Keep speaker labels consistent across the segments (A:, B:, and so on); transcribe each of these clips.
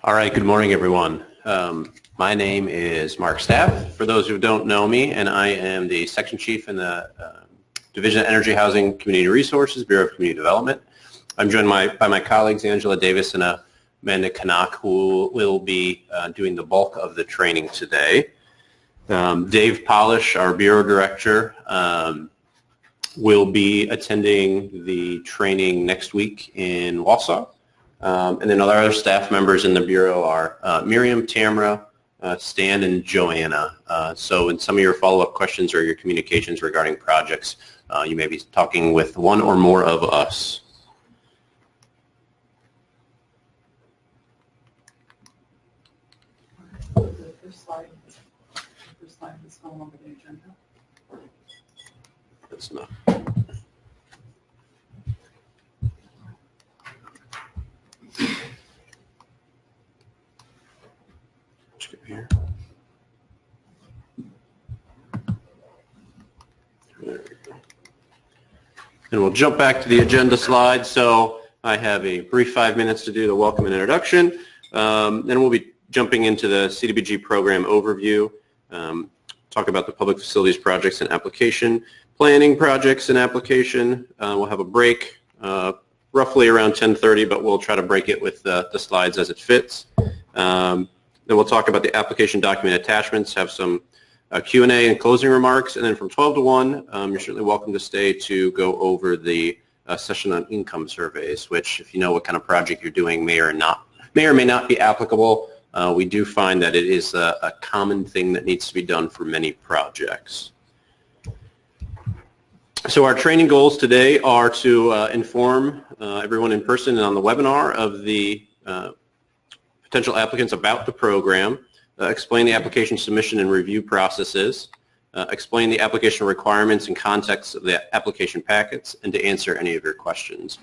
A: All right, good morning, everyone. My name is Mark Staff, for those who don't know me, and I am the Section Chief in the Division of Energy, Housing, Community Resources, Bureau of Community Development. I'm joined by my colleagues, Angela Davis and Amanda Canuck, who will be doing the bulk of the training today. Dave Polish, our Bureau Director, will be attending the training next week in Wausau. And then other staff members in the Bureau are Miriam, Tamara, Stan, and Joanna. So in some of your follow-up questions or your communications regarding projects, you may be talking with one or more of us.
B: The first slide is no longer the agenda.
A: That's not. Here. There we go. And we'll jump back to the agenda slide. So I have a brief 5 minutes to do the welcome and introduction. Then we'll be jumping into the CDBG program overview, talk about the public facilities projects and application, planning projects and application. We'll have a break roughly around 10:30, but we'll try to break it with the slides as it fits. Then we'll talk about the application document attachments, have some Q&A and closing remarks, and then from 12 to 1, you're certainly welcome to stay to go over the session on income surveys, which, if you know what kind of project you're doing, may or may not be applicable. We do find that it is a common thing that needs to be done for many projects. So our training goals today are to inform everyone in person and on the webinar of the potential applicants about the program, explain the application submission and review processes, explain the application requirements and context of the application packets, and to answer any of your questions.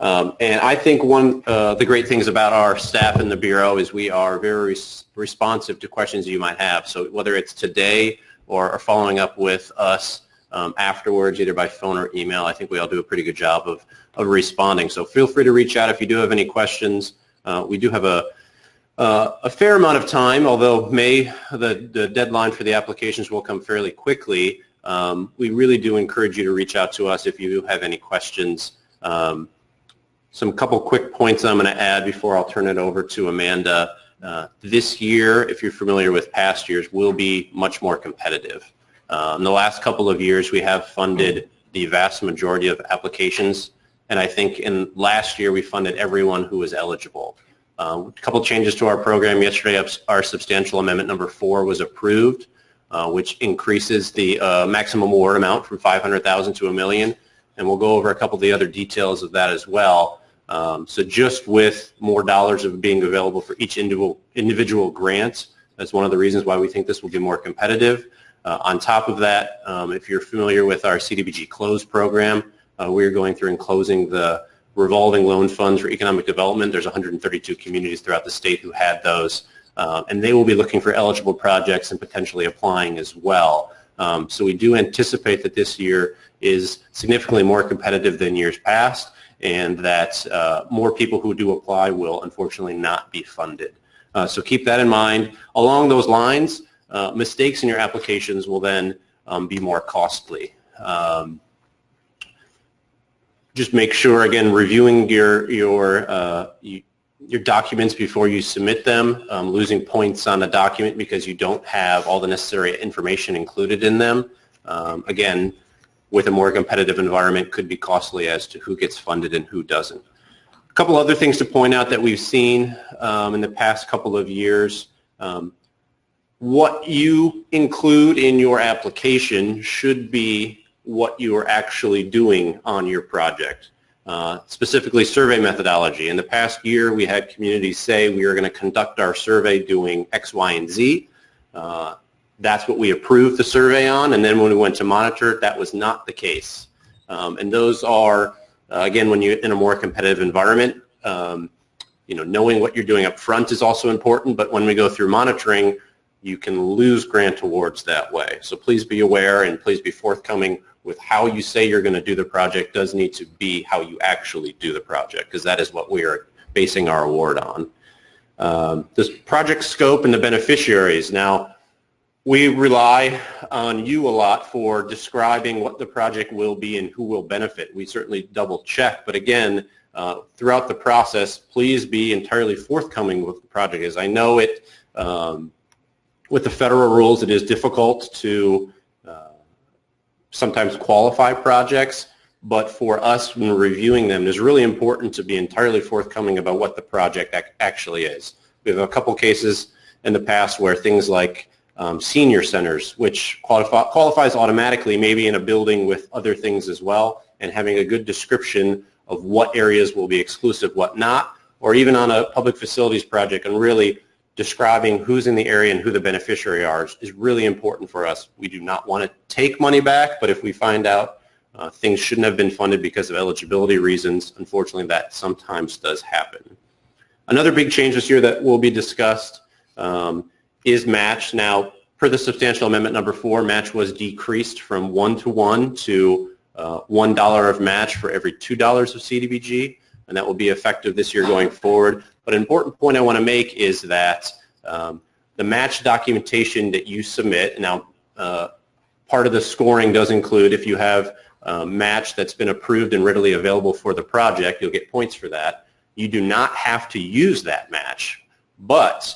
A: And I think one of the great things about our staff in the Bureau is we are very responsive to questions you might have. So whether it's today or following up with us afterwards, either by phone or email, I think we all do a pretty good job of responding. So feel free to reach out if you do have any questions. We do have a fair amount of time, although the deadline for the applications will come fairly quickly. We really do encourage you to reach out to us if you have any questions. Some couple quick points I'm going to add before I'll turn it over to Amanda. This year, if you're familiar with past years, will be much more competitive. In the last couple of years, we have funded the vast majority of applications, and I think in last year we funded everyone who was eligible. A couple changes to our program. Yesterday, our substantial amendment number 4 was approved, which increases the maximum award amount from $500,000 to $1 million, and we'll go over a couple of the other details of that as well. So just with more dollars of being available for each individual grant, that's one of the reasons why we think this will be more competitive. On top of that, if you're familiar with our CDBG Close program, we're going through and closing the revolving loan funds for economic development. There's 132 communities throughout the state who had those, and they will be looking for eligible projects and potentially applying as well. So we do anticipate that this year is significantly more competitive than years past, and that more people who do apply will unfortunately not be funded. So keep that in mind. Along those lines, mistakes in your applications will then be more costly. Just make sure, again, reviewing your documents before you submit them. Losing points on a document because you don't have all the necessary information included in them, again, with a more competitive environment, could be costly as to who gets funded and who doesn't. A couple other things to point out that we've seen in the past couple of years. What you include in your application should be what you are actually doing on your project, specifically survey methodology. In the past year, we had communities say we are going to conduct our survey doing X, Y, and Z. That's what we approved the survey on, and then when we went to monitor it, that was not the case. And those are, again, when you're in a more competitive environment, knowing what you're doing up front is also important, but when we go through monitoring, you can lose grant awards that way. So please be aware and please be forthcoming with how you say you're going to do the project does need to be how you actually do the project, because that is what we are basing our award on. This project scope and the beneficiaries. Now, we rely on you a lot for describing what the project will be and who will benefit. We certainly double check, but again, throughout the process, please be entirely forthcoming with the project. As I know it, with the federal rules, it is difficult to sometimes qualify projects, but for us when reviewing them, it's really important to be entirely forthcoming about what the project actually is. We have a couple cases in the past where things like senior centers, which qualifies automatically maybe in a building with other things as well, and having a good description of what areas will be exclusive, what not, or even on a public facilities project and really describing who's in the area and who the beneficiary are is really important for us. We do not want to take money back, but if we find out things shouldn't have been funded because of eligibility reasons, unfortunately that sometimes does happen. Another big change this year that will be discussed is match. Now, per the substantial amendment number 4, match was decreased from 1-to-1 to $1 of match for every $2 of CDBG, and that will be effective this year going forward. But an important point I want to make is that the match documentation that you submit, now part of the scoring does include if you have match that's been approved and readily available for the project, you'll get points for that. You do not have to use that match, but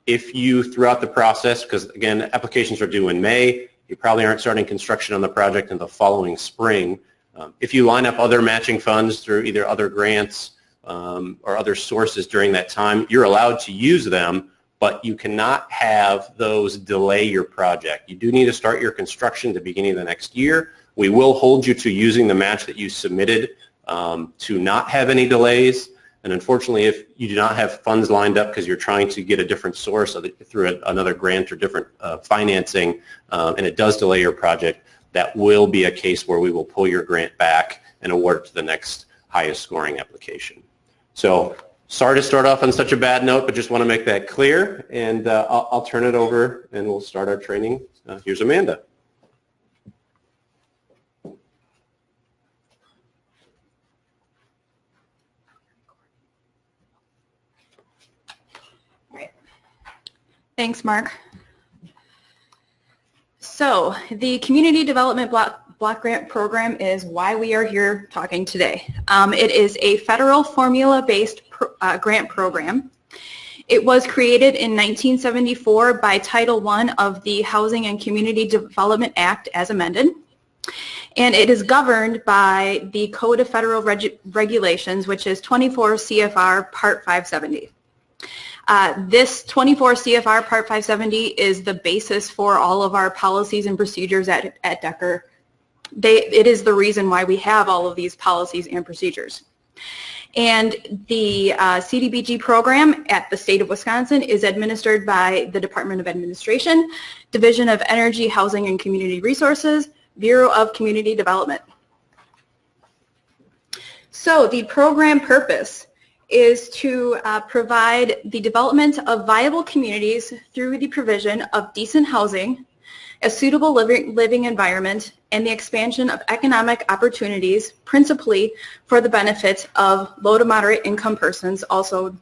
A: if you, throughout the process, because again, applications are due in May, you probably aren't starting construction on the project in the following spring. If you line up other matching funds through either other grants or other sources during that time, you're allowed to use them, but you cannot have those delay your project. You do need to start your construction at the beginning of the next year. We will hold you to using the match that you submitted to not have any delays. And unfortunately, if you do not have funds lined up because you're trying to get a different source through another grant or different financing, and it does delay your project, that will be a case where we will pull your grant back and award it to the next highest scoring application. So sorry to start off on such a bad note, but just want to make that clear. And I'll turn it over and we'll start our training. Here's Amanda.
C: Thanks, Mark. So the Community Development Block Grant Program is why we are here talking today. It is a federal formula-based grant program. It was created in 1974 by Title I of the Housing and Community Development Act as amended. And it is governed by the Code of Federal Regulations, which is 24 CFR Part 570. This 24 CFR Part 570 is the basis for all of our policies and procedures at Decker. It is the reason why we have all of these policies and procedures. And the CDBG program at the state of Wisconsin is administered by the Department of Administration, Division of Energy, Housing, and Community Resources, Bureau of Community Development. So the program purpose is to provide the development of viable communities through the provision of decent housing, a suitable living environment, and the expansion of economic opportunities, principally for the benefit of low to moderate income persons, also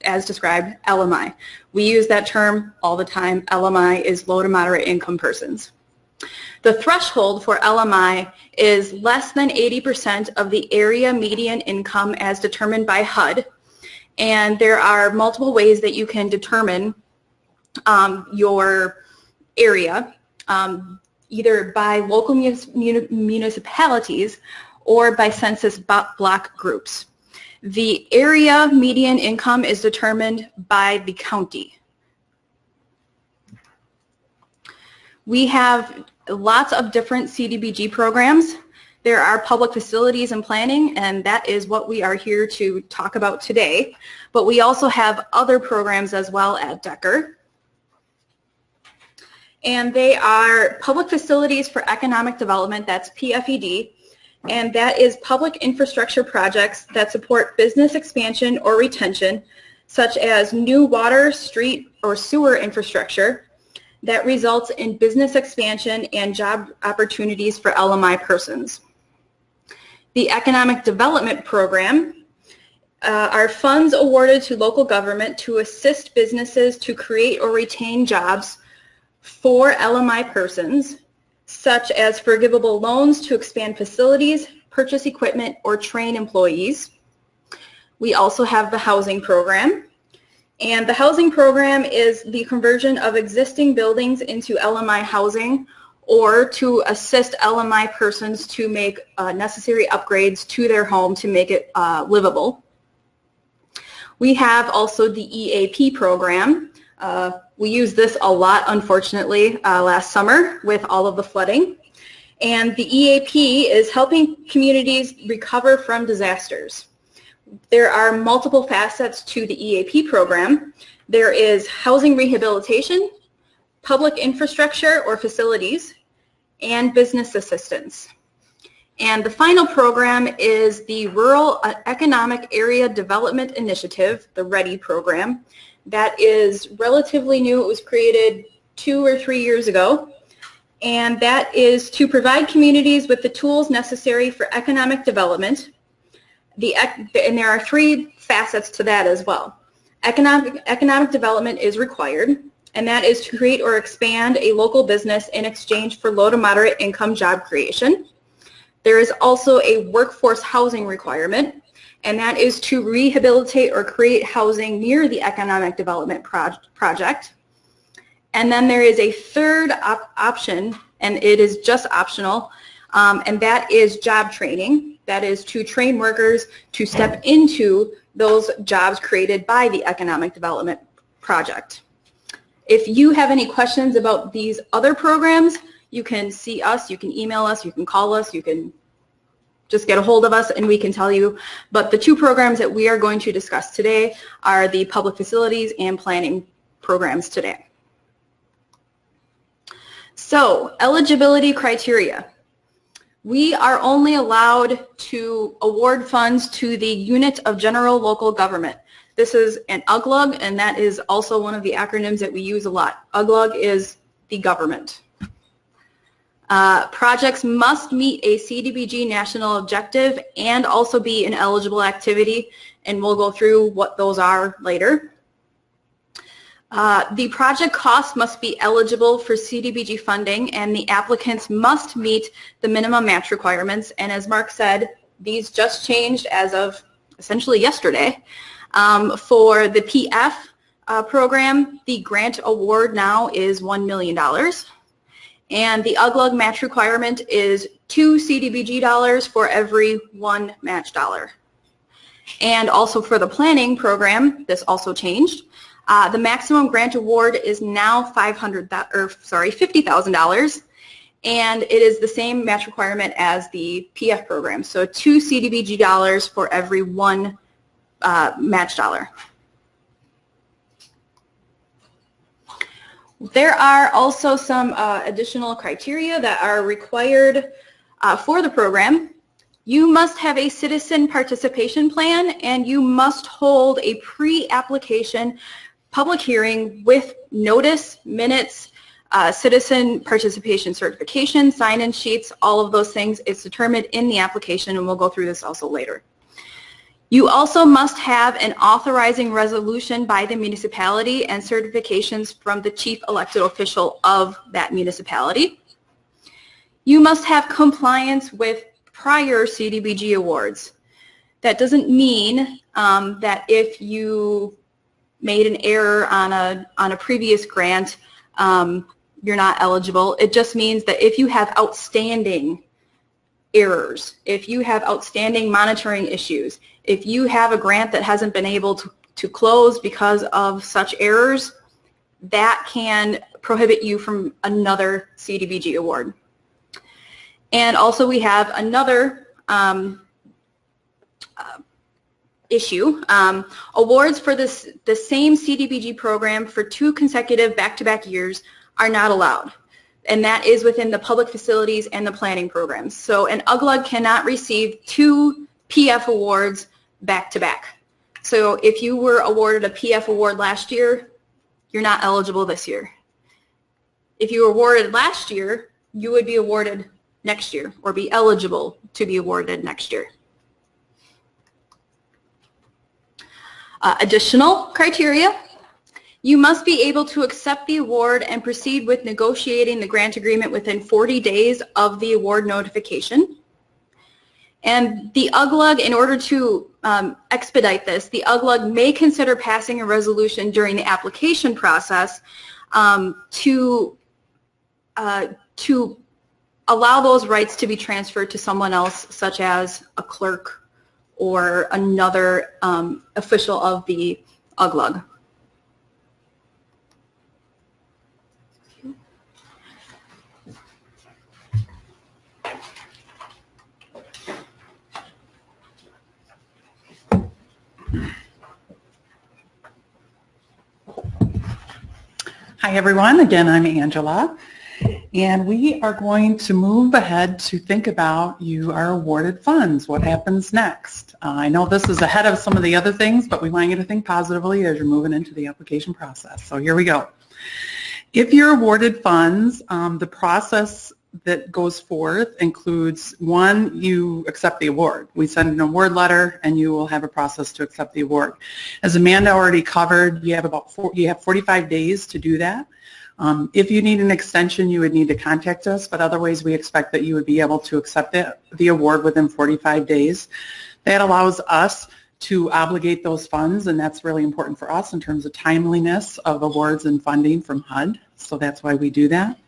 C: as described, LMI. We use that term all the time. LMI is low to moderate income persons. The threshold for LMI is less than 80% of the area median income as determined by HUD, and there are multiple ways that you can determine your area, either by local municipalities or by census block groups. The area median income is determined by the county. We have lots of different CDBG programs. There are public facilities and planning, and that is what we are here to talk about today. But we also have other programs as well at Decker. And they are public facilities for economic development, that's PFED, and that is public infrastructure projects that support business expansion or retention, such as new water, street, or sewer infrastructure that results in business expansion and job opportunities for LMI persons. The Economic Development Program are funds awarded to local government to assist businesses to create or retain jobs for LMI persons, such as forgivable loans to expand facilities, purchase equipment, or train employees. We also have the housing program. And the housing program is the conversion of existing buildings into LMI housing or to assist LMI persons to make necessary upgrades to their home to make it livable. We have also the EAP program. We used this a lot, unfortunately, last summer with all of the flooding. And the EAP is helping communities recover from disasters. There are multiple facets to the EAP program. There is housing rehabilitation, public infrastructure or facilities, and business assistance. And the final program is the Rural Economic Area Development Initiative, the READY program. That is relatively new. It was created 2 or 3 years ago. And that is to provide communities with the tools necessary for economic development. And there are 3 facets to that as well. Economic development is required, and that is to create or expand a local business in exchange for low to moderate income job creation. There is also a workforce housing requirement, and that is to rehabilitate or create housing near the economic development project. And then there is a third option, and it is just optional, and that is job training. That is to train workers to step into those jobs created by the economic development project. If you have any questions about these other programs, you can see us, you can email us, you can call us, you can just get a hold of us and we can tell you. But the 2 programs that we are going to discuss today are the public facilities and planning programs today. So, eligibility criteria. We are only allowed to award funds to the unit of general local government. This is an UGLUG, and that is also one of the acronyms that we use a lot. UGLUG is the government. Projects must meet a CDBG national objective and also be an eligible activity, and we'll go through what those are later. The project cost must be eligible for CDBG funding, and the applicants must meet the minimum match requirements. And as Mark said, these just changed as of essentially yesterday. For the PF program, the grant award now is $1 million. And the UGLUG match requirement is 2 CDBG dollars for every 1 match dollar. And also for the planning program, this also changed. The maximum grant award is now $50,000, and it is the same match requirement as the PF program. So 2 CDBG dollars for every 1 match dollar. There are also some additional criteria that are required for the program. You must have a citizen participation plan, and you must hold a pre-application public hearing with notice, minutes, citizen participation certification, sign-in sheets, all of those things. It's determined in the application, and we'll go through this also later. You also must have an authorizing resolution by the municipality and certifications from the chief elected official of that municipality. You must have compliance with prior CDBG awards. That doesn't mean that if you made an error on a previous grant, you're not eligible. It just means that if you have outstanding errors, if you have outstanding monitoring issues, if you have a grant that hasn't been able to close because of such errors, that can prohibit you from another CDBG award. And also we have another issue. Awards for the same CDBG program for 2 consecutive back-to-back years are not allowed. And that is within the public facilities and the planning programs. So an UGLUG cannot receive 2 PF awards back-to-back. So if you were awarded a PF award last year, you're not eligible this year. If you were awarded last year, you would be awarded next year or be eligible to be awarded next year. Additional criteria: you must be able to accept the award and proceed with negotiating the grant agreement within 40 days of the award notification. And the UGLUG, in order to expedite this, the UGLUG may consider passing a resolution during the application process to allow those rights to be transferred to someone else, such as a clerk or another official of the UGLUG.
B: Hi everyone, again I'm Angela, and we are going to move ahead to think about you are awarded funds. What happens next? I know this is ahead of some of the other things, but we want you to think positively as you're moving into the application process. So here we go. If you're awarded funds, the process that goes forth includes, one, you accept the award. We send an award letter and you will have a process to accept the award. As Amanda already covered, you have 45 days to do that. If you need an extension, you would need to contact us, but otherwise we expect that you would be able to accept the award within 45 days. That allows us to obligate those funds, and that's really important for us in terms of timeliness of awards and funding from HUD, so that's why we do that.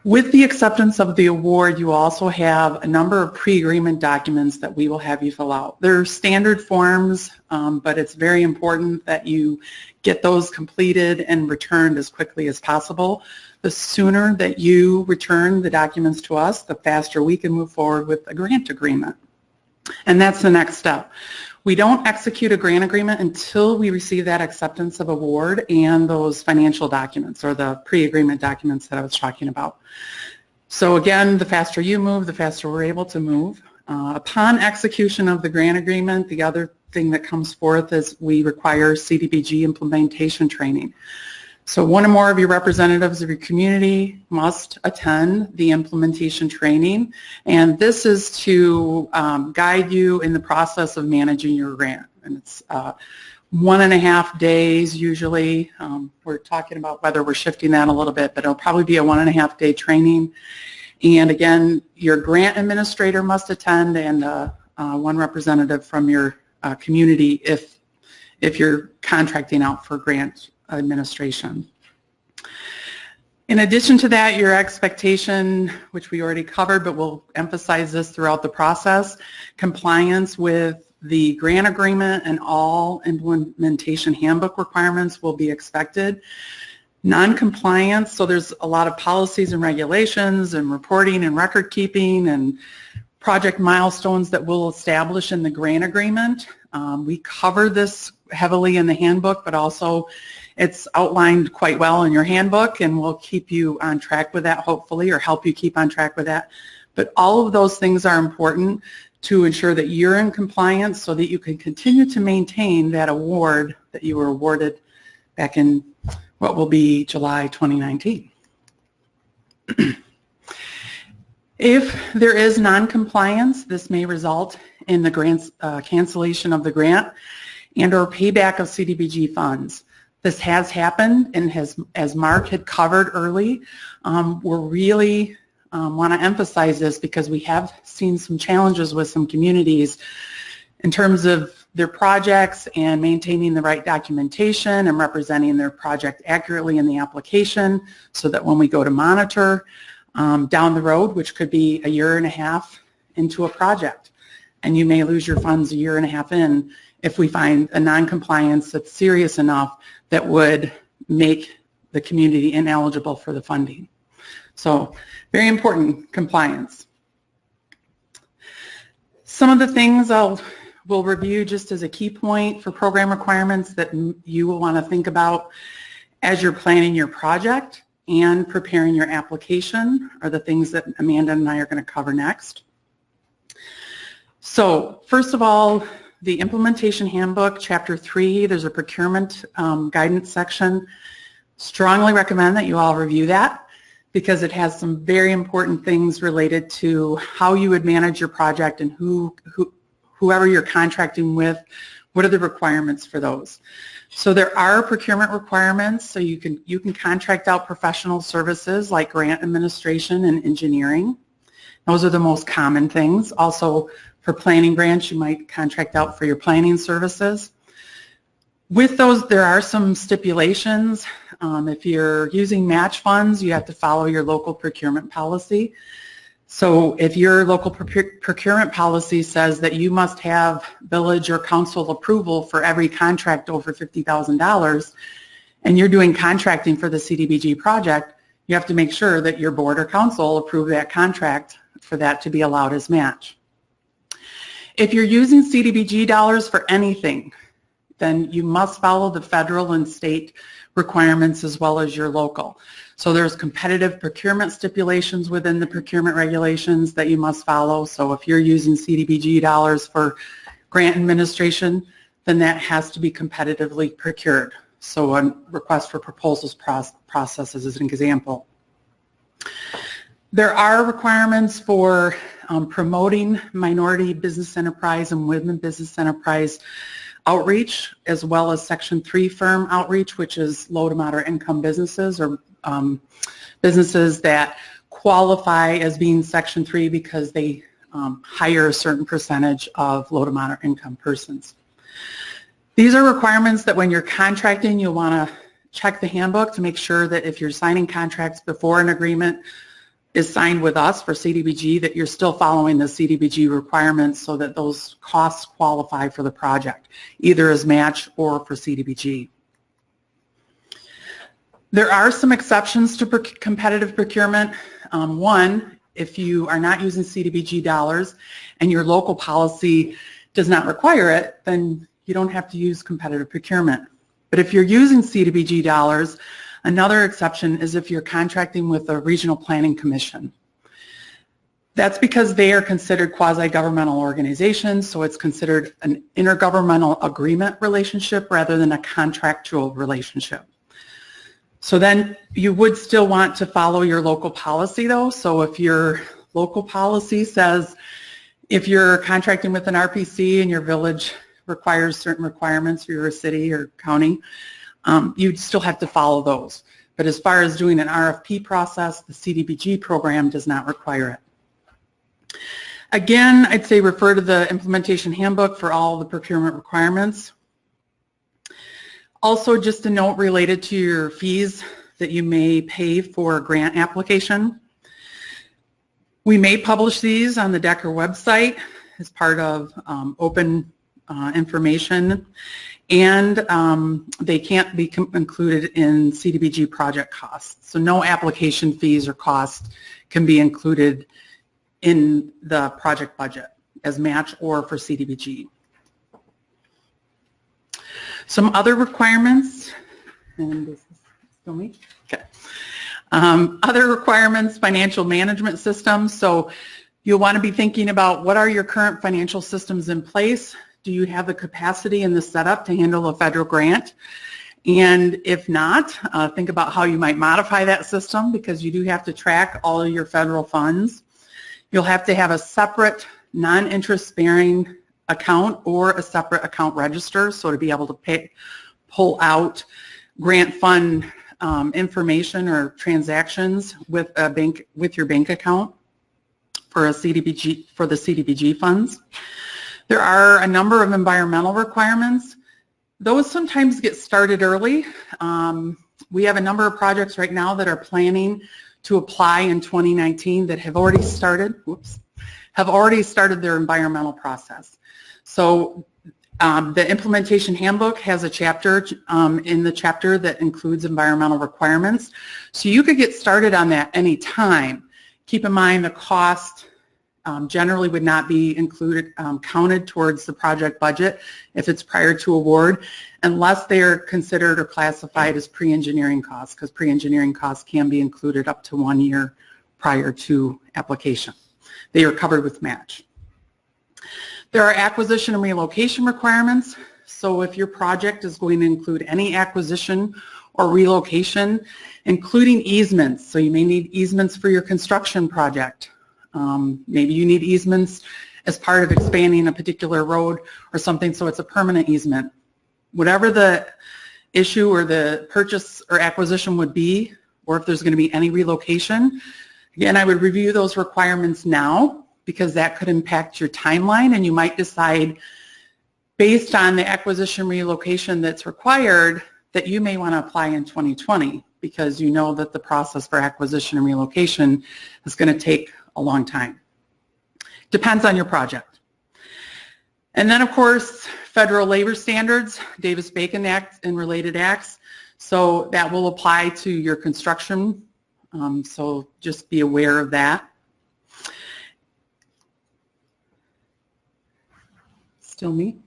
B: With the acceptance of the award, you also have a number of pre-agreement documents that we will have you fill out. They're standard forms, but it's very important that you get those completed and returned as quickly as possible. The sooner that you return the documents to us, the faster we can move forward with a grant agreement. And that's the next step. We don't execute a grant agreement until we receive that acceptance of award and those financial documents, or the pre-agreement documents that I was talking about. So again, the faster you move, the faster we're able to move. Upon execution of the grant agreement, the other thing that comes forth is we require CDBG implementation training. So one or more of your representatives of your community must attend the implementation training, and this is to guide you in the process of managing your grant. And it's 1.5 days usually. We're talking about whether we're shifting that a little bit, but it'll probably be a 1.5 day training. And again, your grant administrator must attend, and one representative from your community if you're contracting out for grant administration. In addition to that, your expectation, which we already covered, but we'll emphasize this throughout the process, compliance with the grant agreement and all implementation handbook requirements will be expected. Non-compliance, so there's a lot of policies and regulations and reporting and record keeping and project milestones that we'll establish in the grant agreement. We cover this heavily in the handbook, but also it's outlined quite well in your handbook, and we'll keep you on track with that, hopefully, or help you keep on track with that. But all of those things are important to ensure that you're in compliance so that you can continue to maintain that award that you were awarded back in what will be July 2019. If there is non-compliance, this may result in the grant's cancellation of the grant and or payback of CDBG funds. This has happened, and as Mark had covered early, we really want to emphasize this because we have seen some challenges with some communities in terms of their projects and maintaining the right documentation and representing their project accurately in the application so that when we go to monitor down the road, which could be 1.5 years into a project, and you may lose your funds 1.5 years in if we find a non-compliance that's serious enough that would make the community ineligible for the funding. So very important, compliance. Some of the things we'll review just as a key point for program requirements that you will want to think about as you're planning your project and preparing your application are the things that Amanda and I are going to cover next. So first of all, the implementation handbook, chapter 3, there's a procurement guidance section. Strongly recommend that you all review that because it has some very important things related to how you would manage your project and whoever you're contracting with What are the requirements for those? So there are procurement requirements, so you can contract out professional services like grant administration and engineering. Those are the most common things. Also, for planning grants, you might contract out for your planning services. With those, there are some stipulations. If you're using match funds, you have to follow your local procurement policy. So if your local procurement policy says that you must have village or council approval for every contract over $50,000, and you're doing contracting for the CDBG project, you have to make sure that your board or council approve that contract for that to be allowed as match. If you're using CDBG dollars for anything, then you must follow the federal and state requirements as well as your local. So there's competitive procurement stipulations within the procurement regulations that you must follow. So if you're using CDBG dollars for grant administration, then that has to be competitively procured. So a request for proposals process is an example. There are requirements for promoting minority business enterprise and women business enterprise outreach, as well as Section 3 firm outreach, which is low to moderate income businesses or businesses that qualify as being Section 3 because they hire a certain percentage of low to moderate income persons. These are requirements that when you're contracting, you'll want to check the handbook to make sure that if you're signing contracts before an agreement is signed with us for CDBG, that you're still following the CDBG requirements so that those costs qualify for the project, either as match or for CDBG. There are some exceptions to competitive procurement. One, if you are not using CDBG dollars and your local policy does not require it, then you don't have to use competitive procurement. But if you're using CDBG dollars, another exception is if you're contracting with a regional planning commission. That's because they are considered quasi-governmental organizations, so it's considered an intergovernmental agreement relationship rather than a contractual relationship. So then you would still want to follow your local policy though. So if your local policy says if you're contracting with an RPC and your village requires certain requirements for your city or county, you'd still have to follow those. But as far as doing an RFP process, the CDBG program does not require it. Again, I'd say refer to the implementation handbook for all the procurement requirements. Also, just a note related to your fees that you may pay for a grant application. We may publish these on the Decker website as part of open information, and they can't be included in CDBG project costs. So no application fees or costs can be included in the project budget as match or for CDBG. Some other requirements, and this is still me? Okay. Other requirements, financial management systems. So you'll want to be thinking about what are your current financial systems in place? Do you have the capacity and the setup to handle a federal grant? And if not, think about how you might modify that system because you do have to track all of your federal funds. You'll have to have a separate non-interest bearing account or a separate account register, so to be able to pull out grant fund information or transactions with a bank, with your bank account for a CDBG, for the CDBG funds. There are a number of environmental requirements. Those sometimes get started early. We have a number of projects right now that are planning to apply in 2019 that have already started, have already started their environmental process. So the implementation handbook has a chapter in the chapter that includes environmental requirements. So you could get started on that any time. Keep in mind the cost generally would not be included, counted towards the project budget if it's prior to award, unless they are considered or classified as pre-engineering costs, because pre-engineering costs can be included up to 1 year prior to application. They are covered with match. There are acquisition and relocation requirements. So if your project is going to include any acquisition or relocation, including easements, so you may need easements for your construction project. Maybe you need easements as part of expanding a particular road or something, so it's a permanent easement. Whatever the issue or the purchase or acquisition would be, or if there's going to be any relocation, again, I would review those requirements now because that could impact your timeline, and you might decide based on the acquisition relocation that's required that you may want to apply in 2020 because you know that the process for acquisition and relocation is going to take a long time. Depends on your project. And then, of course, federal labor standards, Davis-Bacon Act and related acts. So that will apply to your construction. So just be aware of that. Still me?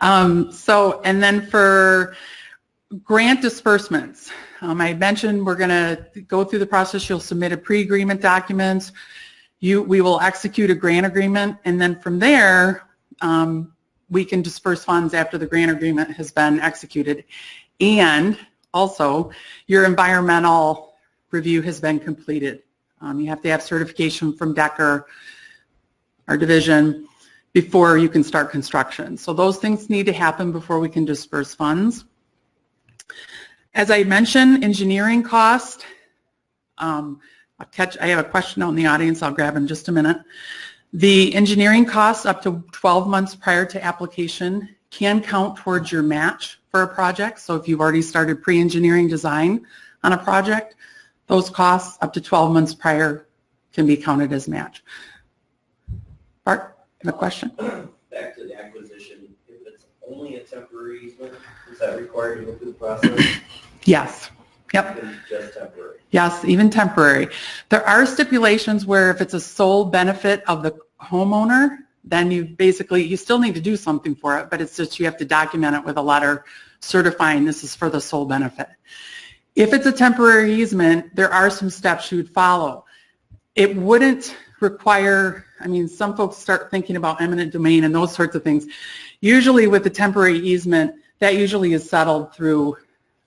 B: And then for grant disbursements, I mentioned we're going to go through the process. You'll submit a pre-agreement document. We will execute a grant agreement, and then from there, we can disperse funds after the grant agreement has been executed. And also, your environmental review has been completed. You have to have certification from DECR, our division, before you can start construction. So those things need to happen before we can disperse funds. As I mentioned, engineering cost. I have a question out in the audience. I'll grab in just a minute. The engineering costs up to 12 months prior to application can count towards your match for a project. So if you've already started pre-engineering design on a project, those costs up to 12 months prior can be counted as match. Bart, you have a question?
D: Back to the acquisition, if it's only a temporary easement, is that required to go through the process?
B: Yes. Yep.
D: Even just temporary?
B: Yes, even temporary. There are stipulations where if it's a sole benefit of the homeowner, then you still need to do something for it, but it's just you have to document it with a letter certifying this is for the sole benefit. If it's a temporary easement, there are some steps you would follow. It wouldn't require, some folks start thinking about eminent domain and those sorts of things. Usually with the temporary easement, that usually is settled through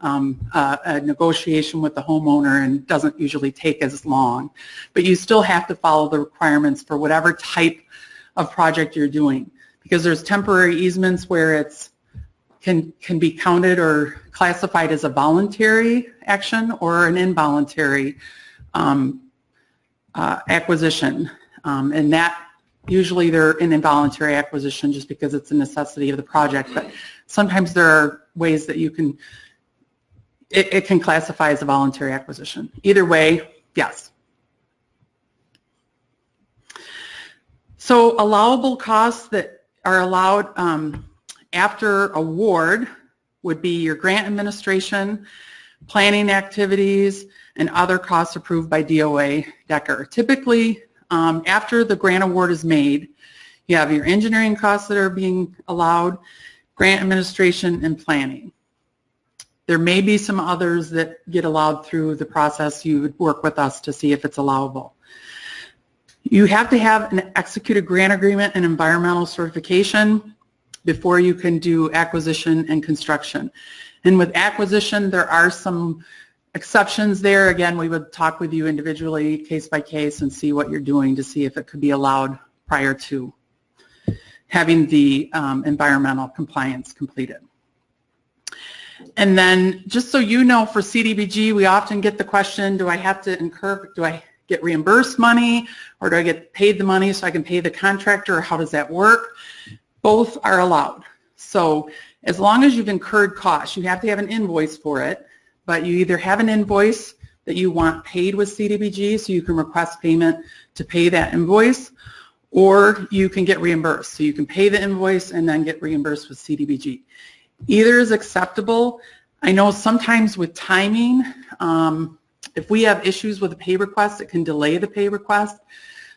B: a negotiation with the homeowner and doesn't usually take as long. But you still have to follow the requirements for whatever type of project you're doing, because there's temporary easements where it's can be counted or classified as a voluntary action or an involuntary acquisition. And that usually they're an involuntary acquisition just because it's a necessity of the project. But sometimes there are ways that you can it can classify as a voluntary acquisition. Either way, yes. So allowable costs that are allowed after award would be your grant administration, planning activities, and other costs approved by DOA DECR. Typically, after the grant award is made, you have your engineering costs that are being allowed, grant administration, and planning. There may be some others that get allowed through the process. You would work with us to see if it's allowable. You have to have an executed grant agreement and environmental certification before you can do acquisition and construction. And with acquisition, there are some exceptions there. Again, we would talk with you individually, case by case, and see what you're doing to see if it could be allowed prior to having the environmental compliance completed. And then just so you know, for CDBG, we often get the question, do I have to do I get reimbursed money, or do I get paid the money so I can pay the contractor, or how does that work? Both are allowed. So as long as you've incurred costs, you have to have an invoice for it, but you either have an invoice that you want paid with CDBG, so you can request payment to pay that invoice, or you can get reimbursed. So you can pay the invoice and then get reimbursed with CDBG. Either is acceptable. I know sometimes with timing, if we have issues with a pay request, it can delay the pay request.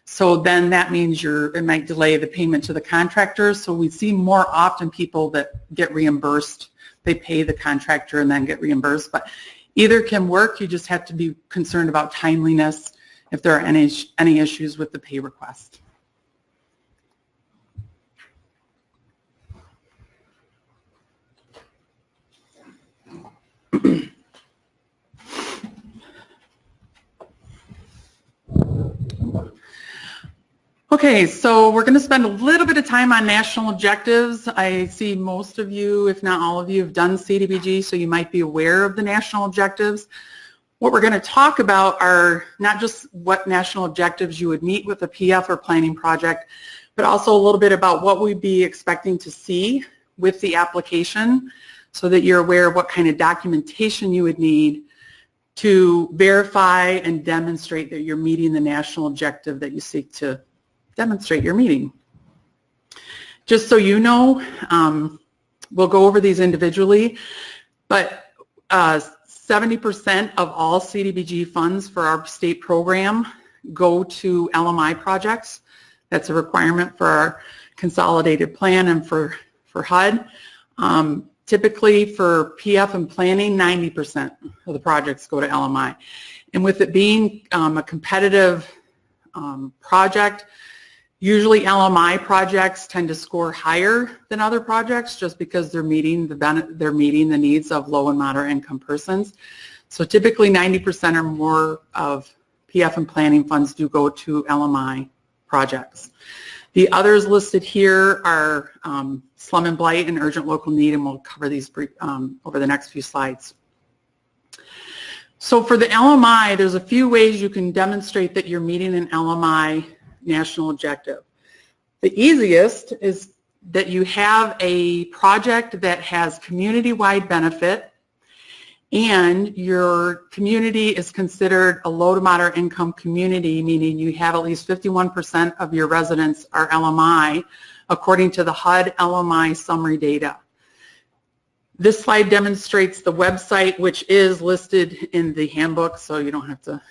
B: So then that means it might delay the payment to the contractor. So we see more often people that get reimbursed. They pay the contractor and then get reimbursed. But either can work. You just have to be concerned about timeliness if there are any issues with the pay request. Okay, so we're going to spend a little bit of time on national objectives. I see most of you, if not all of you, have done CDBG, so you might be aware of the national objectives. What we're going to talk about are not just what national objectives you would meet with a PF or planning project, but also a little bit about what we'd be expecting to see with the application so that you're aware of what kind of documentation you would need to verify and demonstrate that you're meeting the national objective that you seek to demonstrate you're meeting. Just so you know, we'll go over these individually, but 70% of all CDBG funds for our state program go to LMI projects. That's a requirement for our consolidated plan and for HUD. Typically for PF and planning, 90% of the projects go to LMI. And with it being a competitive project, usually LMI projects tend to score higher than other projects just because they're meeting the needs of low and moderate income persons. So typically 90% or more of PF and planning funds do go to LMI projects. The others listed here are slum and blight and urgent local need, and we'll cover these over the next few slides. So for the LMI, there's a few ways you can demonstrate that you're meeting an LMI national objective. The easiest is that you have a project that has community-wide benefit and your community is considered a low to moderate income community, meaning you have at least 51% of your residents are LMI according to the HUD LMI summary data. This slide demonstrates the website, which is listed in the handbook, so you don't have to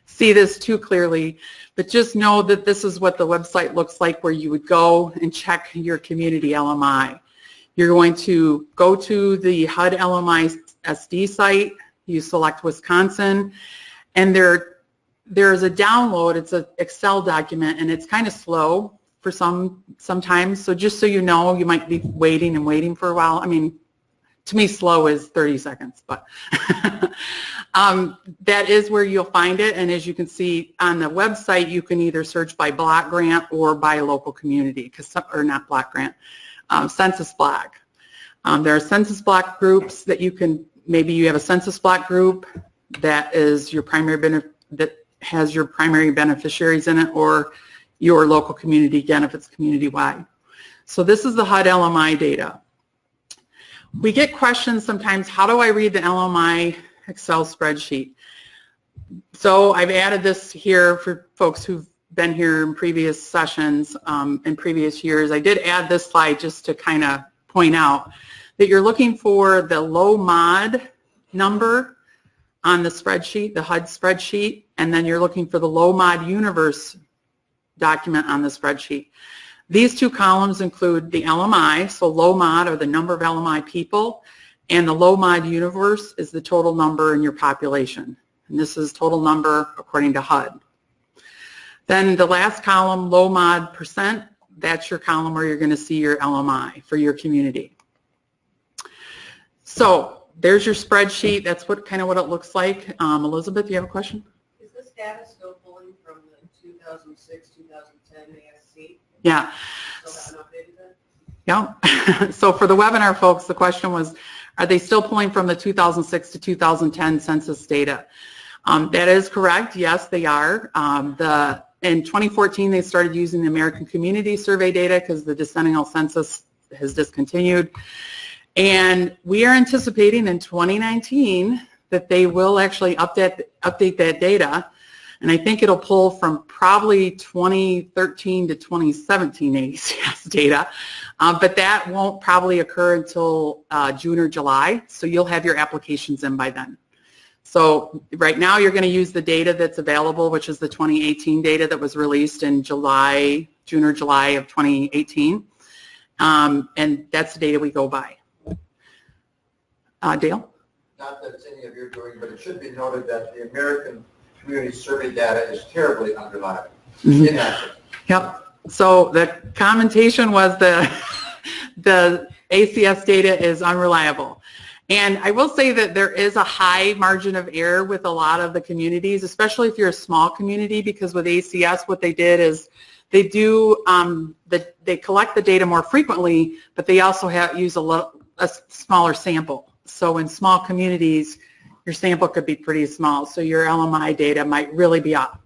B: see this too clearly, but just know that this is what the website looks like where you would go and check your community LMI. You're going to go to the HUD LMI SD site, you select Wisconsin, and there's a download, it's an Excel document, and it's kind of slow for sometimes, so just so you know, you might be waiting for a while. I mean, to me, slow is 30 seconds, but that is where you'll find it. And as you can see on the website, you can either search by block grant or by local community, or not block grant, census block. There are census block groups that you can, maybe you have a census block group that is your primary that has your primary beneficiaries in it, or your local community, again, if it's community-wide. So this is the HUD LMI data. We get questions sometimes, how do I read the LMI Excel spreadsheet? So I've added this here for folks who've been here in previous sessions, in previous years. I did add this slide just to kind of point out that you're looking for the low mod number on the spreadsheet, the HUD spreadsheet, and then you're looking for the low mod universe document on the spreadsheet. These two columns include the LMI, so low mod are the number of LMI people, and the low mod universe is the total number in your population. And this is total number according to HUD. Then the last column, low mod percent, that's your column where you're going to see your LMI for your community. So there's your spreadsheet. That's kind of what it looks like. Elizabeth, do you have a question?
E: Is this data still pulling from the 2006, 2010 ASC?
B: Yeah.
E: Still haven't updated that?
B: Yeah. So for the webinar folks, the question was, are they still pulling from the 2006 to 2010 census data? That is correct. Yes, they are. In 2014, they started using the American Community Survey data because the decennial census has discontinued. And we are anticipating in 2019 that they will actually update that data. And I think it'll pull from probably 2013 to 2017 ACS data. But that won't probably occur until June or July. So you'll have your applications in by then. So right now you're going to use the data that's available, which is the 2018 data that was released in June or July of 2018. And that's the data we go by. Dale?
F: Not that it's any of your doing, but it should be noted that the American Community Survey data is terribly unreliable. Inaccurate.
B: Yep. So the commentation was the ACS data is unreliable. And I will say that there is a high margin of error with a lot of the communities, especially if you're a small community, because with ACS what they did is they do, they collect the data more frequently, but they also use a smaller sample. So in small communities, your sample could be pretty small, so your LMI data might really be up.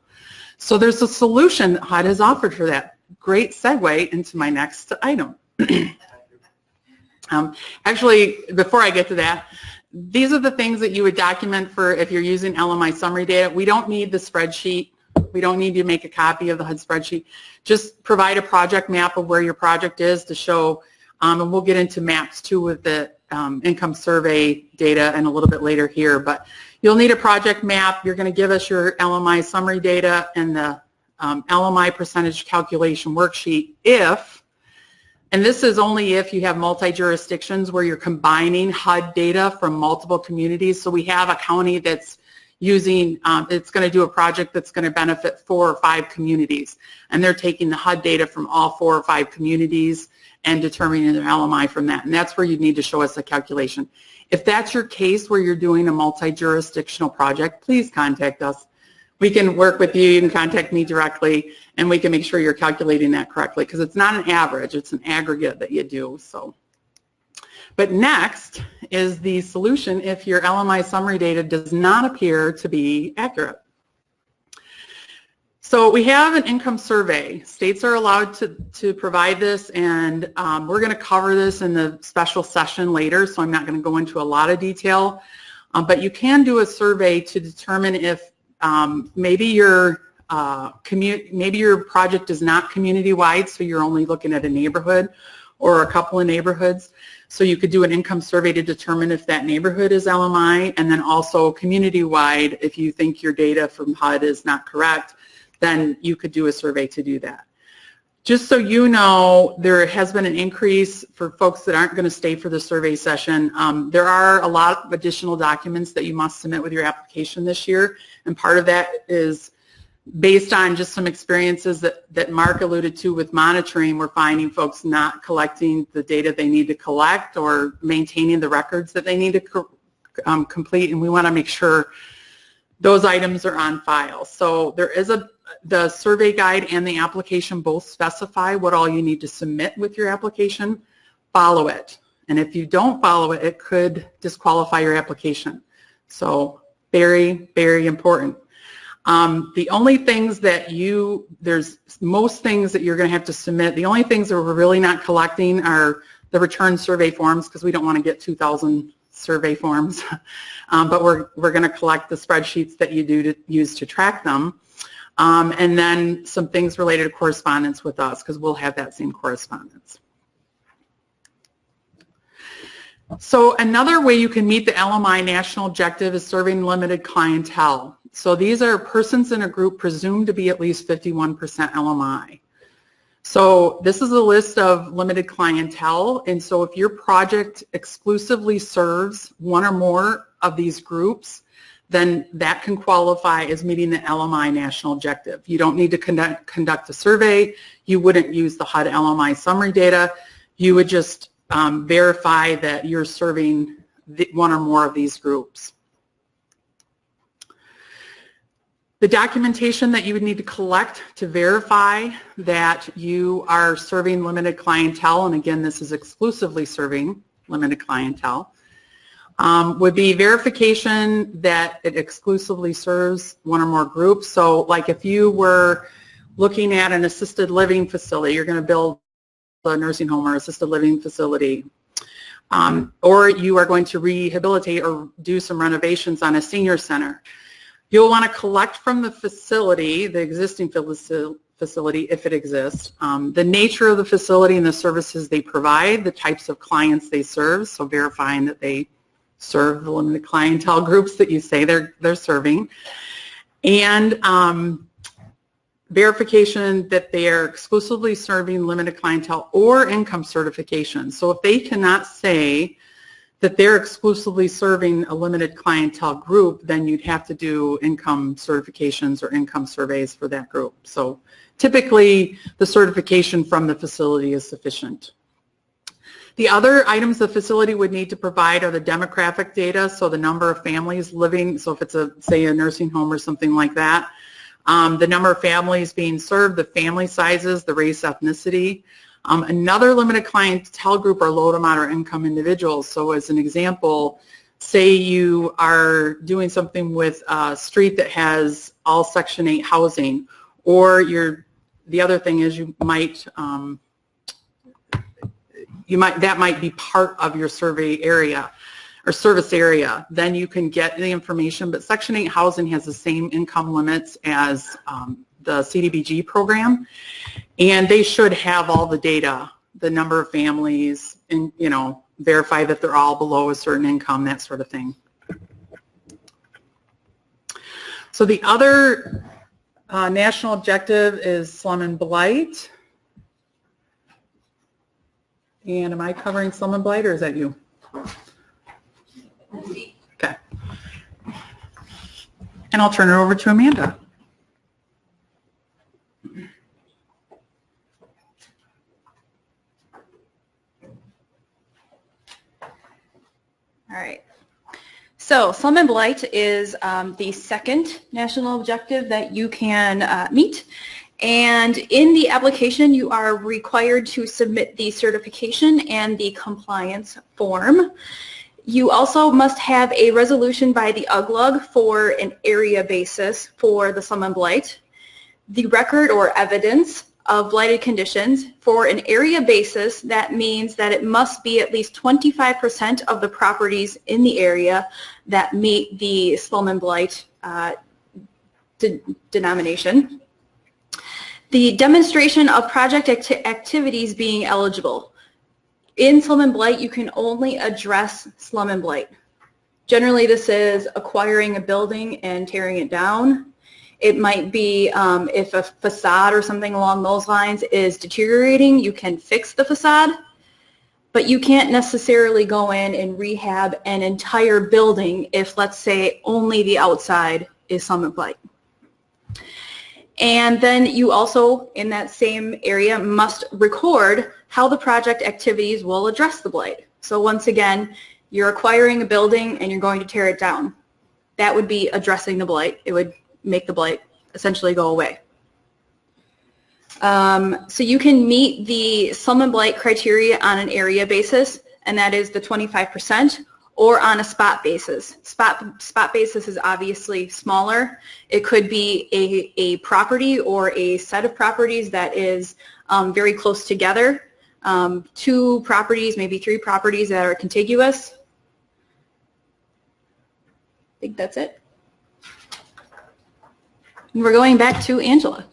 B: So there's a solution that HUD has offered for that. Great segue into my next item. Actually, before I get to that, these are the things that you would document for if you're using LMI summary data. We don't need the spreadsheet. We don't need you to make a copy of the HUD spreadsheet. Just provide a project map of where your project is to show, and we'll get into maps too with the income survey data and a little bit later here, but you'll need a project map. You're going to give us your LMI summary data and the LMI percentage calculation worksheet if, and this is only if you have multi-jurisdictions where you're combining HUD data from multiple communities. So we have a county that's using, it's going to do a project that's going to benefit 4 or 5 communities, and they're taking the HUD data from all 4 or 5 communities and determining their LMI from that, and that's where you need to show us the calculation. If that's your case where you're doing a multi-jurisdictional project, please contact us. We can work with you. You can contact me directly, and we can make sure you're calculating that correctly, because it's not an average, it's an aggregate that you do. So, but next is the solution if your LMI summary data does not appear to be accurate. So we have an income survey. States are allowed to provide this, and we're going to cover this in the special session later, so I'm not going to go into a lot of detail. But you can do a survey to determine if maybe your project is not community-wide, so you're only looking at a neighborhood or a couple of neighborhoods. So you could do an income survey to determine if that neighborhood is LMI, and then also community-wide, if you think your data from HUD is not correct, then you could do a survey to do that. Just so you know, there has been an increase for folks that aren't going to stay for the survey session. There are a lot of additional documents that you must submit with your application this year, and part of that is based on just some experiences that Mark alluded to with monitoring. We're finding folks not collecting the data they need to collect or maintaining the records that they need to complete, and we want to make sure those items are on file. So there is the survey guide and the application both specify what all you need to submit with your application. Follow it. And if you don't follow it, it could disqualify your application. So very, very important. The only things that there's most things that you're going to have to submit. The only things that we're really not collecting are the return survey forms, because we don't want to get 2,000 survey forms. But we're going to collect the spreadsheets that you use to track them. And then some things related to correspondence with us, because we'll have that same correspondence. So another way you can meet the LMI national objective is serving limited clientele. So these are persons in a group presumed to be at least 51% LMI. So this is a list of limited clientele, and so if your project exclusively serves one or more of these groups, then that can qualify as meeting the LMI national objective. You don't need to conduct a survey. You wouldn't use the HUD LMI summary data. You would just verify that you're serving one or more of these groups. The documentation that you would need to collect to verify that you are serving limited clientele, and again, this is exclusively serving limited clientele, would be verification that it exclusively serves one or more groups. So like if you were looking at an assisted living facility, you're going to build a nursing home or assisted living facility, or you are going to rehabilitate or do some renovations on a senior center. You'll want to collect from the facility, the existing facility, if it exists, the nature of the facility and the services they provide, the types of clients they serve, so verifying that they serve the limited clientele groups that you say they're serving, and verification that they are exclusively serving limited clientele or income certification. So if they cannot say that they're exclusively serving a limited clientele group, then you'd have to do income certifications or income surveys for that group. So typically the certification from the facility is sufficient. The other items the facility would need to provide are the demographic data, so the number of families living, so if it's say a nursing home or something like that, the number of families being served, the family sizes, the race, ethnicity. Another limited clientele group are low to moderate income individuals. So as an example, say you are doing something with a street that has all Section 8 housing, or the other thing is that might be part of your survey area or service area. Then you can get the information, but Section 8 housing has the same income limits as the CDBG program, and they should have all the data, the number of families, and verify that they're all below a certain income, that sort of thing. So the other national objective is slum and blight. And am I covering slum and blight, or is that you? Okay. And I'll turn it over to Amanda.
C: All right. So slum and blight is the second national objective that you can meet. And in the application, you are required to submit the certification and the compliance form. You also must have a resolution by the UGLUG for an area basis for the slum and blight. The record or evidence of blighted conditions for an area basis, that means that it must be at least 25% of the properties in the area that meet the slum and blight denomination. The demonstration of project activities being eligible. In slum and blight, you can only address slum and blight. Generally, this is acquiring a building and tearing it down. It might be if a facade or something along those lines is deteriorating, you can fix the facade, but you can't necessarily go in and rehab an entire building if, let's say, only the outside is slum and blight. And then you also, in that same area, must record how the project activities will address the blight. So once again, you're acquiring a building and you're going to tear it down. That would be addressing the blight. It would make the blight essentially go away. So you can meet the slum and blight criteria on an area basis, and that is the 25%, or on a spot basis. Spot basis is obviously smaller. It could be a property or a set of properties that is very close together. 2 properties, maybe 3 properties that are contiguous. I think that's it. And we're going back to Angela.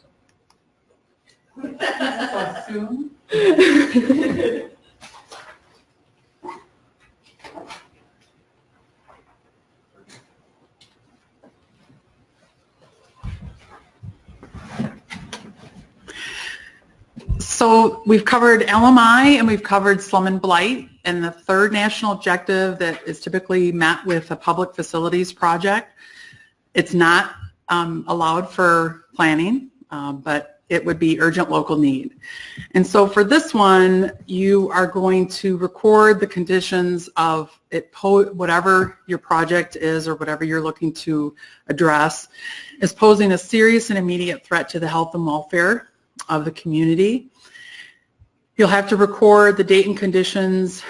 B: So we've covered LMI and we've covered slum and blight, and the third national objective that is typically met with a public facilities project, it's not allowed for planning, but it would be urgent local need. And so for this one, you are going to record the conditions of it, whatever your project is or whatever you're looking to address is posing a serious and immediate threat to the health and welfare of the community. You'll have to record the date and conditions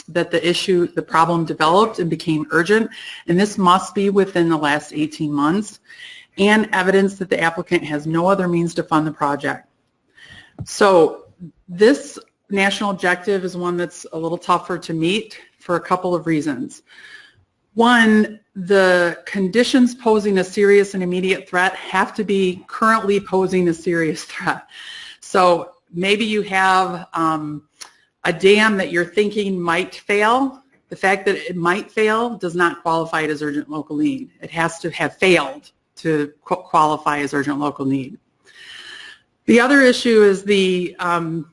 B: that the problem developed and became urgent, and this must be within the last 18 months, and evidence that the applicant has no other means to fund the project. So this national objective is one that's a little tougher to meet for a couple of reasons. One, the conditions posing a serious and immediate threat have to be currently posing a serious threat. So maybe you have a dam that you're thinking might fail. The fact that it might fail does not qualify it as urgent local need. It has to have failed to qualify as urgent local need. The other issue is the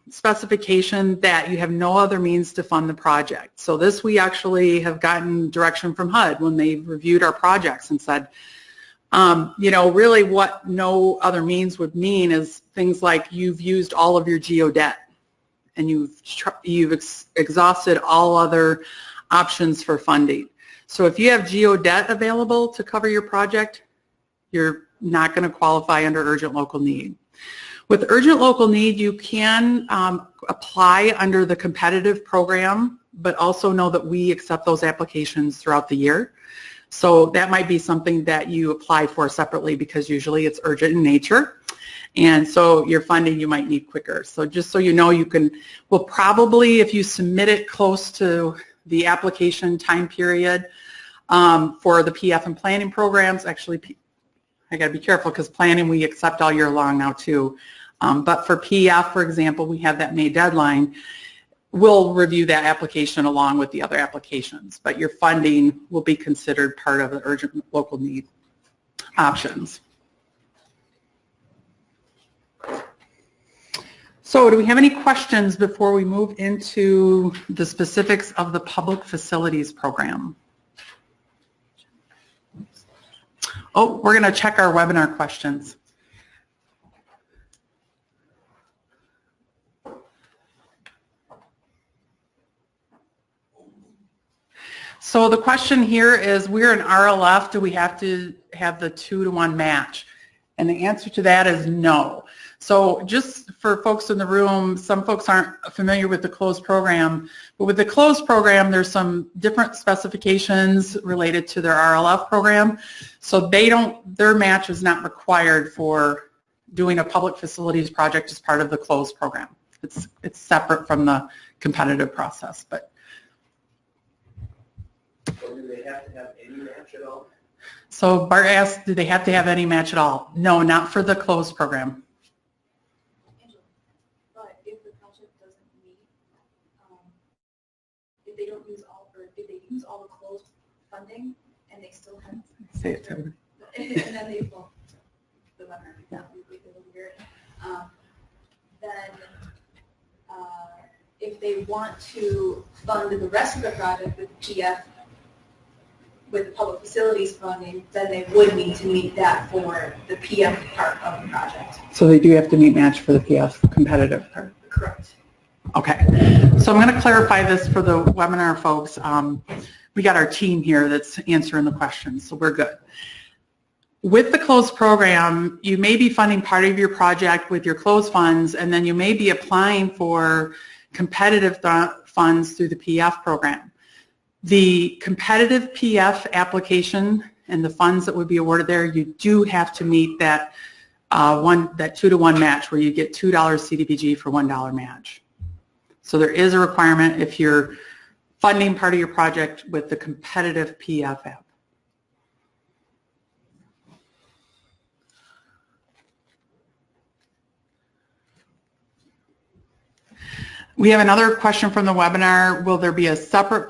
B: specification that you have no other means to fund the project. So this, we actually have gotten direction from HUD when they reviewed our projects and said, really what no other means would mean is things like you've used all of your geo debt and you've exhausted all other options for funding. So if you have GO debt available to cover your project, you're not going to qualify under urgent local need. With urgent local need, you can apply under the competitive program, but also know that we accept those applications throughout the year. So that might be something that you apply for separately because usually it's urgent in nature. And so your funding you might need quicker. So just so you know, we'll probably, if you submit it close to the application time period for the PF and planning programs, actually I got to be careful because planning we accept all year long now too. But for PF, for example, we have that May deadline. We'll review that application along with the other applications, but your funding will be considered part of the urgent local need options. So do we have any questions before we move into the specifics of the public facilities program? Oh, we're going to check our webinar questions. So the question here is, we're an RLF, do we have to have the 2-to-1 match? And the answer to that is no. So just for folks in the room, some folks aren't familiar with the closed program, but with the closed program, there's some different specifications related to their RLF program. So their match is not required for doing a public facilities project as part of the closed program. It's separate from the competitive process. But
D: So do they have to have any match at all?
B: so Bart asked, do they have to have any match at all? No, not for the closed program.
C: But if the project doesn't meet, if they don't use all, or if they use all the closed funding and they still have,
B: Say it to everybody.
C: and then they, well, the webinar, yeah, we will hear it. Then if they want to fund the rest of the project with PF, with the public facilities funding, then they would need to meet that for the PF part of the project.
B: So they do have to meet match for the PF competitive part.
C: Correct.
B: Okay, so I'm going to clarify this for the webinar folks. We got our team here that's answering the questions, so we're good. With the closed program, you may be funding part of your project with your closed funds, and then you may be applying for competitive funds through the PF program. The competitive PF application and the funds that would be awarded there, you do have to meet that 2-to-1 match where you get $2 CDBG for $1 match. So there is a requirement if you're funding part of your project with the competitive PF app. We have another question from the webinar. Will there be a separate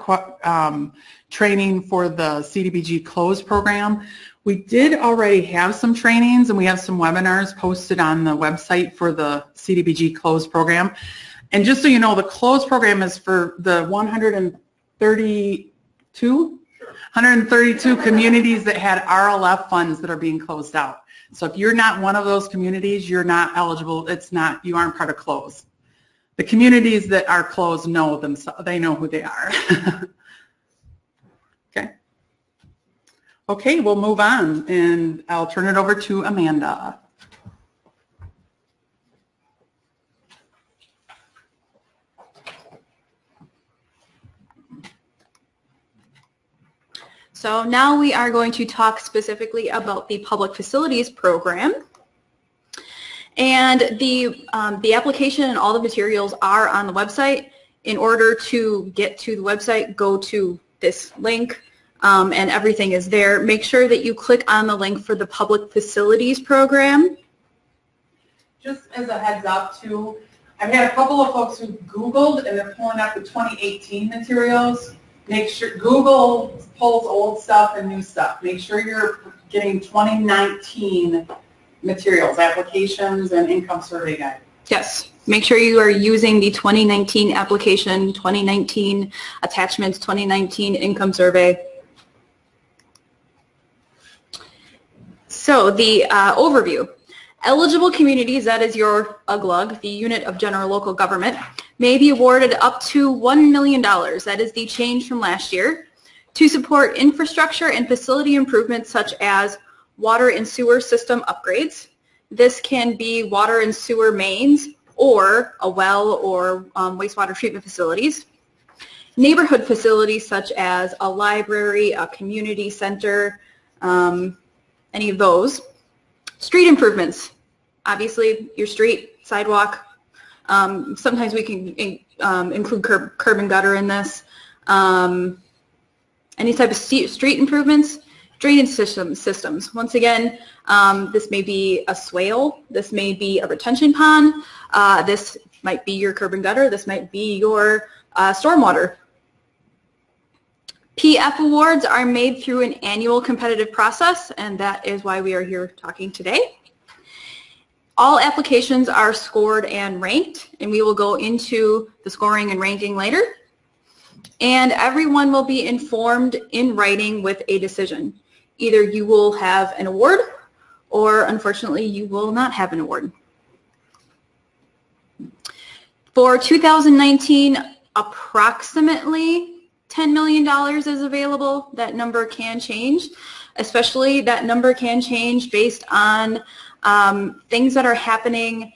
B: training for the CDBG closed program? We did already have some trainings and we have some webinars posted on the website for the CDBG closed program. And just so you know, the closed program is for the 132 communities that had RLF funds that are being closed out. So if you're not one of those communities, you're not eligible. You aren't part of closed. The communities that are closed know themselves. They know who they are. Okay. Okay, we'll move on, and I'll turn it over to Amanda.
C: So now we are going to talk specifically about the public facilities program. And the application and all the materials are on the website. In order to get to the website, go to this link and everything is there. Make sure that you click on the link for the public facilities program.
B: Just as a heads up too, I've had a couple of folks who Googled and they're pulling up the 2018 materials. Make sure Google pulls old stuff and new stuff. Make sure you're getting 2019 materials, applications, and income survey guide.
C: Yes. Make sure you are using the 2019 application, 2019 attachments, 2019 income survey. So the overview. Eligible communities, that is your UGLUG, the Unit of General Local Government, may be awarded up to $1 million, that is the change from last year, to support infrastructure and facility improvements such as water and sewer system upgrades. This can be water and sewer mains or a well or wastewater treatment facilities. Neighborhood facilities such as a library, a community center, any of those. Street improvements, obviously your street, sidewalk. Sometimes we can include curb and gutter in this. Any type of street improvements, drainage systems. Once again, this may be a swale, this may be a retention pond, this might be your curb and gutter, this might be your stormwater. PF awards are made through an annual competitive process, and that is why we are here talking today. All applications are scored and ranked, and we will go into the scoring and ranking later. And everyone will be informed in writing with a decision. Either you will have an award, or unfortunately you will not have an award. For 2019, approximately $10 million is available. That number can change, especially that number can change based on things that are happening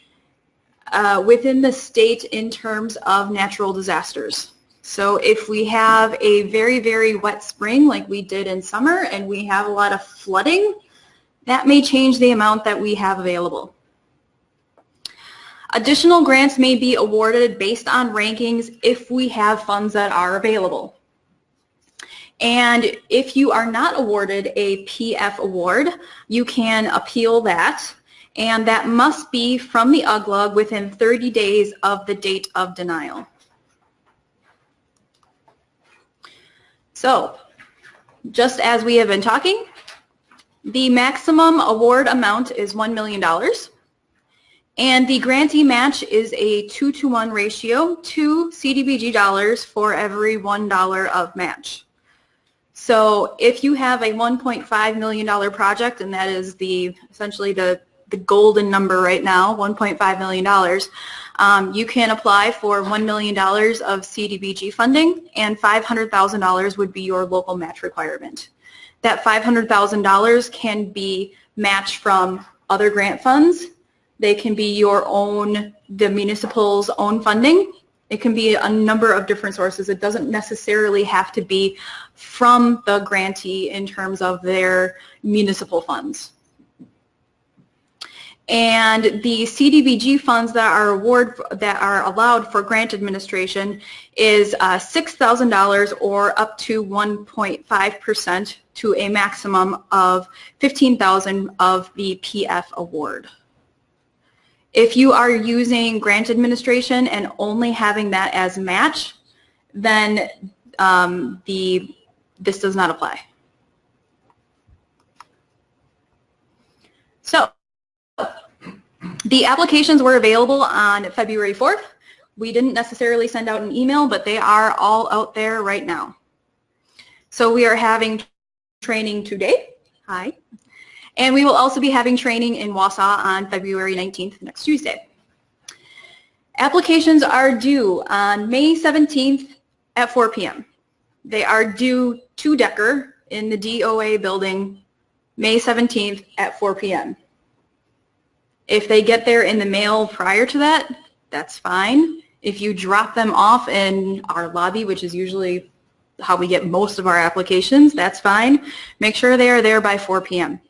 C: within the state in terms of natural disasters. So if we have a very, very wet spring like we did in summer and we have a lot of flooding, that may change the amount that we have available. Additional grants may be awarded based on rankings if we have funds that are available. And if you are not awarded a PF award, you can appeal that, and that must be from the UGLUG within 30 days of the date of denial. So, just as we have been talking, the maximum award amount is $1 million, and the grantee match is a 2-to-1 ratio to CDBG dollars for every $1 of match. So if you have a $1.5 million project, and that is essentially the golden number right now, $1.5 million, you can apply for $1 million of CDBG funding, and $500,000 would be your local match requirement. That $500,000 can be matched from other grant funds. They can be your own, the municipal's own funding. It can be a number of different sources. It doesn't necessarily have to be from the grantee in terms of their municipal funds. And the CDBG funds that are allowed for grant administration is $6,000 or up to 1.5% to a maximum of $15,000 of the PF award. If you are using grant administration and only having that as match, then this does not apply. So, the applications were available on February 4th. We didn't necessarily send out an email, but they are all out there right now. So we are having training today. Hi. And we will also be having training in Wausau on February 19th, next Tuesday. Applications are due on May 17th at 4 p.m. They are due to Decker in the DOA building May 17th at 4 p.m. If they get there in the mail prior to that, that's fine. If you drop them off in our lobby, which is usually how we get most of our applications, that's fine. Make sure they are there by 4 p.m.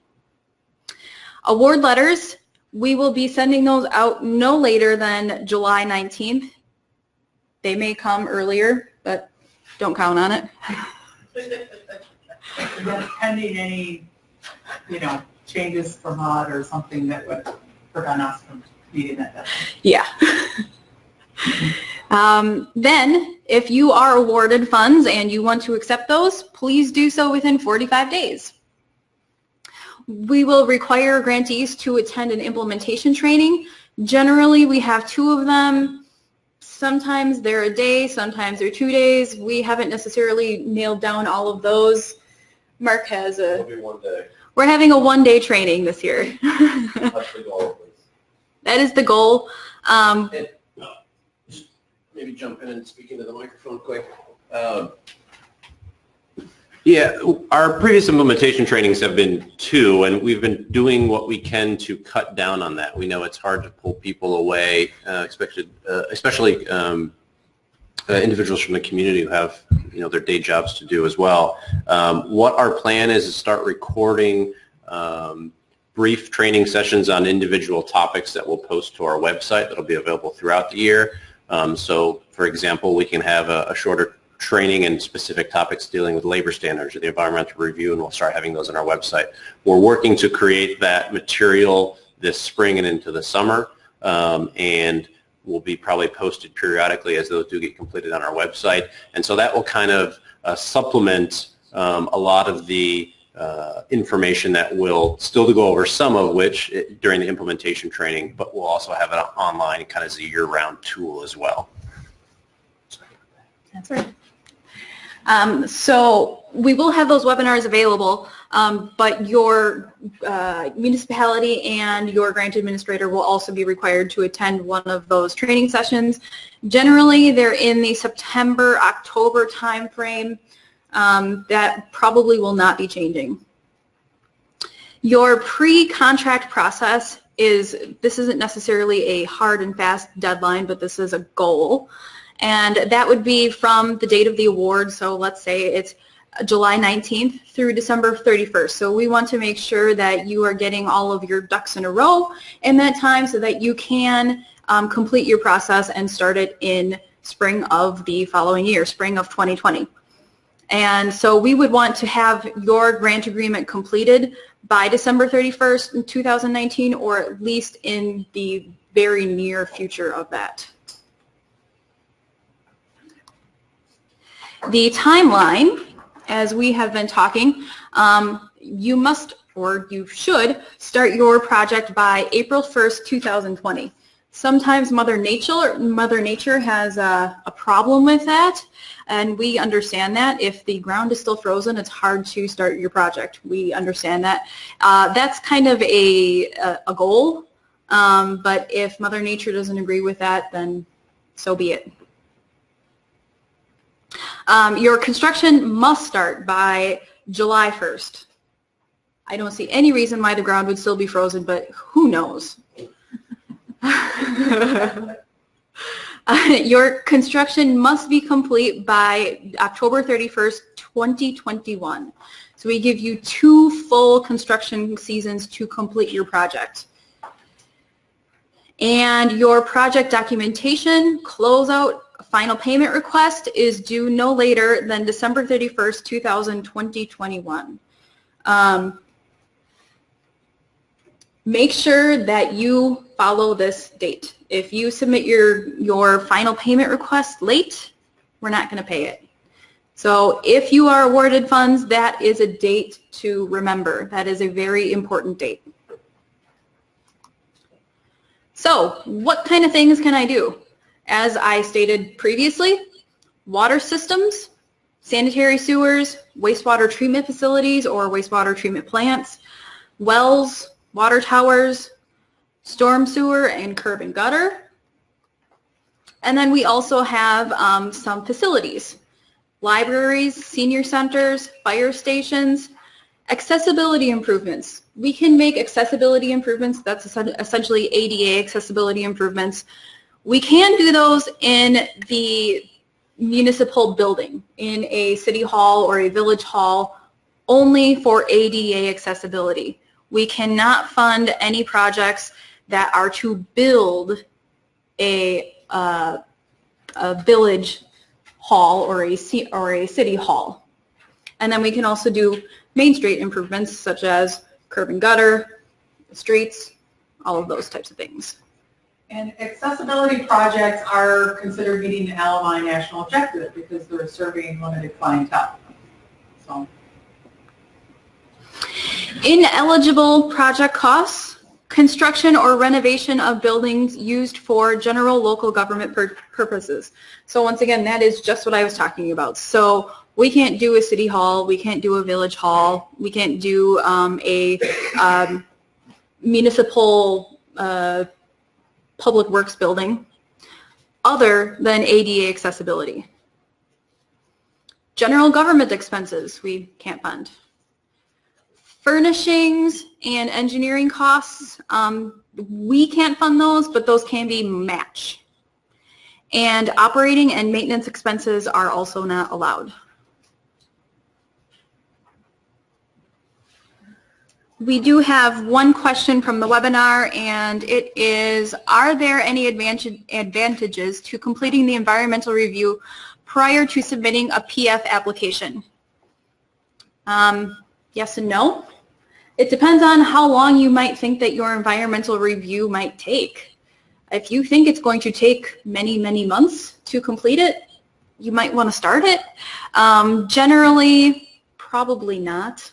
C: Award letters, we will be sending those out no later than July 19th. They may come earlier, but don't count on it.
B: Pending any, changes from HUD or something that would prevent us from meeting that deadline.
C: Yeah. Then, if you are awarded funds and you want to accept those, please do so within 45 days. We will require grantees to attend an implementation training. Generally, we have 2 of them. Sometimes they're a day, sometimes they're 2 days. We haven't necessarily nailed down all of those. Mark has
D: It'll be 1 day.
C: We're having a 1-day training this year.
D: Actually, all of it.
C: That is the goal.
A: Maybe jump in and speak into the microphone quick. Yeah, our previous implementation trainings have been 2, and we've been doing what we can to cut down on that. We know it's hard to pull people away, especially individuals from the community who have their day jobs to do as well. What our plan is to start recording brief training sessions on individual topics that we'll post to our website that'll be available throughout the year. So, for example, we can have a shorter training in specific topics dealing with labor standards or the environmental review, and we'll start having those on our website. We're working to create that material this spring and into the summer, and will be probably posted periodically as those do get completed on our website. And so that will kind of supplement a lot of the information that we'll still go over, some of which during the implementation training, but we'll also have it online kind of as a year-round tool as well.
C: That's right. So we will have those webinars available, but your municipality and your grant administrator will also be required to attend one of those training sessions. Generally, they're in the September-October timeframe. That probably will not be changing. Your pre-contract process this isn't necessarily a hard and fast deadline, but this is a goal. And that would be from the date of the award. So let's say it's July 19th through December 31st. So we want to make sure that you are getting all of your ducks in a row in that time so that you can complete your process and start it in spring of the following year, spring of 2020. And so we would want to have your grant agreement completed by December 31st in 2019, or at least in the very near future of that. The timeline, as we have been talking, you must, or you should, start your project by April 1st, 2020. Sometimes Mother Nature has a problem with that, and we understand that. If the ground is still frozen, it's hard to start your project. We understand that. That's kind of a goal, but if Mother Nature doesn't agree with that, then so be it. Your construction must start by July 1st. I don't see any reason why the ground would still be frozen, but who knows? Your construction must be complete by October 31st, 2021. So we give you 2 full construction seasons to complete your project. And your project documentation, closeout, final payment request is due no later than December 31st, 2021. Make sure that you follow this date. If you submit your final payment request late, we're not going to pay it. So if you are awarded funds, that is a date to remember. That is a very important date. So what kind of things can I do? As I stated previously, water systems, sanitary sewers, wastewater treatment facilities or wastewater treatment plants, wells, water towers, storm sewer, and curb and gutter. And then we also have some facilities, libraries, senior centers, fire stations, accessibility improvements. We can make accessibility improvements. That's essentially ADA accessibility improvements. We can do those in the municipal building, in a city hall or a village hall, only for ADA accessibility. We cannot fund any projects that are to build a village hall or a city hall. And then we can also do Main Street improvements such as curb and gutter, streets, all of those types of things.
B: And accessibility projects are considered meeting the LMI national objective because they're serving limited clientele. So,
C: ineligible project costs, construction or renovation of buildings used for general local government purposes. So once again, that is just what I was talking about. So we can't do a city hall, we can't do a village hall, we can't do a municipal public works building other than ADA accessibility. General government expenses we can't fund. Furnishings and engineering costs, we can't fund those, but those can be matched. And operating and maintenance expenses are also not allowed. We do have one question from the webinar, and it is, are there any advantages to completing the environmental review prior to submitting a PF application? Yes and no. It depends on how long you might think that your environmental review might take. If you think it's going to take many, many months to complete it, you might want to start it. Generally, probably not.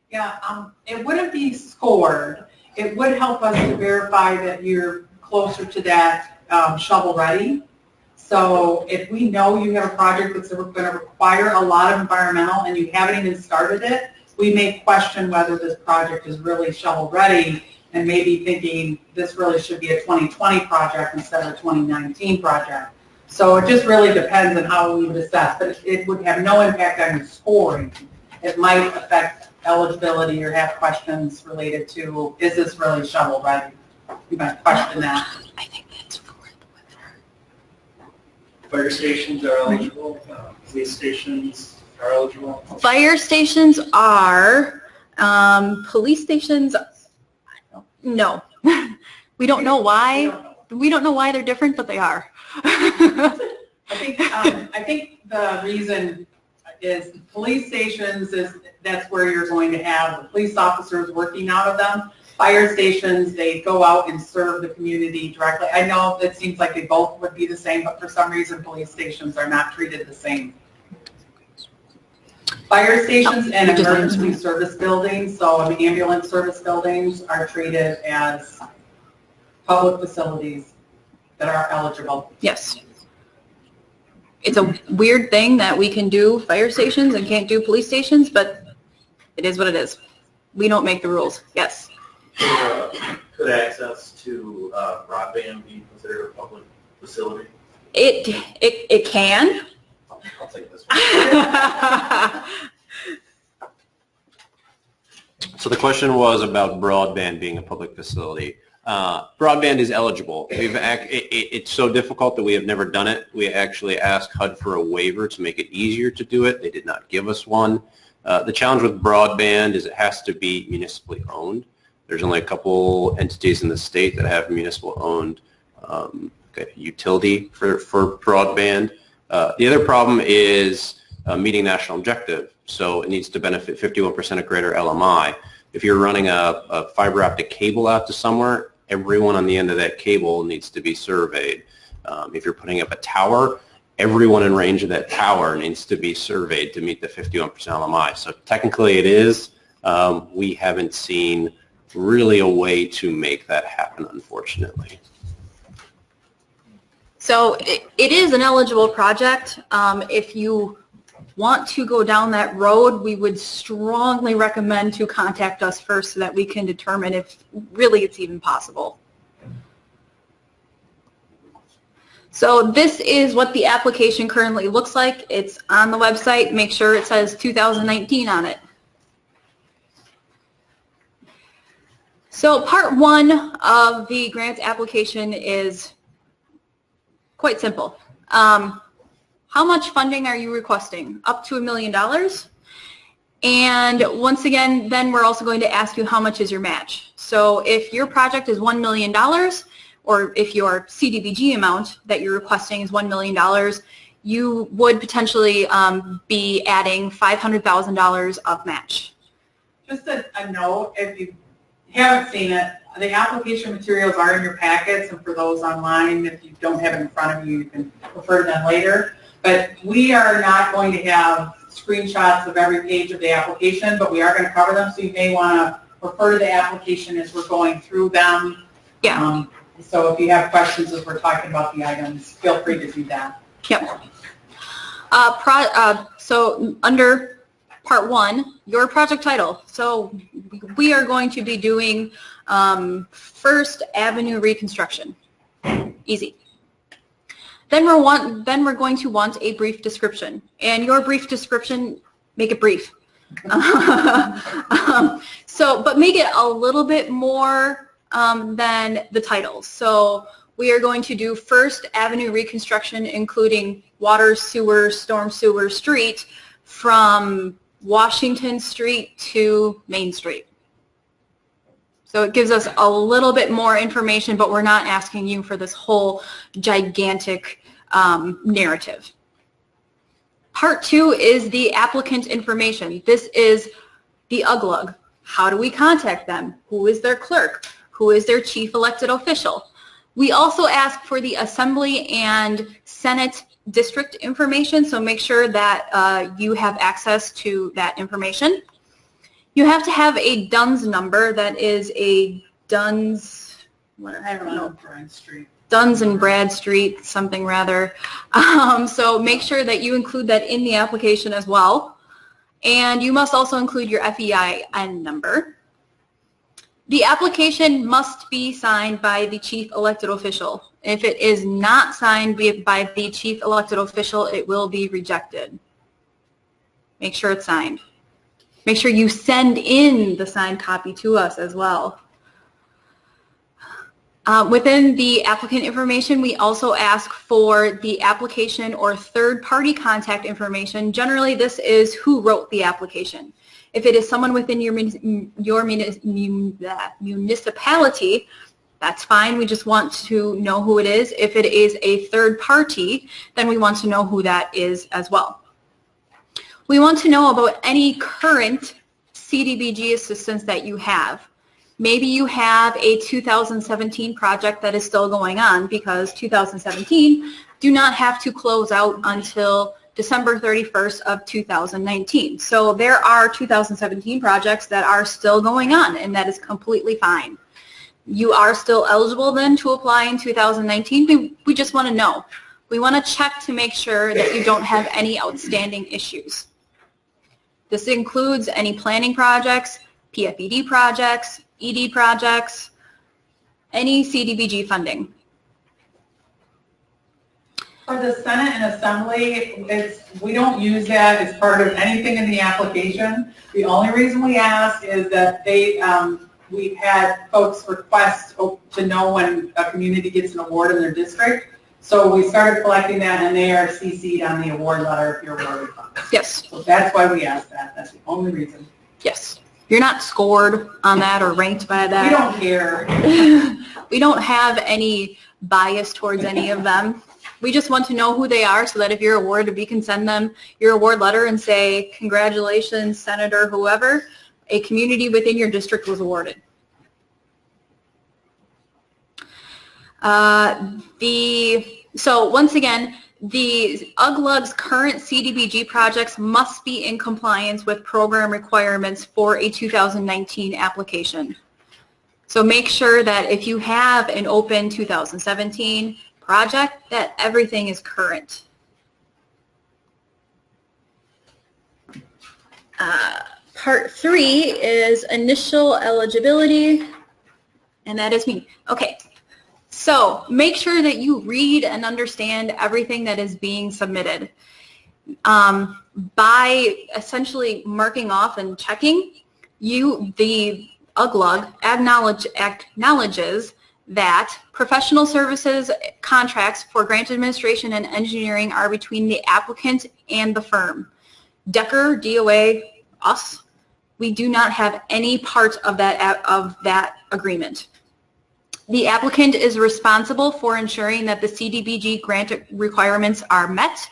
B: Yeah, it wouldn't be scored. It would help us to verify that you're closer to that shovel ready. So if we know you have a project that's going to require a lot of environmental and you haven't even started it, we may question whether this project is really shovel ready and maybe thinking this really should be a 2020 project instead of a 2019 project. So it just really depends on how we would assess, but it would have no impact on your scoring. It might affect eligibility or have questions related to, is this really shovel ready? You might question that.
C: I think that's for the webinar.
G: Fire stations are eligible, police stations are eligible.
C: Fire stations are, police stations, no. We don't know why. We don't know why they're different, but they are.
B: I think the reason is police stations that's where you're going to have the police officers working out of them. Fire stations, they go out and serve the community directly. I know it seems like they both would be the same, but for some reason police stations are not treated the same. Fire stations and emergency service buildings, so ambulance service buildings, are treated as public facilities that are eligible.
C: Yes. It's a weird thing that we can do fire stations and can't do police stations, but it is what it is. We don't make the rules. Yes.
D: Could access to broadband be considered a public facility?
C: It can.
D: I'll take this one.
A: So the question was about broadband being a public facility. Broadband is eligible. It's so difficult that we have never done it. We actually asked HUD for a waiver to make it easier to do it. They did not give us one. The challenge with broadband is it has to be municipally owned. There's only a couple entities in the state that have municipal owned utility for broadband. The other problem is meeting national objective. So it needs to benefit 51% or greater LMI. If you're running a fiber optic cable out to somewhere, everyone on the end of that cable needs to be surveyed. If you're putting up a tower, everyone in range of that tower needs to be surveyed to meet the 51% LMI. So technically it is. We haven't seen really a way to make that happen, unfortunately.
C: So it is an eligible project. If you want to go down that road, we would strongly recommend to contact us first so that we can determine if really it's even possible. So this is what the application currently looks like. It's on the website. Make sure it says 2019 on it. So part one of the grant application is quite simple. How much funding are you requesting? Up to $1 million. And once again, then we're also going to ask you how much is your match. So if your project is $1 million, or if your CDBG amount that you're requesting is $1 million, you would potentially be adding $500,000 of match.
B: Just a note, if you haven't seen it, the application materials are in your packets, and for those online, if you don't have it in front of you, you can refer to them later. But we are not going to have screenshots of every page of the application, but we are going to cover them, so you may want to refer to the application as we're going through them.
C: Yeah.
B: So if you have questions as we're talking about the items, feel free to do that.
C: Yep. So under Part 1, your project title. So we are going to be doing First Avenue reconstruction. Easy. Then we're going to want a brief description. And your brief description, make it brief. But make it a little bit more than the title. So we are going to do First Avenue reconstruction, including water, sewer, storm sewer, street, from Washington Street to Main Street. So it gives us a little bit more information, but we're not asking you for this whole gigantic narrative. Part 2 is the applicant information. This is the UGLUG. How do we contact them? Who is their clerk? Who is their chief elected official? We also ask for the Assembly and Senate district information, so make sure that you have access to that information. You have to have a DUNS number, that is a DUNS, I don't know, Duns and Bradstreet, something rather. So make sure that you include that in the application as well. And you must also include your FEIN number. The application must be signed by the chief elected official. If it is not signed by the chief elected official, it will be rejected. Make sure it's signed. Make sure you send in the signed copy to us as well. Within the applicant information, we also ask for the application or third-party contact information. Generally, this is who wrote the application. If it is someone within your municipality, that's fine. We just want to know who it is. If it is a third party, then we want to know who that is as well. We want to know about any current CDBG assistance that you have. Maybe you have a 2017 project that is still going on, because 2017 do not have to close out until December 31st of 2019. So there are 2017 projects that are still going on, and that is completely fine. You are still eligible then to apply in 2019. We just want to know. We want to check to make sure that you don't have any outstanding issues. This includes any planning projects, PFED projects, ED projects, any CDBG funding.
B: For the Senate and Assembly, we don't use that as part of anything in the application. The only reason we ask is that we've had folks request to know when a community gets an award in their district. So we started collecting that, and they are CC'd on the award letter if you're awarded funds.
C: Yes.
B: So that's why we ask that. That's the only reason.
C: Yes. You're not scored on that or ranked by that.
B: We don't care.
C: We don't have any bias towards any of them. We just want to know who they are, so that if you're awarded, we can send them your award letter and say, congratulations, Senator, whoever, a community within your district was awarded. So once again, the UGLUG's current CDBG projects must be in compliance with program requirements for a 2019 application. So make sure that if you have an open 2017 project, that everything is current. Part 3 is initial eligibility, and that is me. Okay, so make sure that you read and understand everything that is being submitted. By essentially marking off and checking, the UGLUG acknowledges that professional services contracts for grant administration and engineering are between the applicant and the firm. Decker, DOA, us, we do not have any part of that agreement. The applicant is responsible for ensuring that the CDBG grant requirements are met,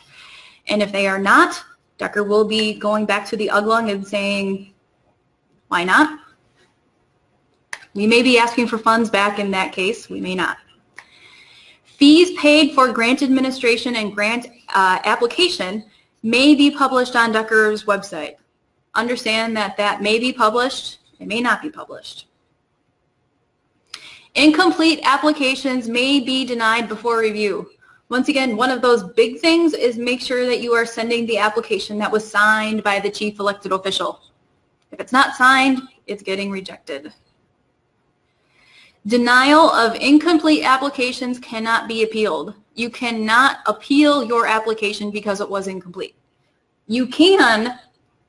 C: and if they are not, Decker will be going back to the UGLUG and saying, why not? We may be asking for funds back in that case, we may not. Fees paid for grant administration and grant application may be published on Decker's website. Understand that that may be published, it may not be published. Incomplete applications may be denied before review. Once again, one of those big things is make sure that you are sending the application that was signed by the chief elected official. If it's not signed, it's getting rejected. Denial of incomplete applications cannot be appealed. You cannot appeal your application because it was incomplete. You can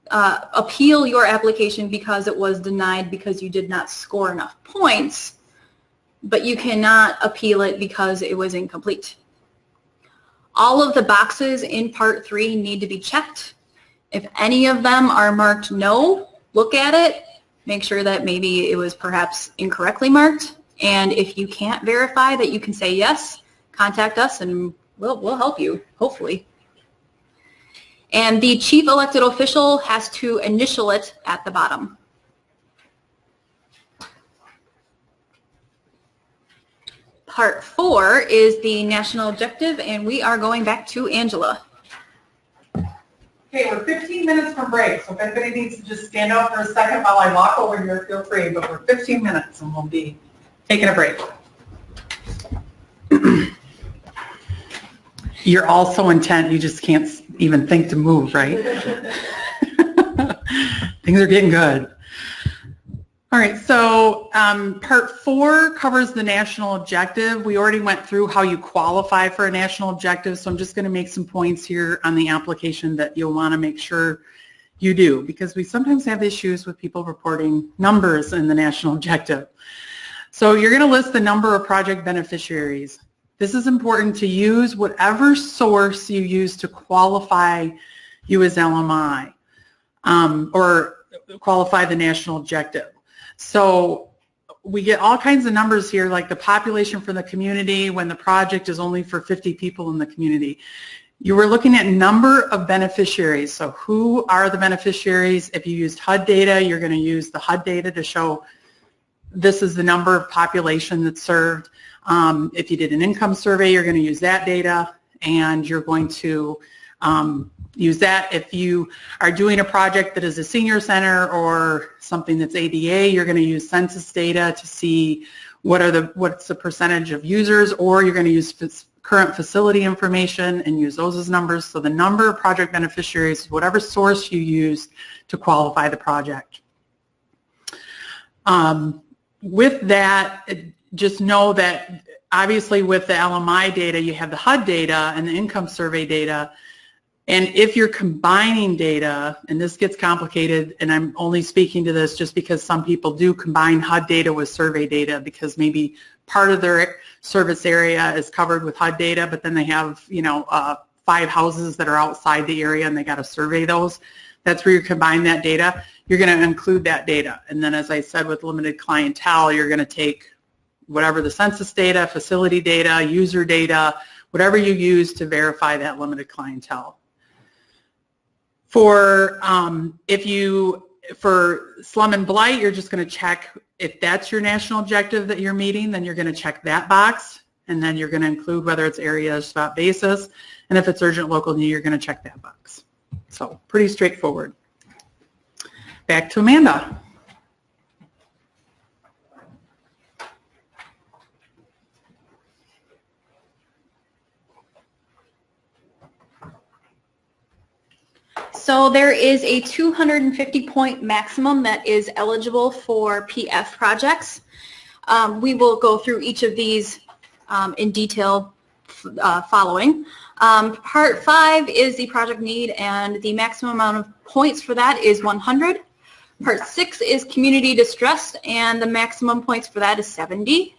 C: appeal your application because it was denied because you did not score enough points, but you cannot appeal it because it was incomplete. All of the boxes in Part 3 need to be checked. If any of them are marked no, look at it, make sure that maybe it was perhaps incorrectly marked, and if you can't verify that you can say yes, contact us and we'll help you, hopefully. And the chief elected official has to initial it at the bottom. Part 4 is the national objective, and we are going back to Angela.
B: Okay, we're 15 minutes from break, so if anybody needs to just stand up for a second while I walk over here, feel free, but we're 15 minutes and we'll be taking a break. You're all so intent, you just can't even think to move, right? Things are getting good. All right, so Part 4 covers the national objective. We already went through how you qualify for a national objective, so I'm just going to make some points here on the application that you'll want to make sure you do, because we sometimes have issues with people reporting numbers in the national objective. So you're going to list the number of project beneficiaries. This is important to use whatever source you use to qualify you as LMI or qualify the national objective. So we get all kinds of numbers here, like the population for the community when the project is only for 50 people in the community. You were looking at number of beneficiaries. So who are the beneficiaries? If you used HUD data, you're going to use the HUD data to show this is the number of population that's served. If you did an income survey, you're going to use that data, and you're going to use that. If you are doing a project that is a senior center or something that's ADA, you're going to use census data to see what's the percentage of users, or you're going to use current facility information and use those as numbers. So the number of project beneficiaries is whatever source you use to qualify the project. With that, just know that obviously with the LMI data, you have the HUD data and the income survey data. And if you're combining data, and this gets complicated, and I'm only speaking to this just because some people do combine HUD data with survey data because maybe part of their service area is covered with HUD data, but then they have, 5 houses that are outside the area and they got to survey those. That's where you combine that data. You're going to include that data. And then, as I said, with limited clientele, you're going to take whatever the census data, facility data, user data, whatever you use to verify that limited clientele. For slum and blight, you're just going to check if that's your national objective that you're meeting, then you're going to check that box, and then you're going to include whether it's area spot basis, and if it's urgent local need, you're going to check that box. So pretty straightforward. Back to Amanda.
C: So there is a 250-point maximum that is eligible for PF projects. We will go through each of these in detail following. Part 5 is the project need, and the maximum amount of points for that is 100. Part 6 is community distress, and the maximum points for that is 70.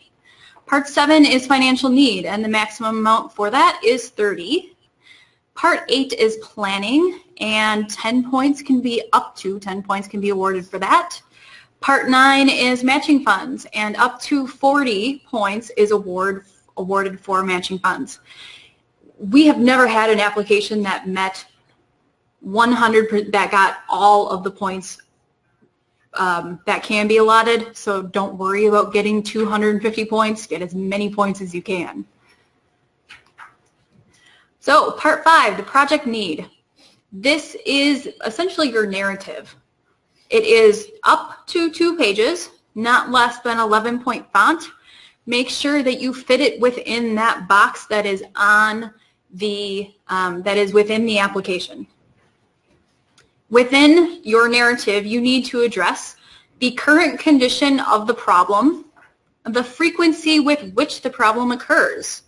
C: Part 7 is financial need, and the maximum amount for that is 30. Part 8 is planning, and 10 points can be awarded for that. Part 9 is matching funds, and up to 40 points is awarded for matching funds. We have never had an application that met 100%, that got all of the points that can be allotted, so don't worry about getting 250 points. Get as many points as you can. So Part 5, the project need. This is essentially your narrative. It is up to 2 pages, not less than 11-point font. make sure that you fit it within that box that is on the, within the application. Within your narrative, you need to address the current condition of the problem, the frequency with which the problem occurs,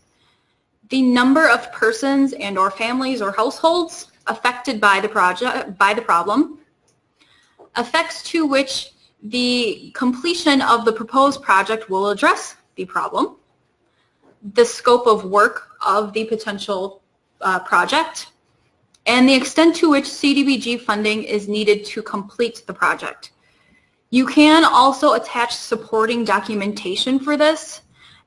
C: the number of persons and or families or households affected by the problem, effects to which the completion of the proposed project will address the problem, the scope of work of the potential project, and the extent to which CDBG funding is needed to complete the project. You can also attach supporting documentation for this,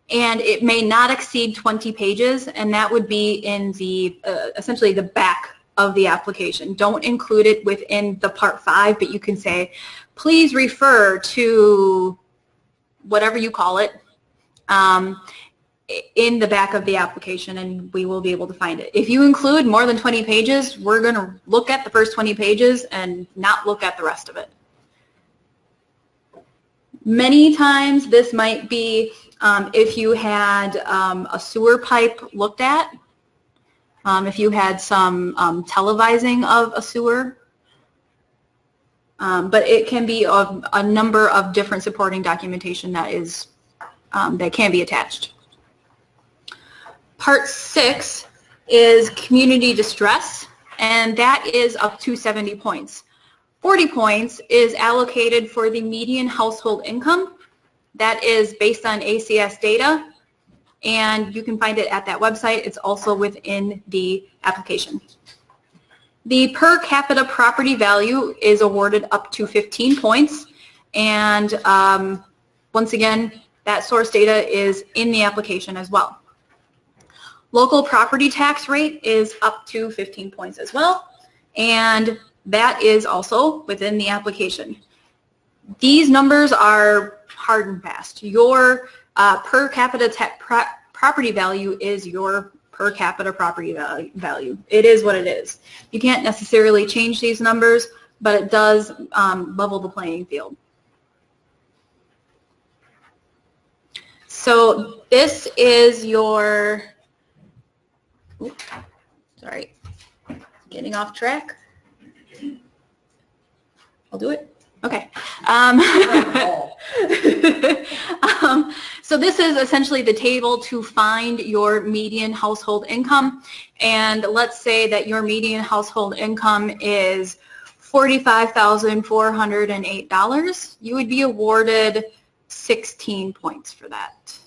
C: and it may not exceed 20 pages, and that would be in the essentially the back of the application. Don't include it within the Part 5, but you can say, please refer to whatever you call it in the back of the application, and we will be able to find it. If you include more than 20 pages, we're going to look at the first 20 pages and not look at the rest of it. Many times this might be if you had a sewer pipe looked at, if you had some televising of a sewer, but it can be of a number of different supporting documentation that is that can be attached. Part 6 is community distress, and that is up to 70 points. 40 points is allocated for the median household income. That is based on ACS data, and you can find it at that website. It's also within the application. The per capita property value is awarded up to 15 points, and once again, that source data is in the application as well. Local property tax rate is up to 15 points as well, and that is also within the application. These numbers are hard and fast. Your per capita property value is your per capita property value. It is what it is. You can't necessarily change these numbers, but it does level the playing field. So this is your, oops, sorry, getting off track. I'll do it. Okay. So this is essentially the table to find your median household income. And let's say that your median household income is $45,408. You would be awarded 16 points for that.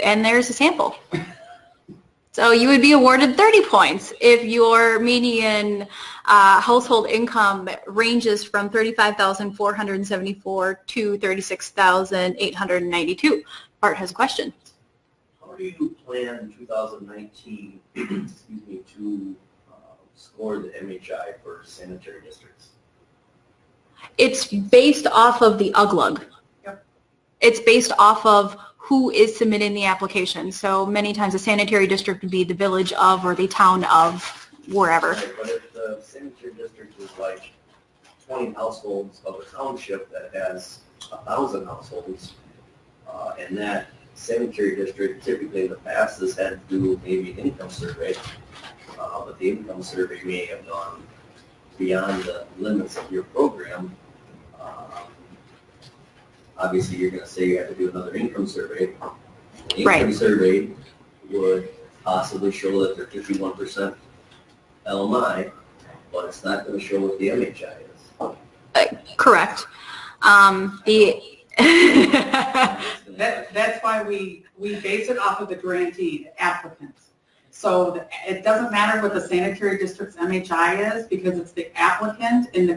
C: And there's a sample. So you would be awarded 30 points if your median household income ranges from $35,474 to $36,892. Bart has a question.
D: How do you plan 2019 to score the MHI for sanitary districts?
C: It's based off of the UGLUG. Yep. It's based off of who is submitting the application. So many times a sanitary district would be the village of or the town of wherever.
D: Right, but if the sanitary district is like 20 households of a township that has 1,000 households, and that sanitary district typically in the past has had to do maybe an income survey, but the income survey may have gone beyond the limits of your program. Obviously, you're going to say you have to do another income survey. The income survey would possibly show that they're 51% LMI, but it's not going to show what the MHI is.
C: Correct.
B: That's why we base it off of the grantee, the applicants. So it doesn't matter what the sanitary district's MHI is because it's the applicant in the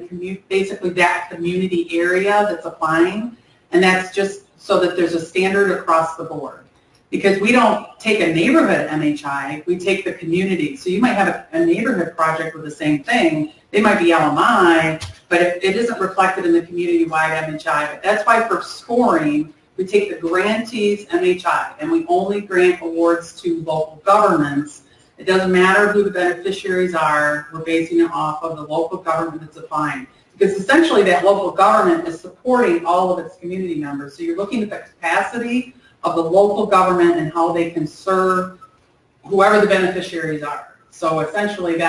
B: basically that community area that's applying. And that's just so that there's a standard across the board. Because we don't take a neighborhood MHI, we take the community. So you might have a neighborhood project with the same thing. They might be LMI, but it isn't reflected in the community-wide MHI. But that's why for scoring, we take the grantee's MHI, and we only grant awards to local governments It doesn't matter who the beneficiaries are, we're basing it off of the local government that's applying. Because essentially that local government is supporting all of its community members. So you're looking at the capacity of the local government and how they can serve whoever the beneficiaries are. So essentially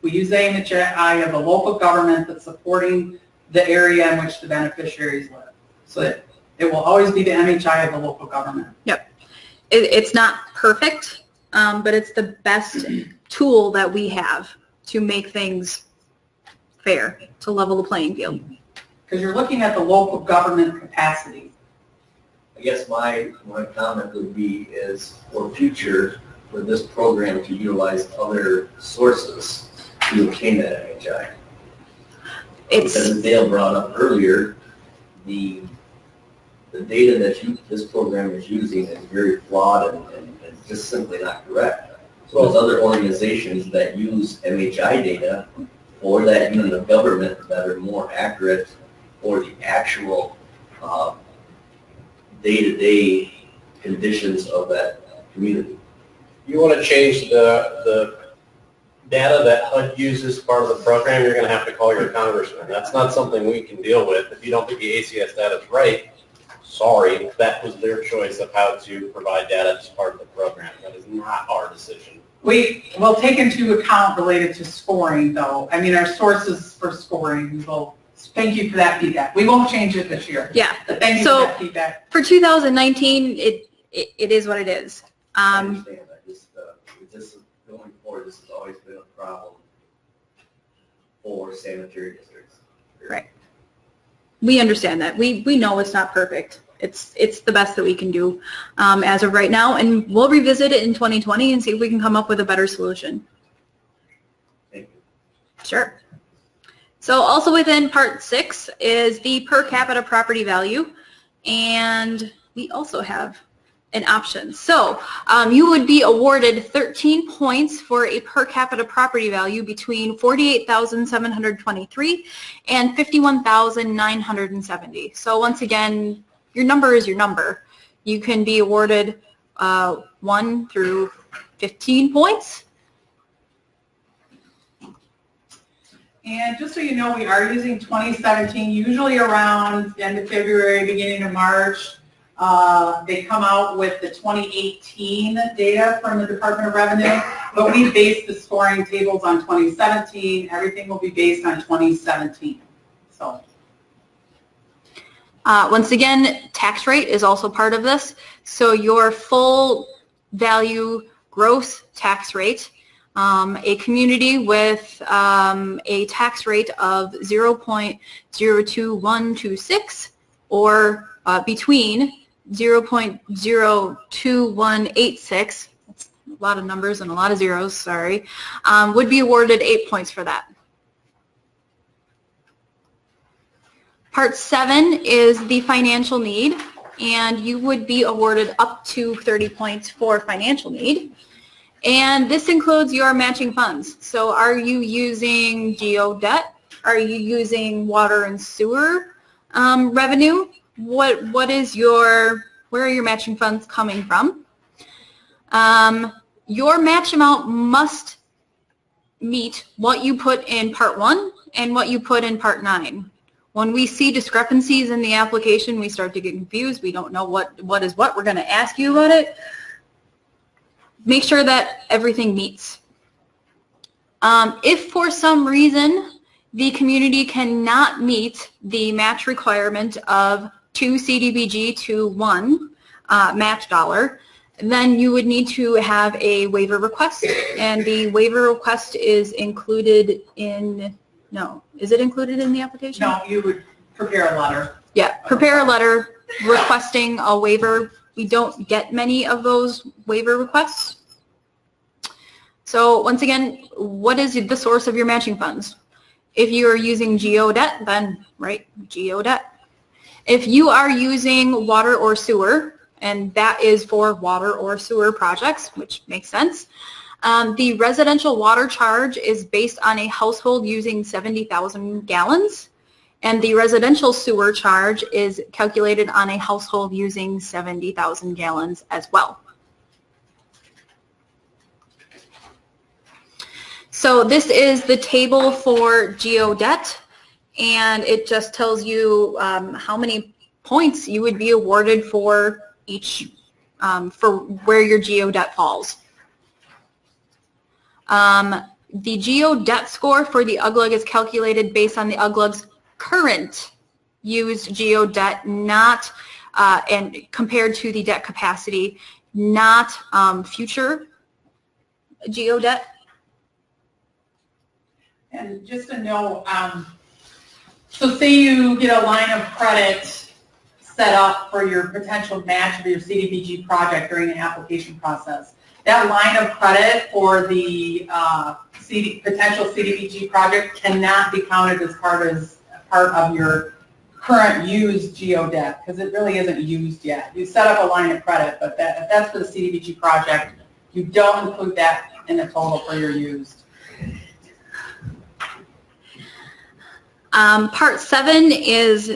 B: we use the MHI of the local government that's supporting the area in which the beneficiaries live. So it will always be the MHI of the local government.
C: Yep. It's not perfect, but it's the best tool that we have to make things fair, to level the playing field.
B: Because you're looking at the local government capacity.
D: I guess my comment would be is for future, for this program to utilize other sources to obtain that MHI. Because as Dale brought up earlier, the data that this program is using is very flawed and just simply not correct. So there's other organizations that use MHI data for that unit of government that are more accurate for the actual day-to-day conditions of that community.
A: You want to change the data that HUD uses as part of the program, you're going to have to call your congressman. That's not something we can deal with. If you don't think the ACS data is right, sorry, that was their choice of how to provide data as part of the program. That is not our decision.
B: We will take into account related to scoring, though. I mean, our sources for scoring, we will thank you for that feedback. We won't change it this year.
C: Yeah.
B: But thank you for that feedback.
C: For 2019, it is what it is.
D: I understand. Just going forward, this has always been a problem for sanitary districts.
C: Right. We understand that. We know it's not perfect. It's the best that we can do as of right now, and we'll revisit it in 2020 and see if we can come up with a better solution.
D: Thank you.
C: Sure. So also within Part 6 is the per capita property value, and we also have an option. So you would be awarded 13 points for a per capita property value between $48,723 and $51,970. So once again, your number is your number. You can be awarded 1 through 15 points.
B: And just so you know, we are using 2017, usually around the end of February, beginning of March. They come out with the 2018 data from the Department of Revenue, but we base the scoring tables on 2017. Everything will be based on 2017. So.
C: Once again, tax rate is also part of this. So your full value gross tax rate, a community with a tax rate of 0.02126 or between 0.02186, that's a lot of numbers and a lot of zeros, sorry, would be awarded 8 points for that. Part 7 is the financial need, and you would be awarded up to 30 points for financial need. And this includes your matching funds. So are you using GO debt? Are you using water and sewer revenue? Where are your matching funds coming from? Your match amount must meet what you put in Part 1 and what you put in Part 9. When we see discrepancies in the application, we start to get confused. We don't know what is what. We're going to ask you about it. Make sure that everything meets. If for some reason the community cannot meet the match requirement of 2 CDBG to 1 match dollar, then you would need to have a waiver request, and the waiver request is included in, no, is it included in the application?
B: No, you would prepare a letter.
C: Yeah, prepare a letter requesting a waiver. We don't get many of those waiver requests. So once again, what is the source of your matching funds? If you are using GO debt, then right, GO debt. If you are using water or sewer, and that is for water or sewer projects, which makes sense, the residential water charge is based on a household using 70,000 gallons, and the residential sewer charge is calculated on a household using 70,000 gallons as well. So this is the table for geodebt, and it just tells you how many points you would be awarded for each, for where your geodebt falls. The geodebt score for the UGLUG is calculated based on the UGLUG's current used geodebt, not and compared to the debt capacity, not future geodebt.
B: And just to know, so say you get a line of credit set up for your potential match of your CDBG project during the application process. That line of credit for the potential CDBG project cannot be counted as part of your current used geodebt, because it really isn't used yet. You set up a line of credit, but if that's for the CDBG project, you don't include that in the total for your used.
C: Part 7 is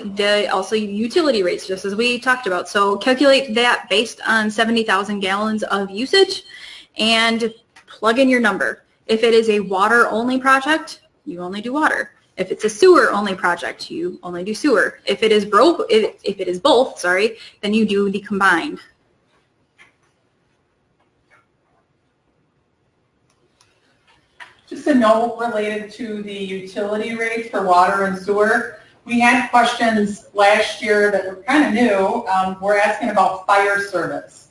C: also utility rates, just as we talked about. So calculate that based on 70,000 gallons of usage and plug in your number. If it is a water-only project, you only do water. If it's a sewer-only project, you only do sewer. If it is both, sorry, then you do the combined.
B: Just a note related to the utility rates for water and sewer. We had questions last year that were kind of new. We're asking about fire service.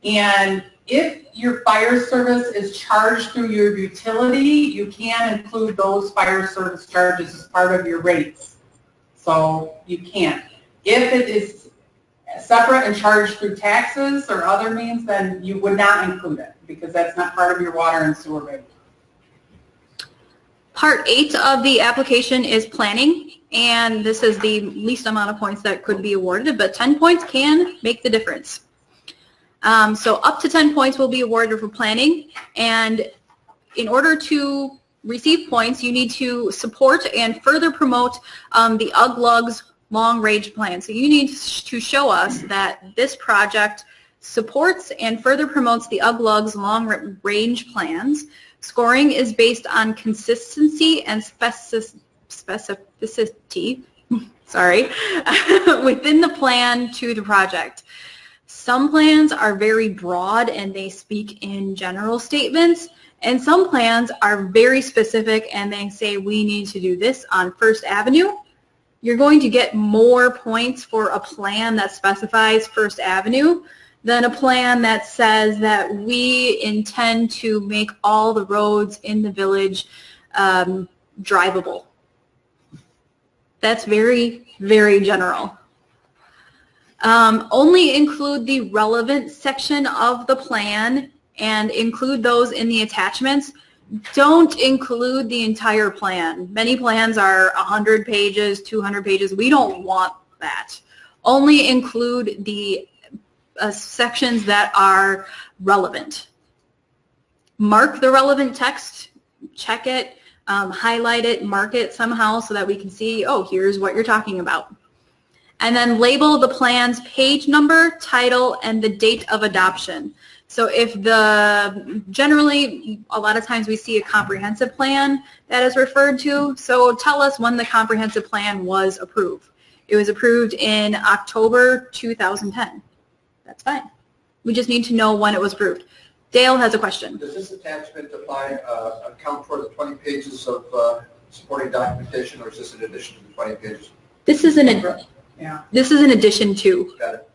B: And if your fire service is charged through your utility, you can include those fire service charges as part of your rates. So you can't. If it is separate and charged through taxes or other means, then you would not include it because that's not part of your water and sewer rate.
C: Part 8 of the application is planning, and this is the least amount of points that could be awarded, but 10 points can make the difference. So up to 10 points will be awarded for planning, and in order to receive points, you need to support and further promote the UGLUG's long-range plan. So you need to show us that this project supports and further promotes the UGLUG's long-range plans. Scoring is based on consistency and specificity within the plan to the project. Some plans are very broad and they speak in general statements, and some plans are very specific and they say we need to do this on First Avenue. You're going to get more points for a plan that specifies First Avenue than a plan that says that we intend to make all the roads in the village drivable. That's very, very general. Only include the relevant section of the plan and include those in the attachments. Don't include the entire plan. Many plans are 100 pages, 200 pages. We don't want that. Only include the sections that are relevant. Mark the relevant text, check it, highlight it, mark it somehow so that we can see, oh, here's what you're talking about. And then label the plan's page number, title, and the date of adoption. So if generally, a lot of times we see a comprehensive plan that is referred to, so tell us when the comprehensive plan was approved. It was approved in October 2010. That's fine. We just need to know when it was approved. Dale has a question.
F: Does this attachment account for the 20 pages of supporting documentation, or is this in addition to the 20 pages?
C: This is This is in addition to.
F: Got it.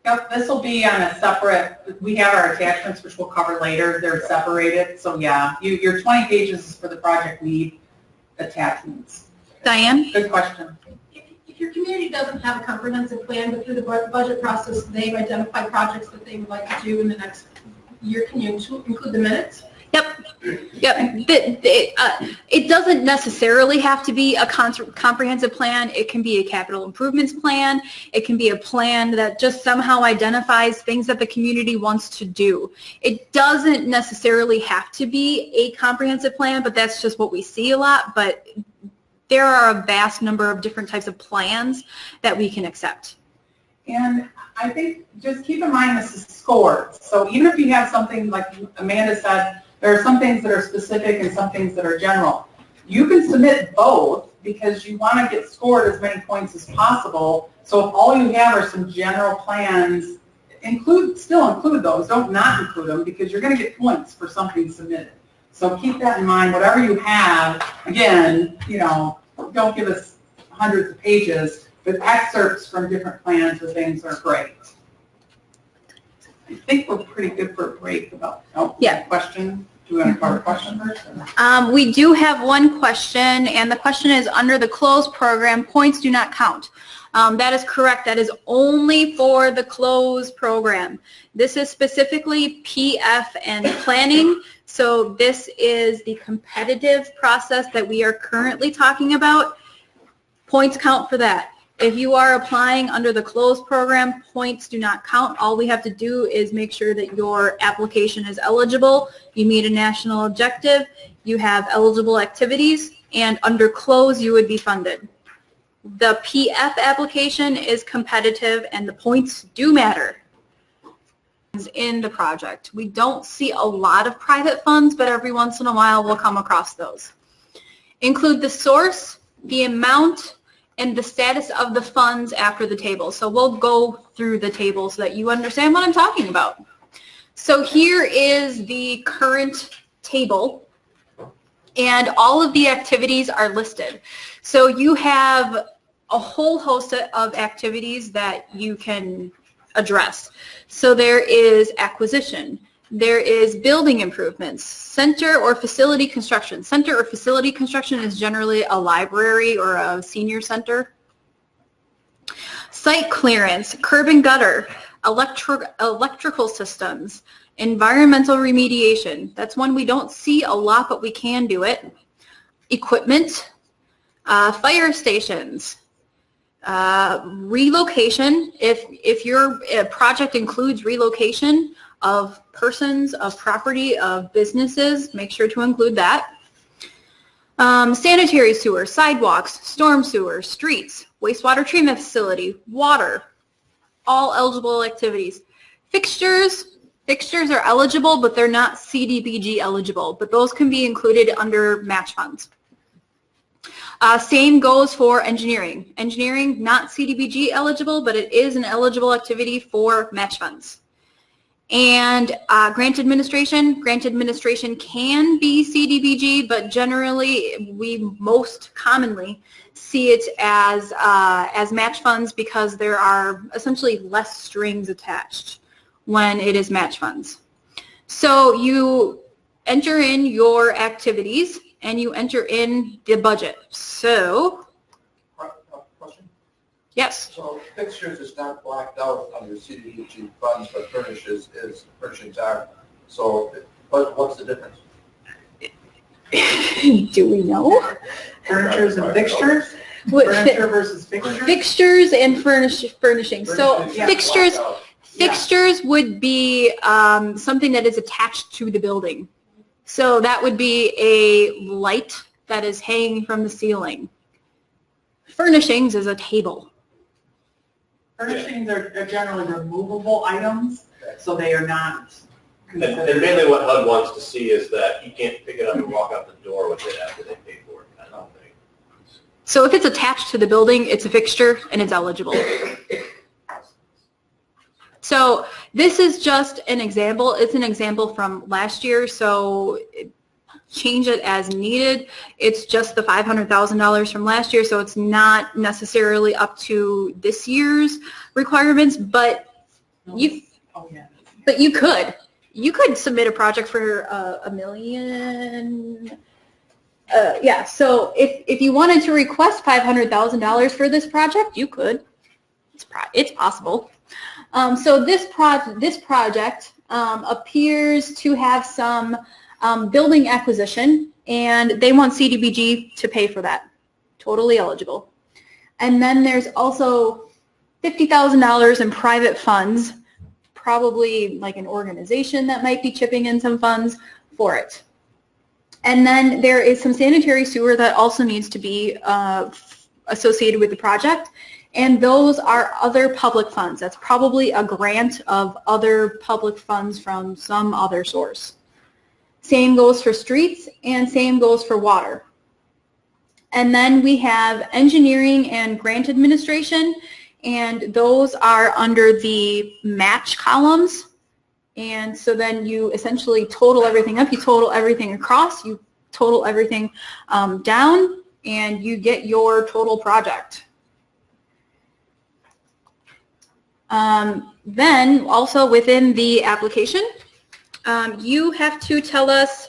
B: Yep, this will be on a separate, we have our attachments which we'll cover later. They're separated. So yeah, your 20 pages is for the project need attachments.
C: Diane?
B: Good question.
E: If your community doesn't have a comprehensive plan, but through the budget process, they've identified projects that they would like to do in the next year, can you include the minutes?
C: Yep. It doesn't necessarily have to be a comprehensive plan. It can be a capital improvements plan. It can be a plan that just somehow identifies things that the community wants to do. It doesn't necessarily have to be a comprehensive plan, but that's just what we see a lot. But there are a vast number of different types of plans that we can accept.
B: And I think just keep in mind this is scored. So even if you have something like Amanda said, There are some things that are specific and some things that are general. You can submit both because you want to get scored as many points as possible. So if all you have are some general plans, still include those. Don't not include them because you're going to get points for something submitted. So keep that in mind. Whatever you have, again, don't give us hundreds of pages, but excerpts from different plans or things are great. I think we're pretty good for a break. Question. Do we want to cover a question first?
C: We do have one question, and the question is, under the closed program, points do not count. That is correct. That is only for the closed program. This is specifically PF and planning. So this is the competitive process that we are currently talking about. Points count for that. If you are applying under the closed program, points do not count. All we have to do is make sure that your application is eligible, you meet a national objective, you have eligible activities, and under closed you would be funded. The PF application is competitive and the points do matter in the project. We don't see a lot of private funds, but every once in a while we'll come across those. Include the source, the amount, and the status of the funds after the table. So we'll go through the table so that you understand what I'm talking about. So here is the current table, and all of the activities are listed. So you have a whole host of activities that you can address. So there is acquisition, there is building improvements, center or facility construction. Center or facility construction is generally a library or a senior center. Site clearance, curb and gutter, electrical systems, environmental remediation. That's one we don't see a lot, but we can do it. Equipment, fire stations, relocation. If your project includes relocation of persons, of property, of businesses, make sure to include that. Sanitary sewer, sidewalks, storm sewer, streets, wastewater treatment facility, water, all eligible activities. Fixtures are eligible, but they're not CDBG eligible, but those can be included under match funds. Same goes for engineering. Engineering, not CDBG eligible, but it is an eligible activity for match funds. And grant administration can be CDBG, but generally we most commonly see it as match funds because there are essentially less strings attached when it is match funds. So you enter in your activities and you enter in the budget. So,
F: Question?
C: yes.
F: So fixtures is not blacked out under CDBG funds, but furnishings are. So what's the difference?
C: Do we know?
B: Furnitures and fixtures? Furniture versus fixtures?
C: Fixtures and furnishings. So
B: Yeah.
C: fixtures would be something that is attached to the building. So that would be a light that is hanging from the ceiling. Furnishings is a table.
B: Furnishings are generally removable items, so they are not
H: And
B: considered.
H: mainly what HUD wants to see is that you can't pick it up and walk out the door with it after they pay for it, kind of thing.
C: So if it's attached to the building, it's a fixture and it's eligible. So this is just an example. It's an example from last year, so change it as needed. It's just the $500,000 from last year, so it's not necessarily up to this year's requirements, but you could submit a project for $1 million. Yeah, so if you wanted to request $500,000 for this project, you could. It's possible. So this project appears to have some building acquisition, and they want CDBG to pay for that. Totally eligible. And then there's also $50,000 in private funds, probably like an organization that might be chipping in some funds for it. And then there is some sanitary sewer that also needs to be associated with the project. And those are other public funds. That's probably a grant of other public funds from some other source. Same goes for streets, and same goes for water. And then we have engineering and grant administration, and those are under the match columns. And so then you essentially total everything up, you total everything across, you total everything down, and you get your total project. Then also within the application, you have to tell us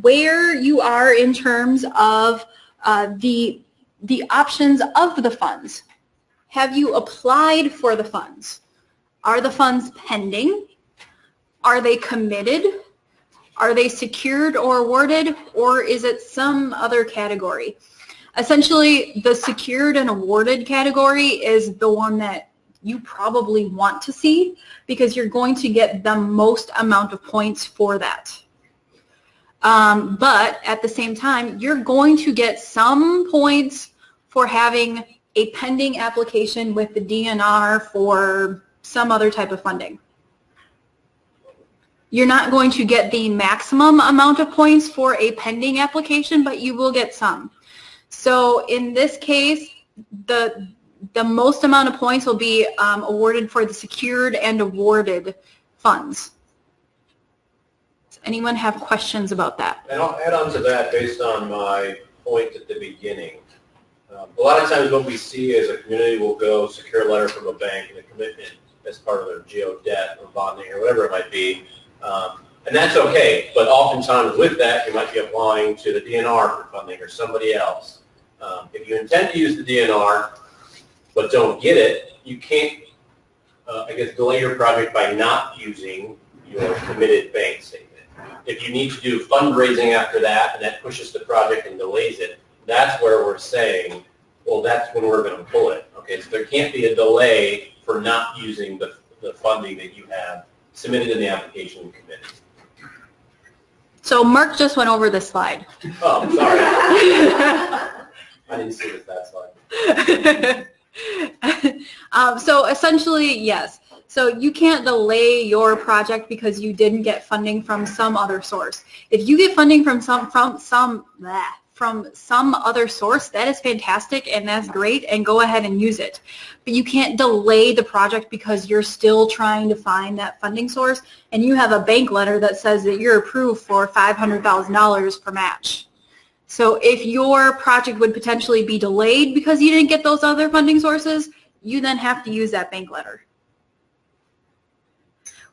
C: where you are in terms of the options of the funds. Have you applied for the funds? Are the funds pending? Are they committed? Are they secured or awarded, or is it some other category? Essentially, the secured and awarded category is the one that you probably want to see because you're going to get the most amount of points for that. But at the same time, you're going to get some points for having a pending application with the DNR for some other type of funding. You're not going to get the maximum amount of points for a pending application, but you will get some. So in this case, the most amount of points will be awarded for the secured and awarded funds. Does anyone have questions about that?
H: And I'll add on to that based on my point at the beginning. A lot of times what we see is a community will go secure a letter from a bank and a commitment as part of their geo debt or bonding or whatever it might be. And that's okay, but oftentimes with that you might be applying to the DNR for funding or somebody else. If you intend to use the DNR but don't get it, you can't, I guess, delay your project by not using your committed bank statement. If you need to do fundraising after that and that pushes the project and delays it, that's where we're saying, well, that's when we're going to pull it. Okay, so there can't be a delay for not using the funding that you have submitted in the application and committed.
C: So Mark just went over this slide.
H: Oh, I'm sorry. I didn't see that slide.
C: So essentially, yes. So you can't delay your project because you didn't get funding from some other source. If you get funding from some other source, that is fantastic and that's great, and go ahead and use it. But you can't delay the project because you're still trying to find that funding source and you have a bank letter that says that you're approved for $500,000 per match. So if your project would potentially be delayed because you didn't get those other funding sources, you then have to use that bank letter.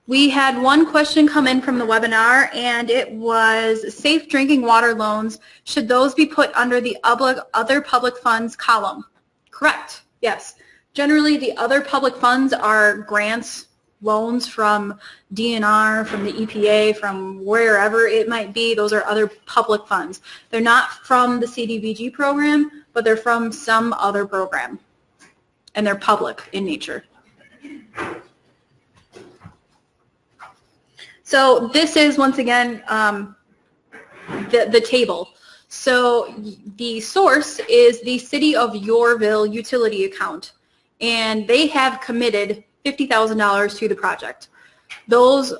C: We had one question come in from the webinar, and it was safe drinking water loans. Should those be put under the other public funds column? Correct, yes. Generally, the other public funds are grants, loans from DNR, from the EPA, from wherever it might be. Those are other public funds. They're not from the CDBG program, but they're from some other program, and they're public in nature. So this is, once again, the table. So the source is the City of Yorville utility account, and they have committed $50,000 to the project. Those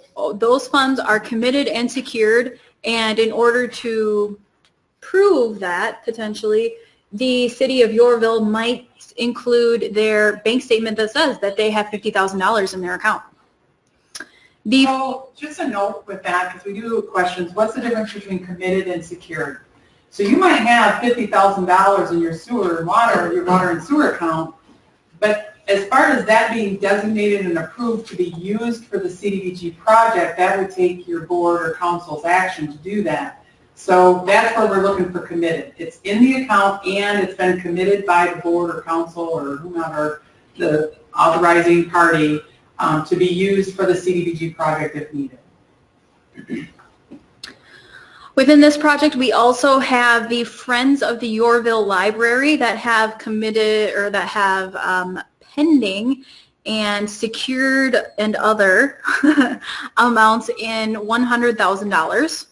C: funds are committed and secured, and in order to prove that, potentially, the City of Yorville might include their bank statement that says that they have $50,000 in their account.
B: So just a note with that, because we do questions, what's the difference between committed and secured? So you might have $50,000 in your water and sewer account, but as far as that being designated and approved to be used for the CDBG project, that would take your board or council's action to do that. So that's where we're looking for committed. It's in the account and it's been committed by the board or council or whomever, the authorizing party, to be used for the CDBG project if needed.
C: Within this project, we also have the Friends of the Yorville Library that have committed or that have pending and secured and other amounts in $100,000.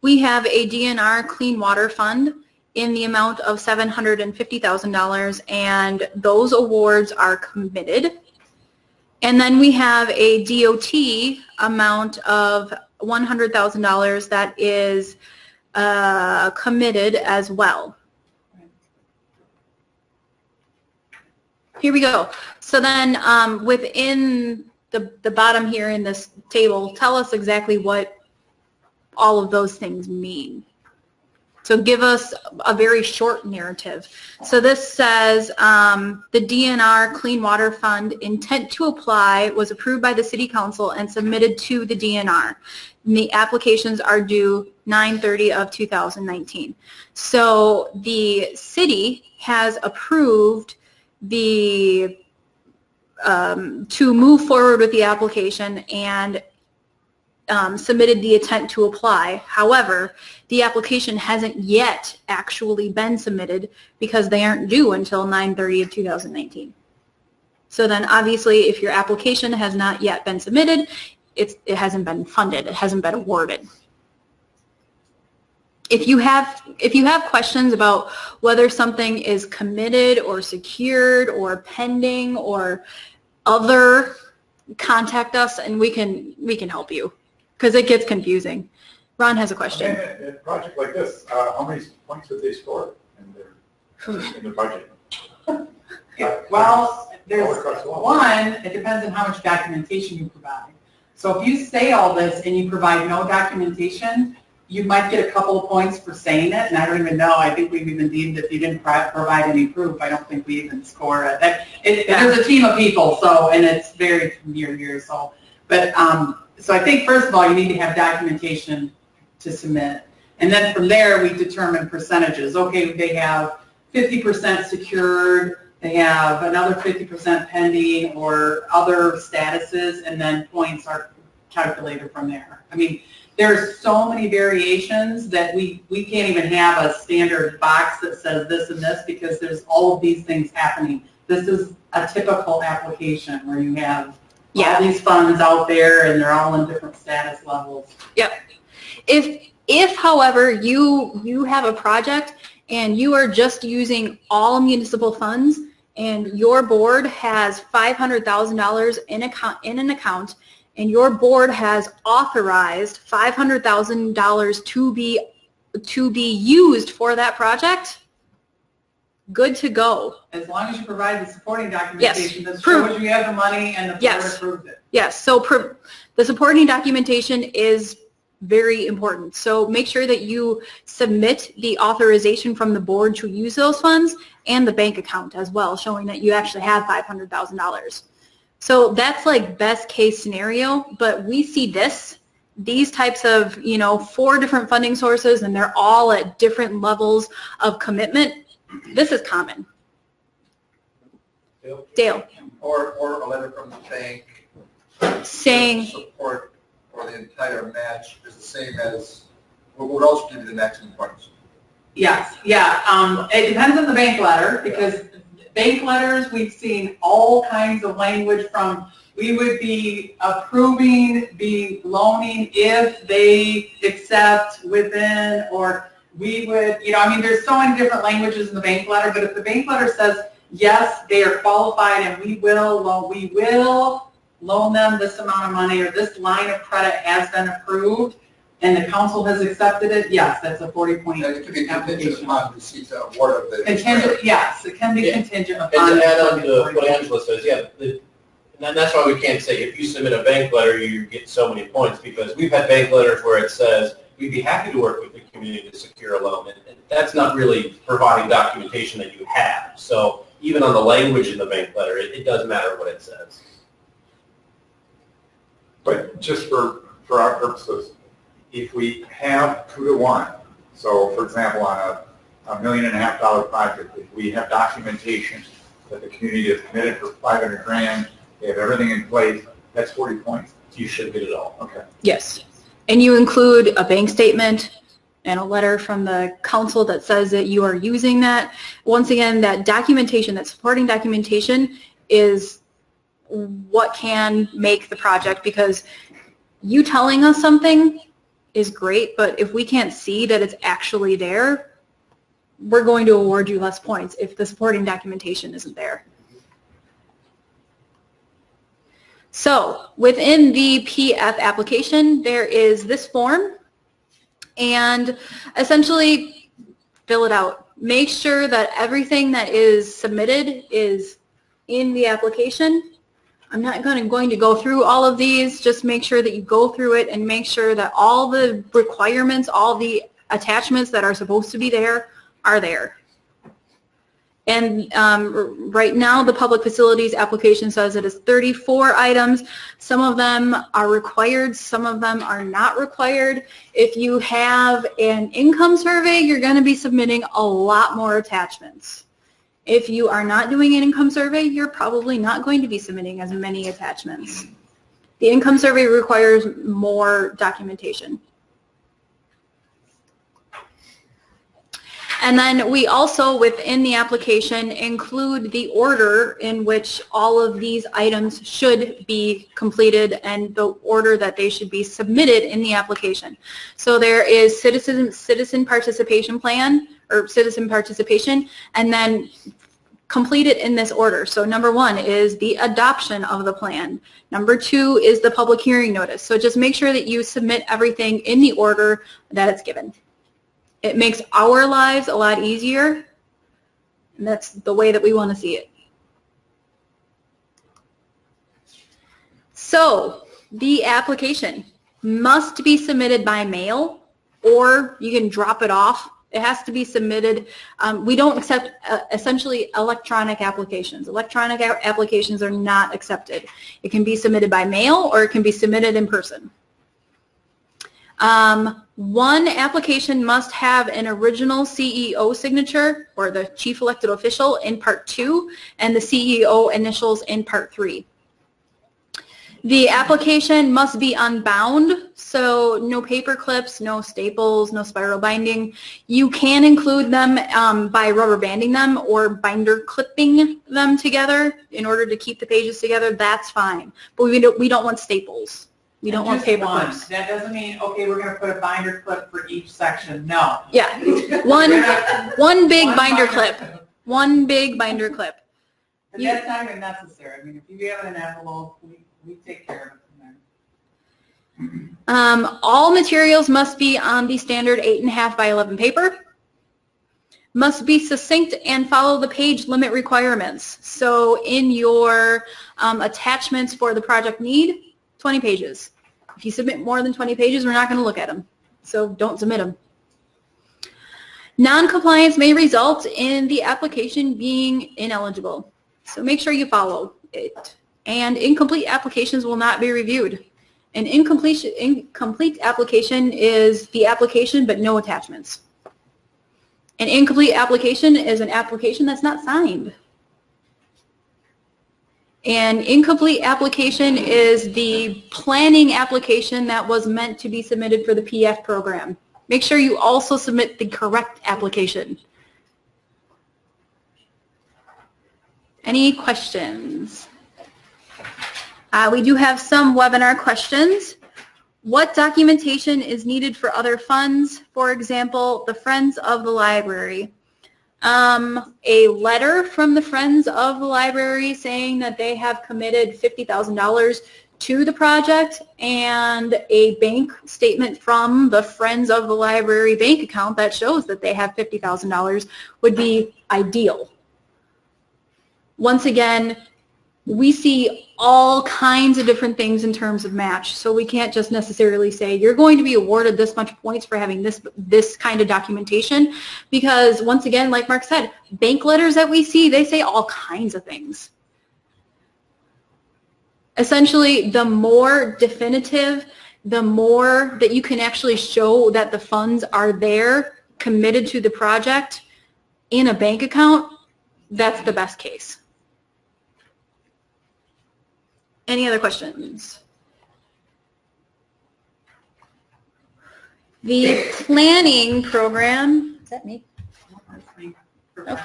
C: We have a DNR Clean Water Fund in the amount of $750,000, and those awards are committed. And then we have a DOT amount of $100,000 that is committed as well. Here we go. So then within the bottom here in this table, tell us exactly what all of those things mean. So give us a very short narrative. So this says the DNR Clean Water Fund intent to apply was approved by the City Council and submitted to the DNR. And the applications are due 9/30 of 2019. So the city has approved the to move forward with the application and submitted the intent to apply. However, the application hasn't yet actually been submitted because they aren't due until 9/30 of 2019. So then obviously if your application has not yet been submitted, it hasn't been funded, it hasn't been awarded. If you have questions about whether something is committed or secured or pending or other, contact us and we can help you because it gets confusing. Ron has a question.
I: In a project like this, how many points would they score in the budget?
B: Well, there's one, it depends on how much documentation you provide. So if you say all this and you provide no documentation, you might get a couple of points for saying it, and I don't even know. I think we've even deemed if you didn't provide any proof, I don't think we even score it. There's a team of people, so, and it's varied from year to year. So, but so I think first of all, you need to have documentation to submit, and then from there we determine percentages. Okay, they have 50% secured, they have another 50% pending, or other statuses, and then points are calculated from there. I mean, there's so many variations that we can't even have a standard box that says this and this because there's all of these things happening. This is a typical application where you have all these funds out there and they're all in different status levels.
C: Yep. If however, you have a project and you are just using all municipal funds and your board has $500,000 in an account and your board has authorized $500,000 to be used for that project, good to go.
B: As long as you provide the supporting documentation that
C: Proof.
B: shows you have the money and the board approved it.
C: Yes, so the supporting documentation is very important. So make sure that you submit the authorization from the board to use those funds and the bank account as well, showing that you actually have $500,000. So that's like best case scenario, but we see these types of, 4 different funding sources and they're all at different levels of commitment. This is common. Dale.
F: Or a letter from the bank
C: saying
F: support for the entire match is the same as, what would also give you the maximum points?
B: Yes, yeah. It depends on the bank letter because bank letters, we've seen all kinds of language from we would be approving, be loaning if they accept within, or we would, there's so many different languages in the bank letter, but if the bank letter says, yes, they are qualified and we will loan them this amount of money or this line of credit has been approved and the council has accepted it, yes, that's a 40-point
F: And it could be contingent
B: application.
F: upon receipt of award of the
B: Contingent, yes, it can be contingent upon.
H: And to add on to what Angela says, and that's why we can't say if you submit a bank letter, you get so many points, because we've had bank letters where it says, we'd be happy to work with the community to secure a loan. And that's not really providing documentation that you have. So even on the language in the bank letter, it does matter what it says.
I: But just for our purposes, if we have 2 to 1, so for example, on a $1.5 million project, if we have documentation that the community is committed for $500,000, they have everything in place, that's 40 points.
H: You should get it all.
I: Okay.
C: yes, and you include a bank statement and a letter from the council that says that you are using that. Once again, that documentation, that supporting documentation is what can make the project, because you telling us something is great, but if we can't see that it's actually there, we're going to award you less points if the supporting documentation isn't there. So within the PF application, there is this form, and essentially fill it out. Make sure that everything that is submitted is in the application. I'm not going to go through all of these. Just make sure that you go through it and make sure that all the requirements, all the attachments that are supposed to be there are there. And right now, the public facilities application says it is 34 items. Some of them are required, some of them are not required. If you have an income survey, you're going to be submitting a lot more attachments. If you are not doing an income survey, you're probably not going to be submitting as many attachments. The income survey requires more documentation. And then we also, within the application, include the order in which all of these items should be completed and the order that they should be submitted in the application. So there is citizen participation plan, or citizen participation, and then complete it in this order. So number 1 is the adoption of the plan. Number 2 is the public hearing notice. So just make sure that you submit everything in the order that it's given. It makes our lives a lot easier, and that's the way that we want to see it. So the application must be submitted by mail, or you can drop it off. It has to be submitted. We don't accept essentially electronic applications. Electronic applications are not accepted. It can be submitted by mail, or it can be submitted in person. One application must have an original CEO signature, or the chief elected official, in part 2, and the CEO initials in part 3. The application must be unbound, so no paper clips, no staples, no spiral binding. You can include them by rubber banding them or binder clipping them together in order to keep the pages together. That's fine, but we don't want staples. We don't want paper clips.
B: That doesn't mean, okay, we're going to put a binder clip for each section. No.
C: Yeah, one big binder clip. One big binder clip.
B: But that's not even necessary. I mean, if you have an envelope, we take care of it from there.
C: All materials must be on the standard 8.5 by 11 paper. Must be succinct and follow the page limit requirements. So in your attachments for the project need, 20 pages. If you submit more than 20 pages, we're not going to look at them. So don't submit them. Non-compliance may result in the application being ineligible. So make sure you follow it. And incomplete applications will not be reviewed. An incomplete application is the application but no attachments. An incomplete application is an application that's not signed. An incomplete application is the planning application that was meant to be submitted for the PF program. Make sure you also submit the correct application. Any questions? We do have some webinar questions. What documentation is needed for other funds? For example, the Friends of the Library. A letter from the Friends of the Library saying that they have committed $50,000 to the project, and a bank statement from the Friends of the Library bank account that shows that they have $50,000 would be ideal. Once again, we see all kinds of different things in terms of match, so we can't just necessarily say you're going to be awarded this much points for having this kind of documentation, because once again, like Mark said, bank letters that we see, they say all kinds of things. Essentially, the more definitive, the more that you can actually show that the funds are there, committed to the project in a bank account, that's the best case. Any other questions? The planning program, is that me? Oh.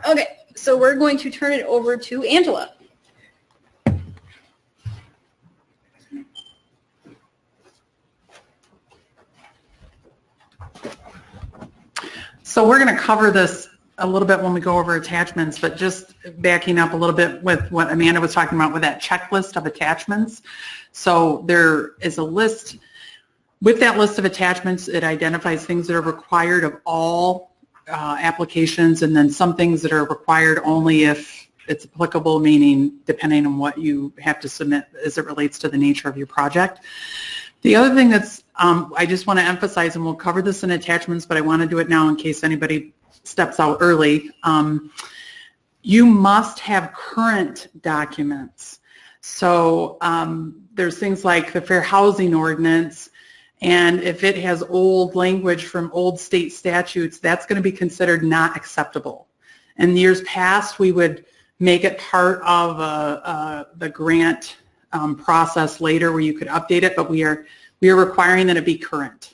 C: Okay, so we're going to turn it over to Angela.
B: So we're going to cover this a little bit when we go over attachments, but just backing up a little bit with what Amanda was talking about with that checklist of attachments. So there is a list. With that list of attachments, it identifies things that are required of all applications, and then some things that are required only if it's applicable, meaning depending on what you have to submit as it relates to the nature of your project. The other thing that's, I just want to emphasize, and we'll cover this in attachments, but I want to do it now in case anybody steps out early. You must have current documents. So there's things like the Fair Housing Ordinance, and if it has old language from old state statutes, that's going to be considered not acceptable. In years past, we would make it part of the grant process later where you could update it, but we are requiring that it be current.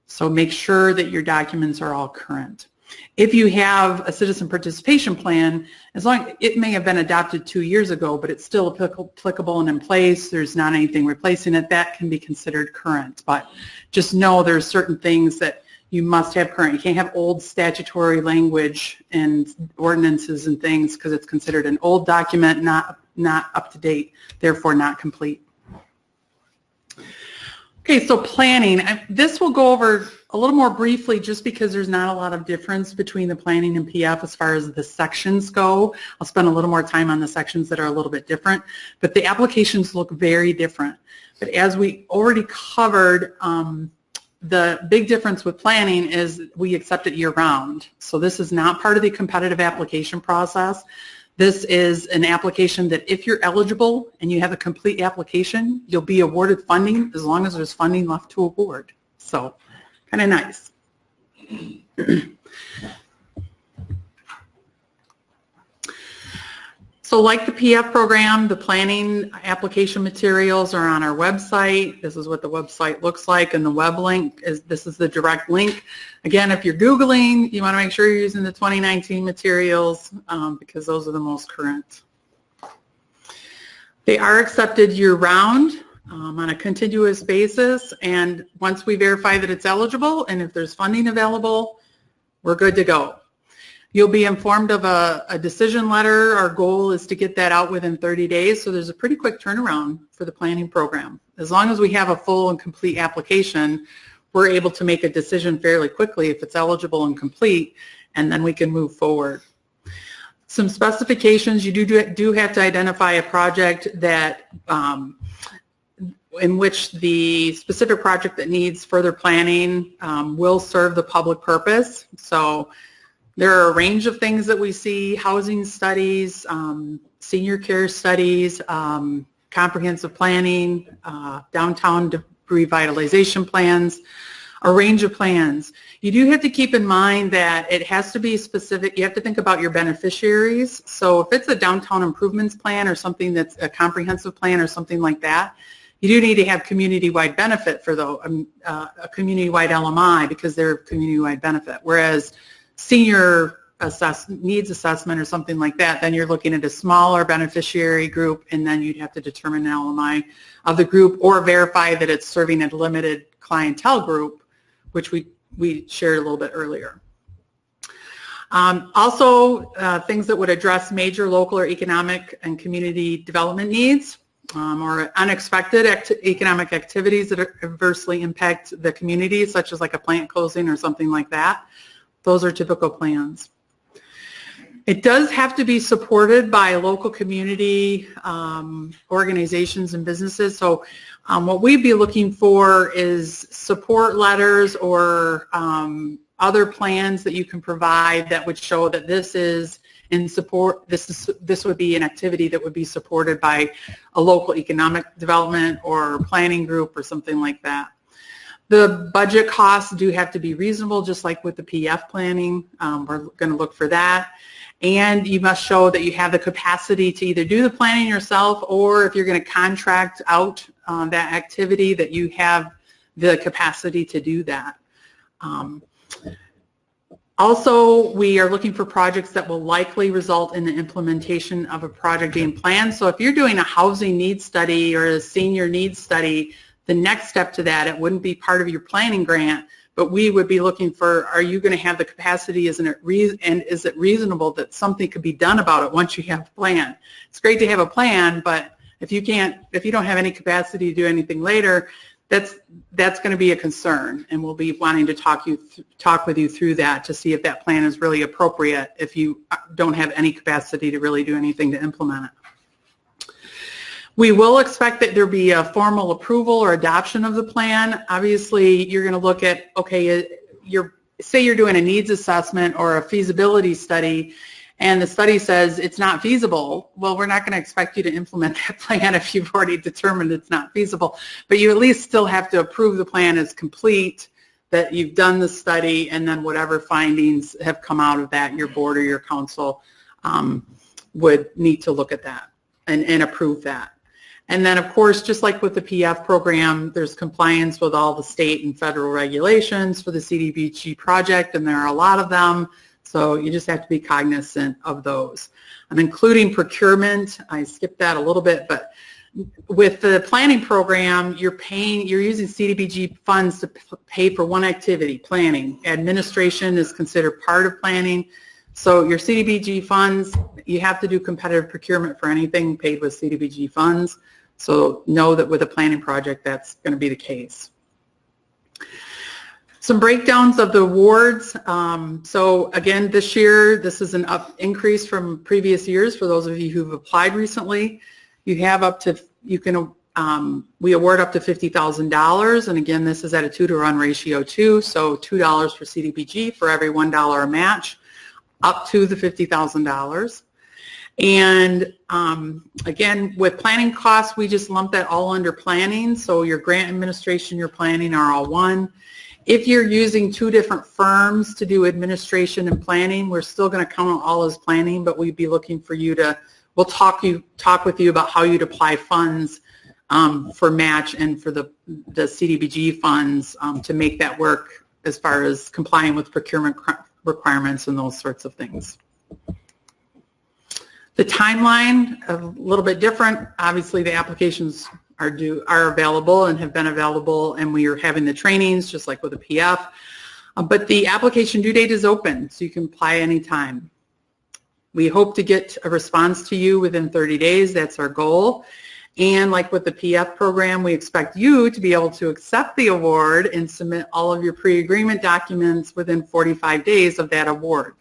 B: So make sure that your documents are all current. If you have a citizen participation plan, as long it may have been adopted 2 years ago, but it's still applicable and in place, there's not anything replacing it, that can be considered current. But just know there's certain things that you must have current. You can't have old statutory language and ordinances and things because it's considered an old document, not up to date, therefore not complete. Okay, so planning. This will go over a little more briefly just because there's not a lot of difference between the planning and PF as far as the sections go. I'll spend a little more time on the sections that are a little bit different, but the applications look very different. But as we already covered, the big difference with planning is we accept it year-round. So this is not part of the competitive application process. This is an application that if you're eligible and you have a complete application, you'll be awarded funding as long as there's funding left to award. So kind of nice. So like the PF program, the planning application materials are on our website. This is what the website looks like, and the web link is, this is the direct link. Again, if you're Googling, you want to make sure you're using the 2019 materials because those are the most current. They are accepted year-round on a continuous basis, and once we verify that it's eligible and if there's funding available, we're good to go. You'll be informed of a decision letter. Our goal is to get that out within 30 days, so there's a pretty quick turnaround for the planning program. As long as we have a full and complete application, we're able to make a decision fairly quickly if it's eligible and complete, and then we can move forward. Some specifications, you do have to identify a project that in which the specific project that needs further planning will serve the public purpose. So there are a range of things that we see: housing studies, senior care studies, comprehensive planning, downtown revitalization plans, a range of plans. You do have to keep in mind that it has to be specific. You have to think about your beneficiaries. So if it's a downtown improvements plan or something that's a comprehensive plan or something like that, you do need to have community-wide benefit for a community-wide LMI because they're community-wide benefit. Whereas senior needs assessment or something like that, then you're looking at a smaller beneficiary group, and then you'd have to determine an LMI of the group or verify that it's serving a limited clientele group, which we shared a little bit earlier. Also, things that would address major local or economic and community development needs or unexpected economic activities that adversely impact the community, such as like a plant closing or something like that. Those are typical plans. It does have to be supported by local community organizations and businesses. So what we'd be looking for is support letters or other plans that you can provide that would show that this is in support. This would be an activity that would be supported by a local economic development or planning group or something like that. The budget costs do have to be reasonable, just like with the PF planning. We're going to look for that. And you must show that you have the capacity to either do the planning yourself, or if you're going to contract out that activity, that you have the capacity to do that. Also, we are looking for projects that will likely result in the implementation of a project being planned. So if you're doing a housing needs study or a senior needs study, the next step to that, it wouldn't be part of your planning grant, but we would be looking for, are you going to have the capacity, and is it reasonable that something could be done about it once you have a plan? It's great to have a plan, but if you don't have any capacity to do anything later, that's going to be a concern, and we'll be wanting to talk with you through that to see if that plan is really appropriate if you don't have any capacity to really do anything to implement it. We will expect that there be a formal approval or adoption of the plan. Obviously, you're going to look at, okay, say you're doing a needs assessment or a feasibility study, and the study says it's not feasible. Well, we're not going to expect you to implement that plan if you've already determined it's not feasible, but you at least still have to approve the plan as complete, that you've done the study, and then whatever findings have come out of that, your board or your council would need to look at that and approve that. And then, of course, just like with the PF program, there's compliance with all the state and federal regulations for the CDBG project, and there are a lot of them, so you just have to be cognizant of those. I'm including procurement. I skipped that a little bit, but with the planning program, you're using CDBG funds to pay for one activity, planning. Administration is considered part of planning. So your CDBG funds, you have to do competitive procurement for anything paid with CDBG funds. So know that with a planning project, that's going to be the case. Some breakdowns of the awards. So again, this year, this is an increase from previous years for those of you who've applied recently. You have up to, we award up to $50,000, and again, this is at a 2-to-1 ratio too, so $2 for CDBG for every $1 a match, up to the $50,000. And again, with planning costs, we just lump that all under planning, so your grant administration, your planning are all one. If you're using 2 different firms to do administration and planning, we're still going to count all as planning, but we'd be looking for you to, we'll talk with you about how you'd apply funds for match and for the CDBG funds to make that work as far as complying with procurement requirements and those sorts of things. The timeline, a little bit different. Obviously, the applications are available and have been available, and we are having the trainings just like with the PF. But the application due date is open, so you can apply anytime. We hope to get a response to you within 30 days. That's our goal. And like with the PF program, we expect you to be able to accept the award and submit all of your pre-agreement documents within 45 days of that award.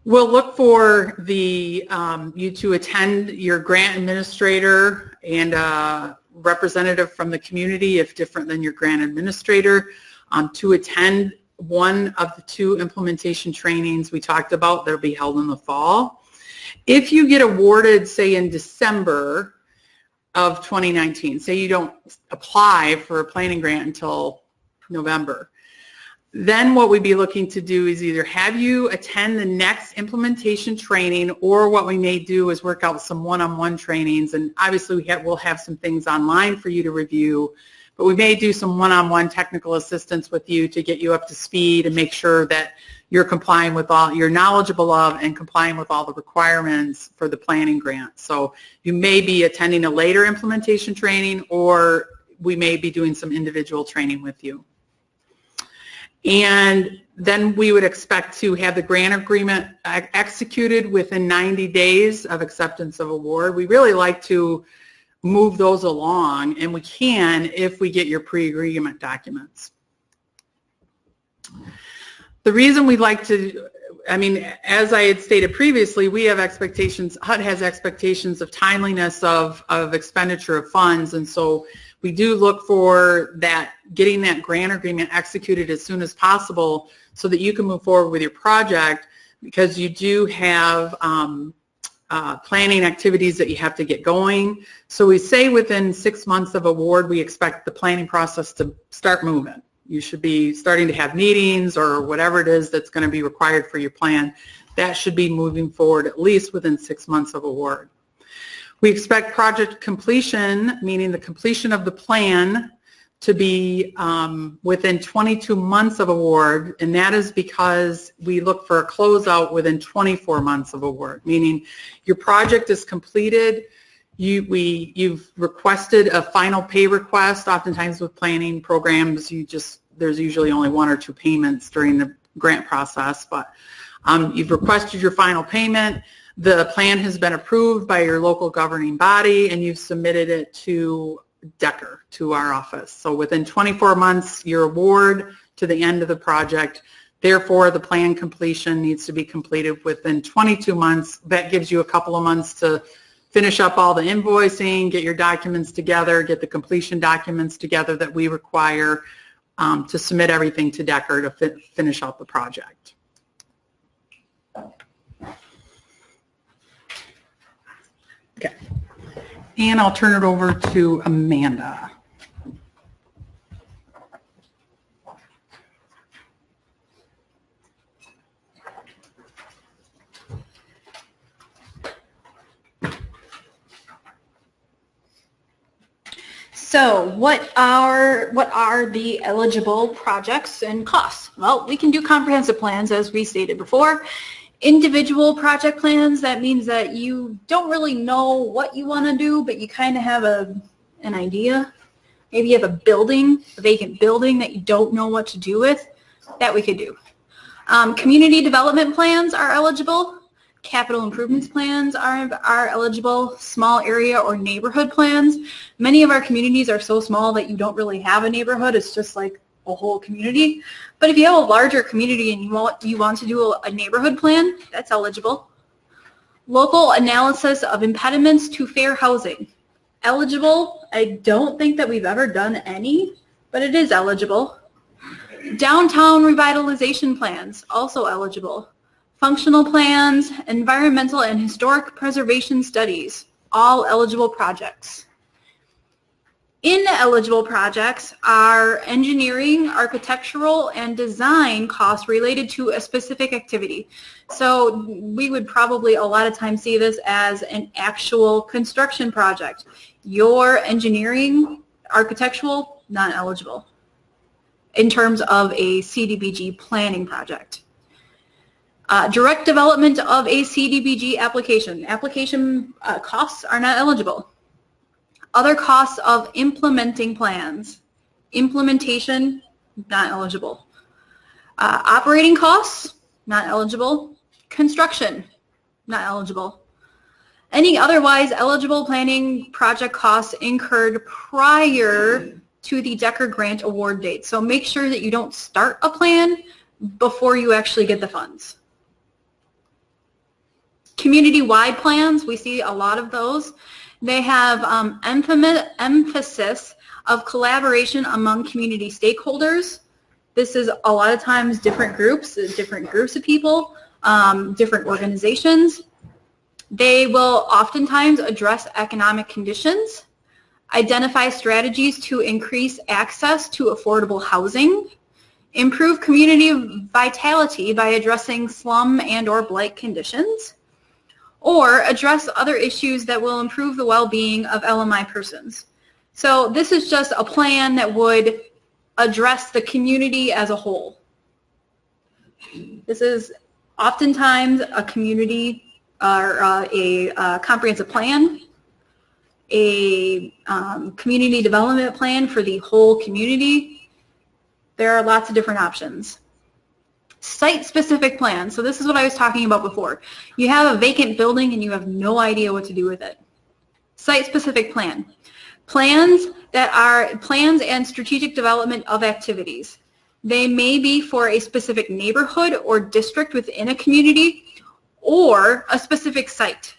B: We'll look for you to attend your grant administrator and a representative from the community, if different than your grant administrator, to attend one of the 2 implementation trainings we talked about that will be held in the fall. If you get awarded, say in December of 2019, say you don't apply for a planning grant until November, then what we'd be looking to do is either have you attend the next implementation training, or what we may do is work out some one-on-one trainings, and obviously we'll have some things online for you to review, but we may do some one-on-one technical assistance with you to get you up to speed and make sure that you're complying with you're knowledgeable of and complying with all the requirements for the planning grant. So you may be attending a later implementation training, or we may be doing some individual training with you. And then we would expect to have the grant agreement executed within 90 days of acceptance of award. We really like to move those along, and we can if we get your pre-agreement documents. The reason we'd like to, as I had stated previously, we have expectations, HUD has expectations of timeliness of expenditure of funds, and so we do look for that, getting that grant agreement executed as soon as possible so that you can move forward with your project, because you do have planning activities that you have to get going. So we say within 6 months of award, we expect the planning process to start moving. You should be starting to have meetings or whatever it is that's going to be required for your plan. That should be moving forward at least within 6 months of award. We expect project completion, meaning the completion of the plan, to be within 22 months of award, and that is because we look for a closeout within 24 months of award, meaning your project is completed, You've requested a final pay request. Oftentimes with planning programs, there's usually only 1 or 2 payments during the grant process, but you've requested your final payment. The plan has been approved by your local governing body, and you've submitted it to Decker, to our office. So within 24 months, your award to the end of the project. Therefore, the plan completion needs to be completed within 22 months. That gives you a couple of months to finish up all the invoicing, get your documents together, get the completion documents together that we require to submit everything to Decker to finish out the project. Okay. And I'll turn it over to Amanda.
C: So what are the eligible projects and costs? Well, we can do comprehensive plans, as we stated before. Individual project plans, that means that you don't really know what you want to do, but you kind of have an idea. Maybe you have a vacant building that you don't know what to do with. That we could do. Community development plans are eligible. Capital improvements plans are eligible. Small area or neighborhood plans. Many of our communities are so small that you don't really have a neighborhood. It's just like a whole community. But if you have a larger community and you want to do a neighborhood plan, that's eligible. Local analysis of impediments to fair housing. Eligible. I don't think that we've ever done any, but it is eligible. Downtown revitalization plans, also eligible. Functional plans, environmental and historic preservation studies, all eligible projects. Ineligible projects are engineering, architectural, and design costs related to a specific activity. So we would probably a lot of times see this as an actual construction project. Your engineering, architectural, not eligible in terms of a CDBG planning project. Direct development of a CDBG application. Application costs are not eligible. Other costs of implementing plans. Implementation, not eligible. Operating costs, not eligible. Construction, not eligible. Any otherwise eligible planning project costs incurred prior to the Decker grant award date. So make sure that you don't start a plan before you actually get the funds. Community-wide plans, we see a lot of those. They have emphasis of collaboration among community stakeholders. This is a lot of times different groups of people, different organizations. They will oftentimes address economic conditions, identify strategies to increase access to affordable housing, improve community vitality by addressing slum and/or blight conditions, or address other issues that will improve the well-being of LMI persons. So this is just a plan that would address the community as a whole. This is oftentimes a community or a comprehensive plan, a community development plan for the whole community. There are lots of different options. Site-specific plans. So this is what I was talking about before. You have a vacant building and you have no idea what to do with it. Site-specific plan. Plans that are plans and strategic development of activities. They may be for a specific neighborhood or district within a community or a specific site.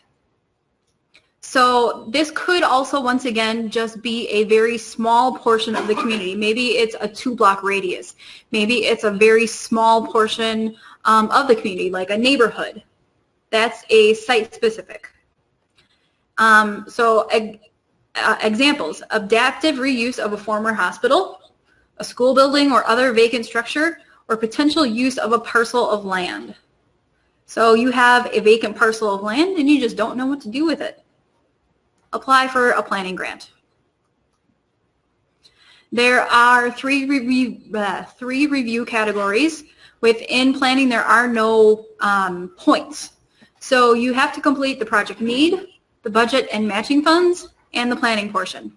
C: So this could also, once again, just be a very small portion of the community. Maybe it's a 2-block radius. Maybe it's a very small portion of the community, like a neighborhood. That's a site-specific. Examples: adaptive reuse of a former hospital, a school building or other vacant structure, or potential use of a parcel of land. So you have a vacant parcel of land and you just don't know what to do with it. Apply for a planning grant. There are three review categories. Within planning, there are no points. So you have to complete the project need, the budget and matching funds, and the planning portion.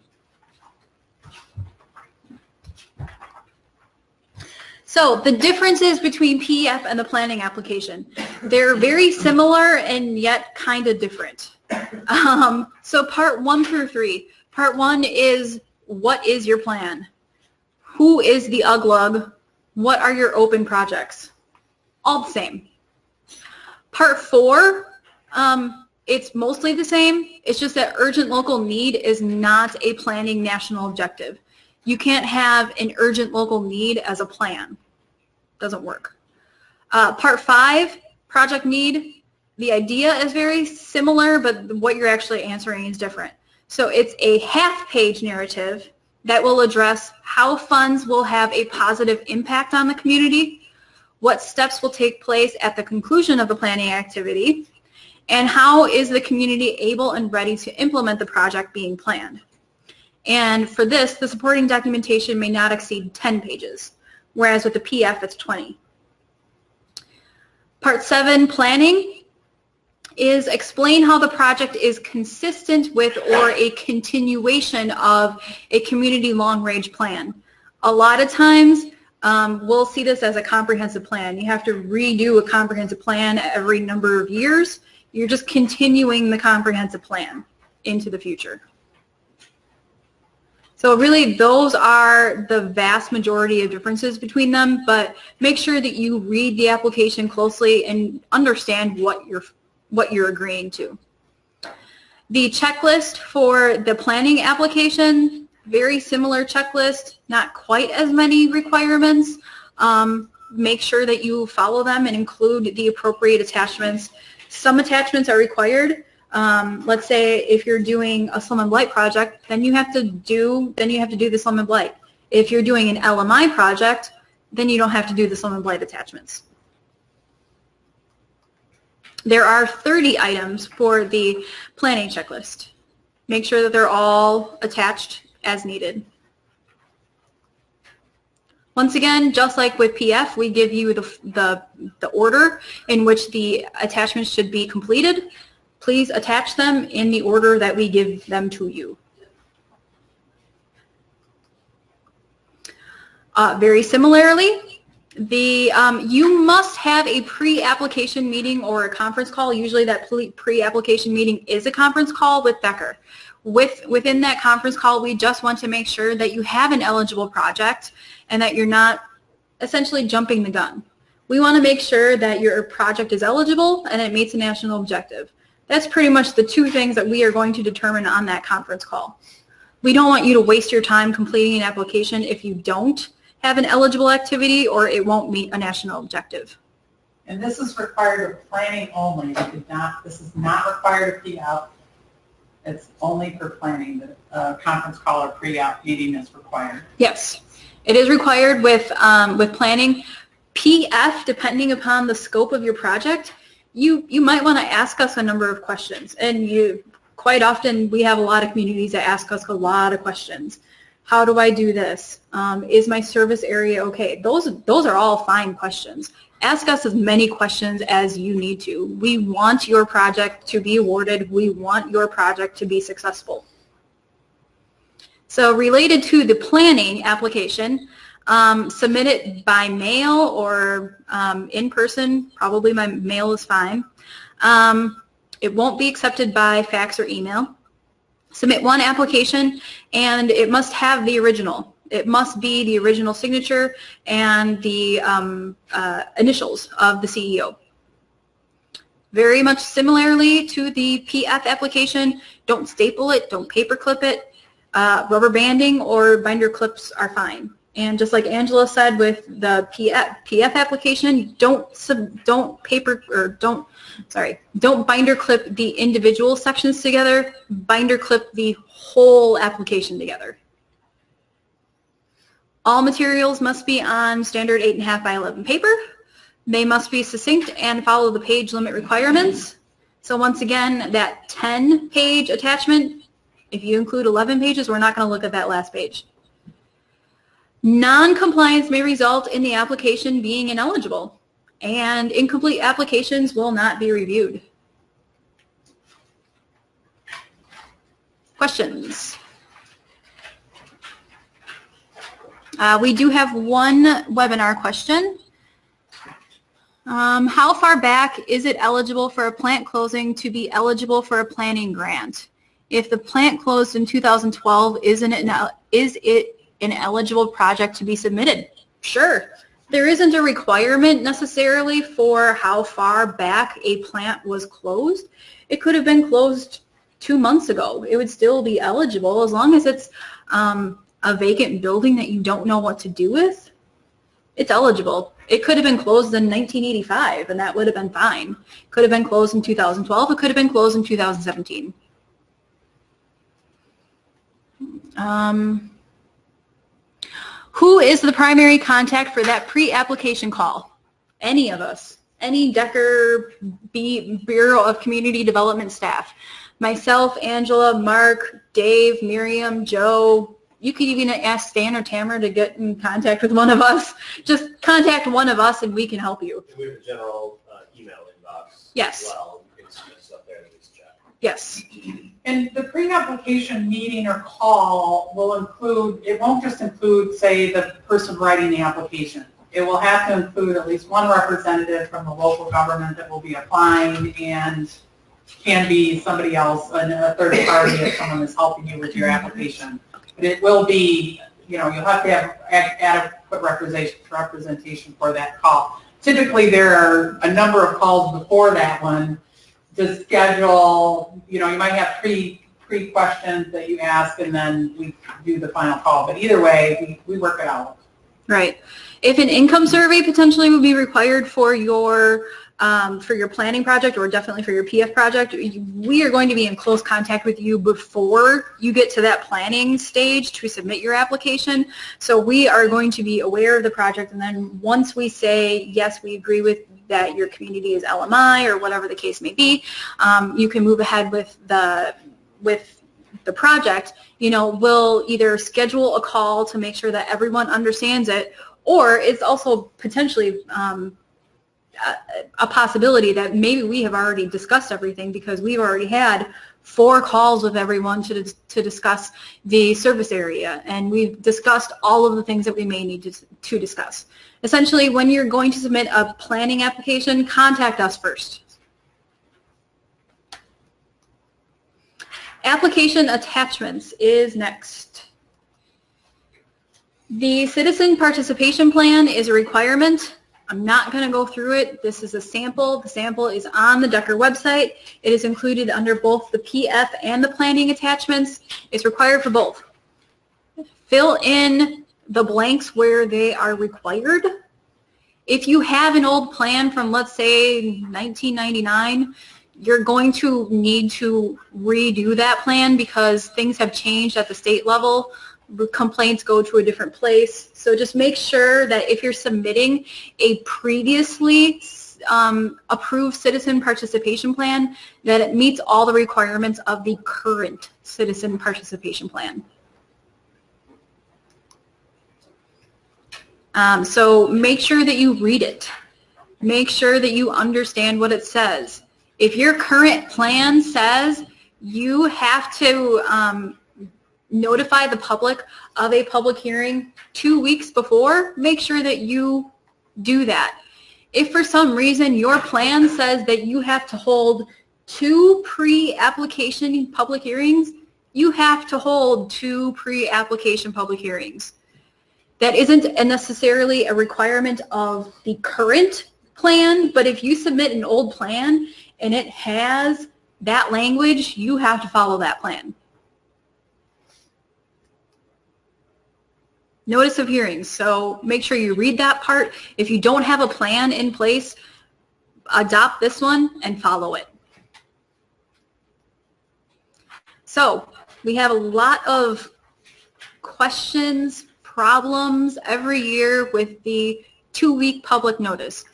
C: So the differences between PEF and the planning application, they're very similar and yet kind of different. So part 1 through 3. Part 1 is, what is your plan? Who is the UGLUG? What are your open projects? All the same. Part 4, it's mostly the same. It's just that urgent local need is not a planning national objective. You can't have an urgent local need as a plan. Doesn't work. Part 5, project need. The idea is very similar, but what you're actually answering is different. So it's a half-page narrative that will address how funds will have a positive impact on the community, what steps will take place at the conclusion of the planning activity, and how is the community able and ready to implement the project being planned. And for this, the supporting documentation may not exceed 10 pages, whereas with the PF, it's 20. Part 7, planning, is explain how the project is consistent with or a continuation of a community long-range plan. A lot of times, we'll see this as a comprehensive plan. You have to redo a comprehensive plan every number of years. You're just continuing the comprehensive plan into the future. So really, those are the vast majority of differences between them, but make sure that you read the application closely and understand what you're agreeing to. The checklist for the planning application, very similar checklist, not quite as many requirements. Make sure that you follow them and include the appropriate attachments. Some attachments are required. Let's say if you're doing a slum and blight project, then you have to do the slum and blight. If you're doing an LMI project, then you don't have to do the slum and blight attachments. There are 30 items for the planning checklist. Make sure that they're all attached as needed. Once again, just like with PF, we give you the order in which the attachments should be completed. Please attach them in the order that we give them to you. Very similarly, you must have a pre-application meeting or a conference call. Usually that pre-application meeting is a conference call with Becker. Within that conference call, we just want to make sure that you have an eligible project and that you're not essentially jumping the gun. We want to make sure that your project is eligible and it meets a national objective. That's pretty much the two things that we are going to determine on that conference call. We don't want you to waste your time completing an application if you don't have an eligible activity or it won't meet a national objective.
B: And this is required of planning only. This is not required of PF. It's only for planning. The conference call or pre-app meeting is required.
C: Yes, it is required with planning. PF, depending upon the scope of your project, you might want to ask us a number of questions. And quite often we have a lot of communities that ask us a lot of questions. How do I do this? Is my service area okay? Those are all fine questions. Ask us as many questions as you need to. We want your project to be awarded. We want your project to be successful. So related to the planning application, submit it by mail or in person. Probably by mail is fine. It won't be accepted by fax or email. Submit one application and it must have the original. It must be the original signature and the initials of the CEO. Very much similarly to the PF application, don't staple it, don't paperclip it. Rubber banding or binder clips are fine. And just like Angela said with the PF application, don't binder clip the individual sections together, binder clip the whole application together. All materials must be on standard 8.5 by 11 paper. They must be succinct and follow the page limit requirements. So once again, that 10-page attachment, if you include 11 pages, we're not going to look at that last page. Non-compliance may result in the application being ineligible, and incomplete applications will not be reviewed. Questions? We do have one webinar question. How far back is it eligible for a plant closing to be eligible for a planning grant? If the plant closed in 2012, is it an eligible project to be submitted? Sure. There isn't a requirement necessarily for how far back a plant was closed. It could have been closed 2 months ago. It would still be eligible as long as it's a vacant building that you don't know what to do with. It's eligible. It could have been closed in 1985 and that would have been fine. Could have been closed in 2012. It could have been closed in 2017. Who is the primary contact for that pre-application call? Any of us. Any Decker Bureau of Community Development staff. Myself, Angela, Mark, Dave, Miriam, Joe. You could even ask Stan or Tamara to get in contact with one of us. Just contact one of us and we can help you.
H: We have a general email inbox
C: yes.
H: as well. You can submit stuff there to this chat.
C: Yes.
B: And the pre-application meeting or call will include, it won't just include, say, the person writing the application. It will have to include at least one representative from the local government that will be applying and can be somebody else, a third party if someone is helping you with your application. But it will be, you know, you'll have to have adequate representation for that call. Typically, there are a number of calls before that one to schedule, you know, you might have pre-questions that you ask and then we do the final call. But either way, we work it out.
C: Right. If an income survey potentially would be required for your planning project or definitely for your PF project, we are going to be in close contact with you before you get to that planning stage to submit your application. So we are going to be aware of the project, and then once we say, yes, we agree with that your community is LMI or whatever the case may be, you can move ahead with the project. You know, we'll either schedule a call to make sure that everyone understands it, or it's also potentially a possibility that maybe we have already discussed everything because we've already had 4 calls with everyone to discuss the service area, and we've discussed all of the things that we may need to discuss. Essentially, when you're going to submit a planning application, contact us first. Application attachments is next. The citizen participation plan is a requirement. I'm not going to go through it. This is a sample. The sample is on the Decker website. It is included under both the PF and the planning attachments. It's required for both. Fill in the blanks where they are required. If you have an old plan from, let's say, 1999, you're going to need to redo that plan because things have changed at the state level. Complaints go to a different place. So just make sure that if you're submitting a previously approved citizen participation plan, that it meets all the requirements of the current citizen participation plan. So make sure that you read it. Make sure that you understand what it says. If your current plan says you have to notify the public of a public hearing 2 weeks before, make sure that you do that. If for some reason your plan says that you have to hold 2 pre-application public hearings, you have to hold 2 pre-application public hearings. That isn't necessarily a requirement of the current plan, but if you submit an old plan and it has that language, you have to follow that plan. Notice of hearings, so make sure you read that part. If you don't have a plan in place, adopt this one and follow it. So we have a lot of questions, problems every year with the 2-week public notice,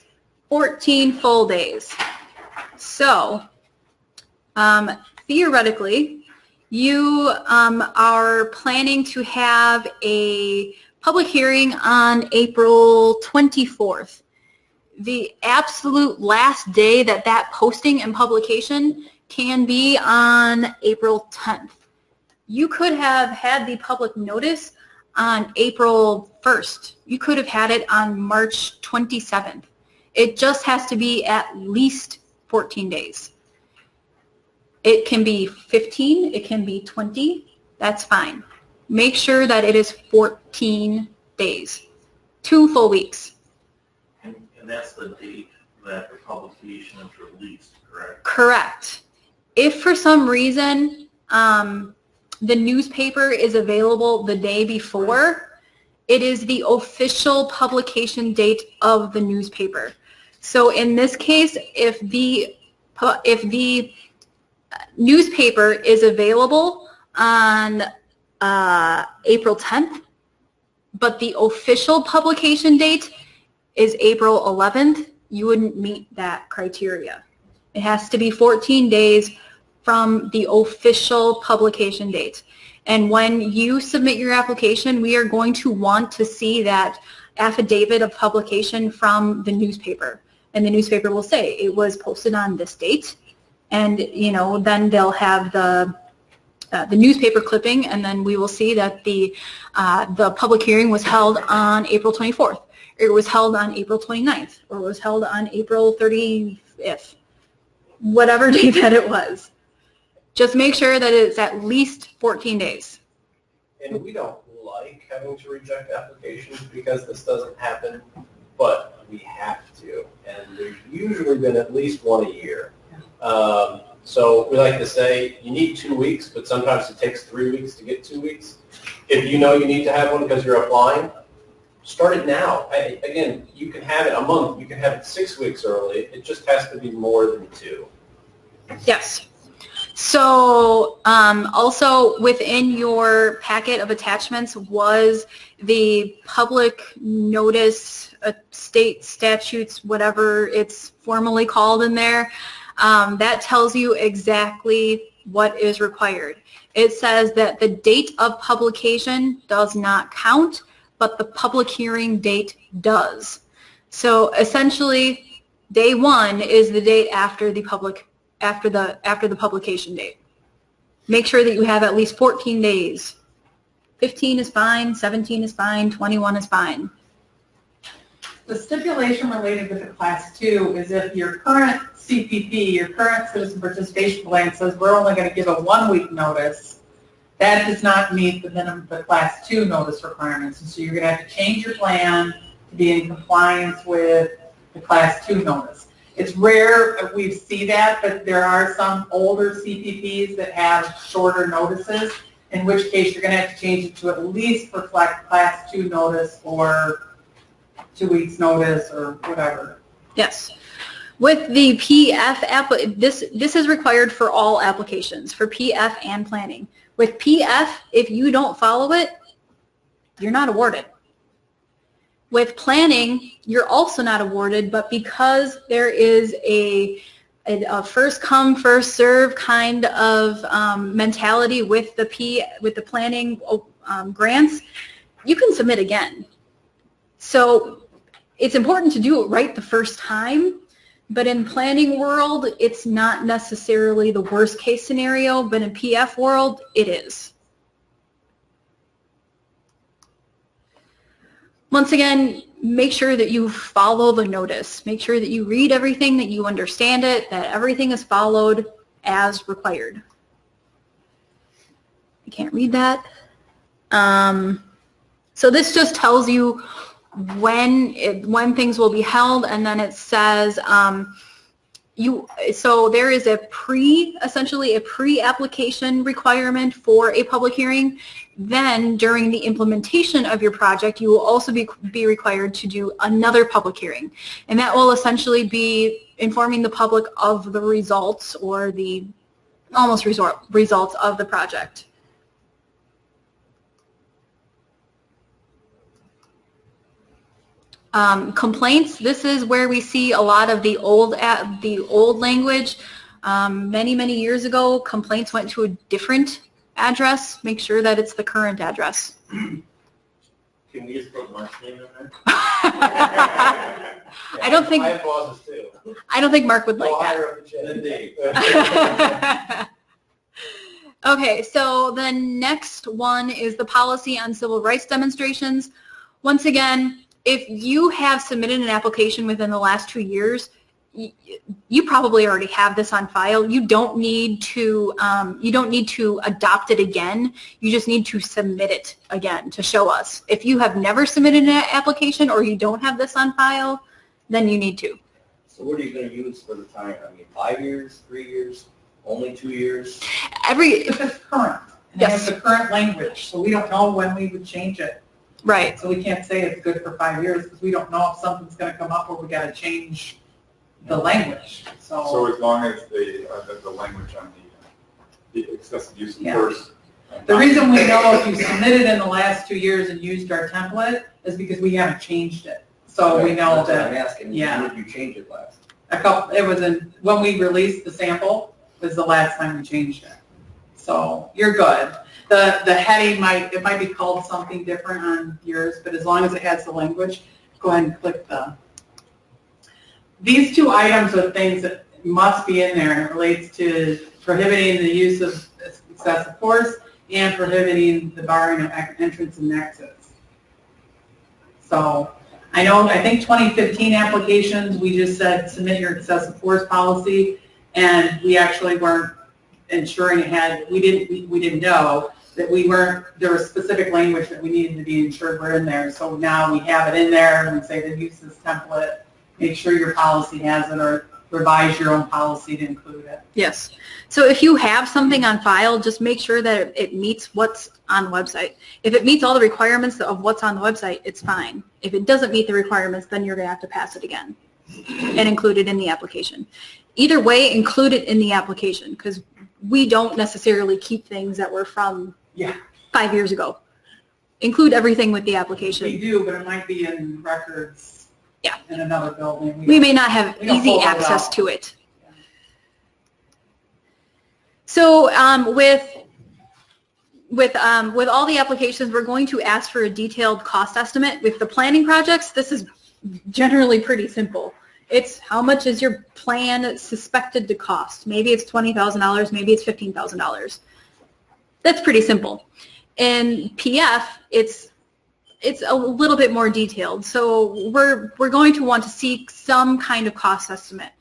C: 14 full days. So theoretically, you are planning to have a public hearing on April 24th. The absolute last day that posting and publication can be on April 10th. You could have had the public notice on April 1st. You could have had it on March 27th. It just has to be at least 14 days. It can be 15, it can be 20, that's fine. Make sure that it is 14 days, 2 full weeks.
J: And that's the date that the publication is released, correct?
C: Correct. If for some reason the newspaper is available the day before, it is the official publication date of the newspaper. So in this case, if the newspaper is available on April 10th, but the official publication date is April 11th, you wouldn't meet that criteria. It has to be 14 days from the official publication date. And when you submit your application, we are going to want to see that affidavit of publication from the newspaper. And the newspaper will say it was posted on this date, and then they'll have the newspaper clipping, and then we will see that the public hearing was held on April 24th. It was held on April 29th, or it was held on April 30th, whatever date that it was. Just make sure that it's at least 14 days.
H: And we don't like having to reject applications because this doesn't happen, but we have to. And there's usually been at least one a year. So we like to say you need 2 weeks, but sometimes it takes 3 weeks to get 2 weeks. If you know you need to have one because you're applying, start it now. Again, you can have it a month. You can have it 6 weeks early. It just has to be more than 2.
C: Yes. So also within your packet of attachments was the public notice, state statutes, whatever it's formally called in there. That tells you exactly what is required. It says that the date of publication does not count, but the public hearing date does. So essentially, day 1 is the date after the publication date. Make sure that you have at least 14 days. 15 is fine, 17 is fine, 21 is fine.
B: The stipulation related with the Class 2 is if your current CPP, your current citizen participation plan says we're only going to give a 1-week notice, that does not meet the Class 2 notice requirements. And so you're going to have to change your plan to be in compliance with the Class 2 notice. It's rare that we see that, but there are some older CPPs that have shorter notices, in which case you're going to have to change it to at least reflect Class 2 notice or 2 weeks notice or whatever.
C: Yes. With the PF this is required for all applications, for PF and planning. With PF, if you don't follow it, you're not awarded. With planning, you're also not awarded, but because there is a first come, first serve kind of mentality with the planning grants, you can submit again. So it's important to do it right the first time, but in planning world, it's not necessarily the worst case scenario, but in PF world, it is. Once again, make sure that you follow the notice. Make sure that you read everything, that you understand it, that everything is followed as required. I can't read that. So this just tells you when things will be held, and then it says so there is essentially a pre-application requirement for a public hearing. Then during the implementation of your project, you will also be required to do another public hearing, and that will essentially be informing the public of the results or the almost results of the project. Complaints, this is where we see a lot of the old language. Many years ago, complaints went to a different address. Make sure that it's the current address.
J: Can we just put Mark's name in there?
C: I don't think.
H: I have bosses too.
C: I don't think Mark would like that.
H: The date.
C: Okay, so the next one is the policy on civil rights demonstrations. Once again, if you have submitted an application within the last 2 years, you probably already have this on file. You don't need to adopt it again. You just need to submit it again to show us. If you have never submitted an application or you don't have this on file, then you need to.
D: So what are you going to use for the time? I mean, 5 years, 3 years, only 2 years?
B: If it's current, and it has
C: Yes.
B: the current language, so we don't know when we would change it.
C: Right.
B: So we can't say it's good for 5 years because we don't know if something's going to come up or we got to change the language.
I: So as long as the language on the excessive use of
B: Yeah.
I: force.
B: The reason we know if you submitted in the last 2 years and used our template is because we haven't changed it. So we know
D: That's what I'm
B: that
D: asking.
B: yeah.
D: When did you change it last?
B: it was when we released the sample was the last time we changed it. So you're good. The heading might be called something different on yours, but as long as it has the language, go ahead and click the. These 2 items are things that must be in there, and it relates to prohibiting the use of excessive force and prohibiting the barring of entrance and exits. So I think 2015 applications, we just said submit your excessive force policy, and we actually weren't ensuring it had, we didn't know that there was specific language that we needed to be ensured were in there. So now we have it in there, and we say to use this template, make sure your policy has it, or revise your own policy to include it.
C: Yes. So if you have something on file, just make sure that it meets what's on the website. If it meets all the requirements of what's on the website, it's fine. If it doesn't meet the requirements, then you're going to have to pass it again and include it in the application. Either way, include it in the application, because we don't necessarily keep things that were from 5 years ago. Include everything with the application.
B: We do, but it might be in records in another building.
C: We may not have easy access to it. So with all the applications, we're going to ask for a detailed cost estimate. With the planning projects, this is generally pretty simple. It's how much is your plan suspected to cost? Maybe it's $20,000, maybe it's $15,000. That's pretty simple. In PF, it's a little bit more detailed. So we're going to want to seek some kind of cost estimate.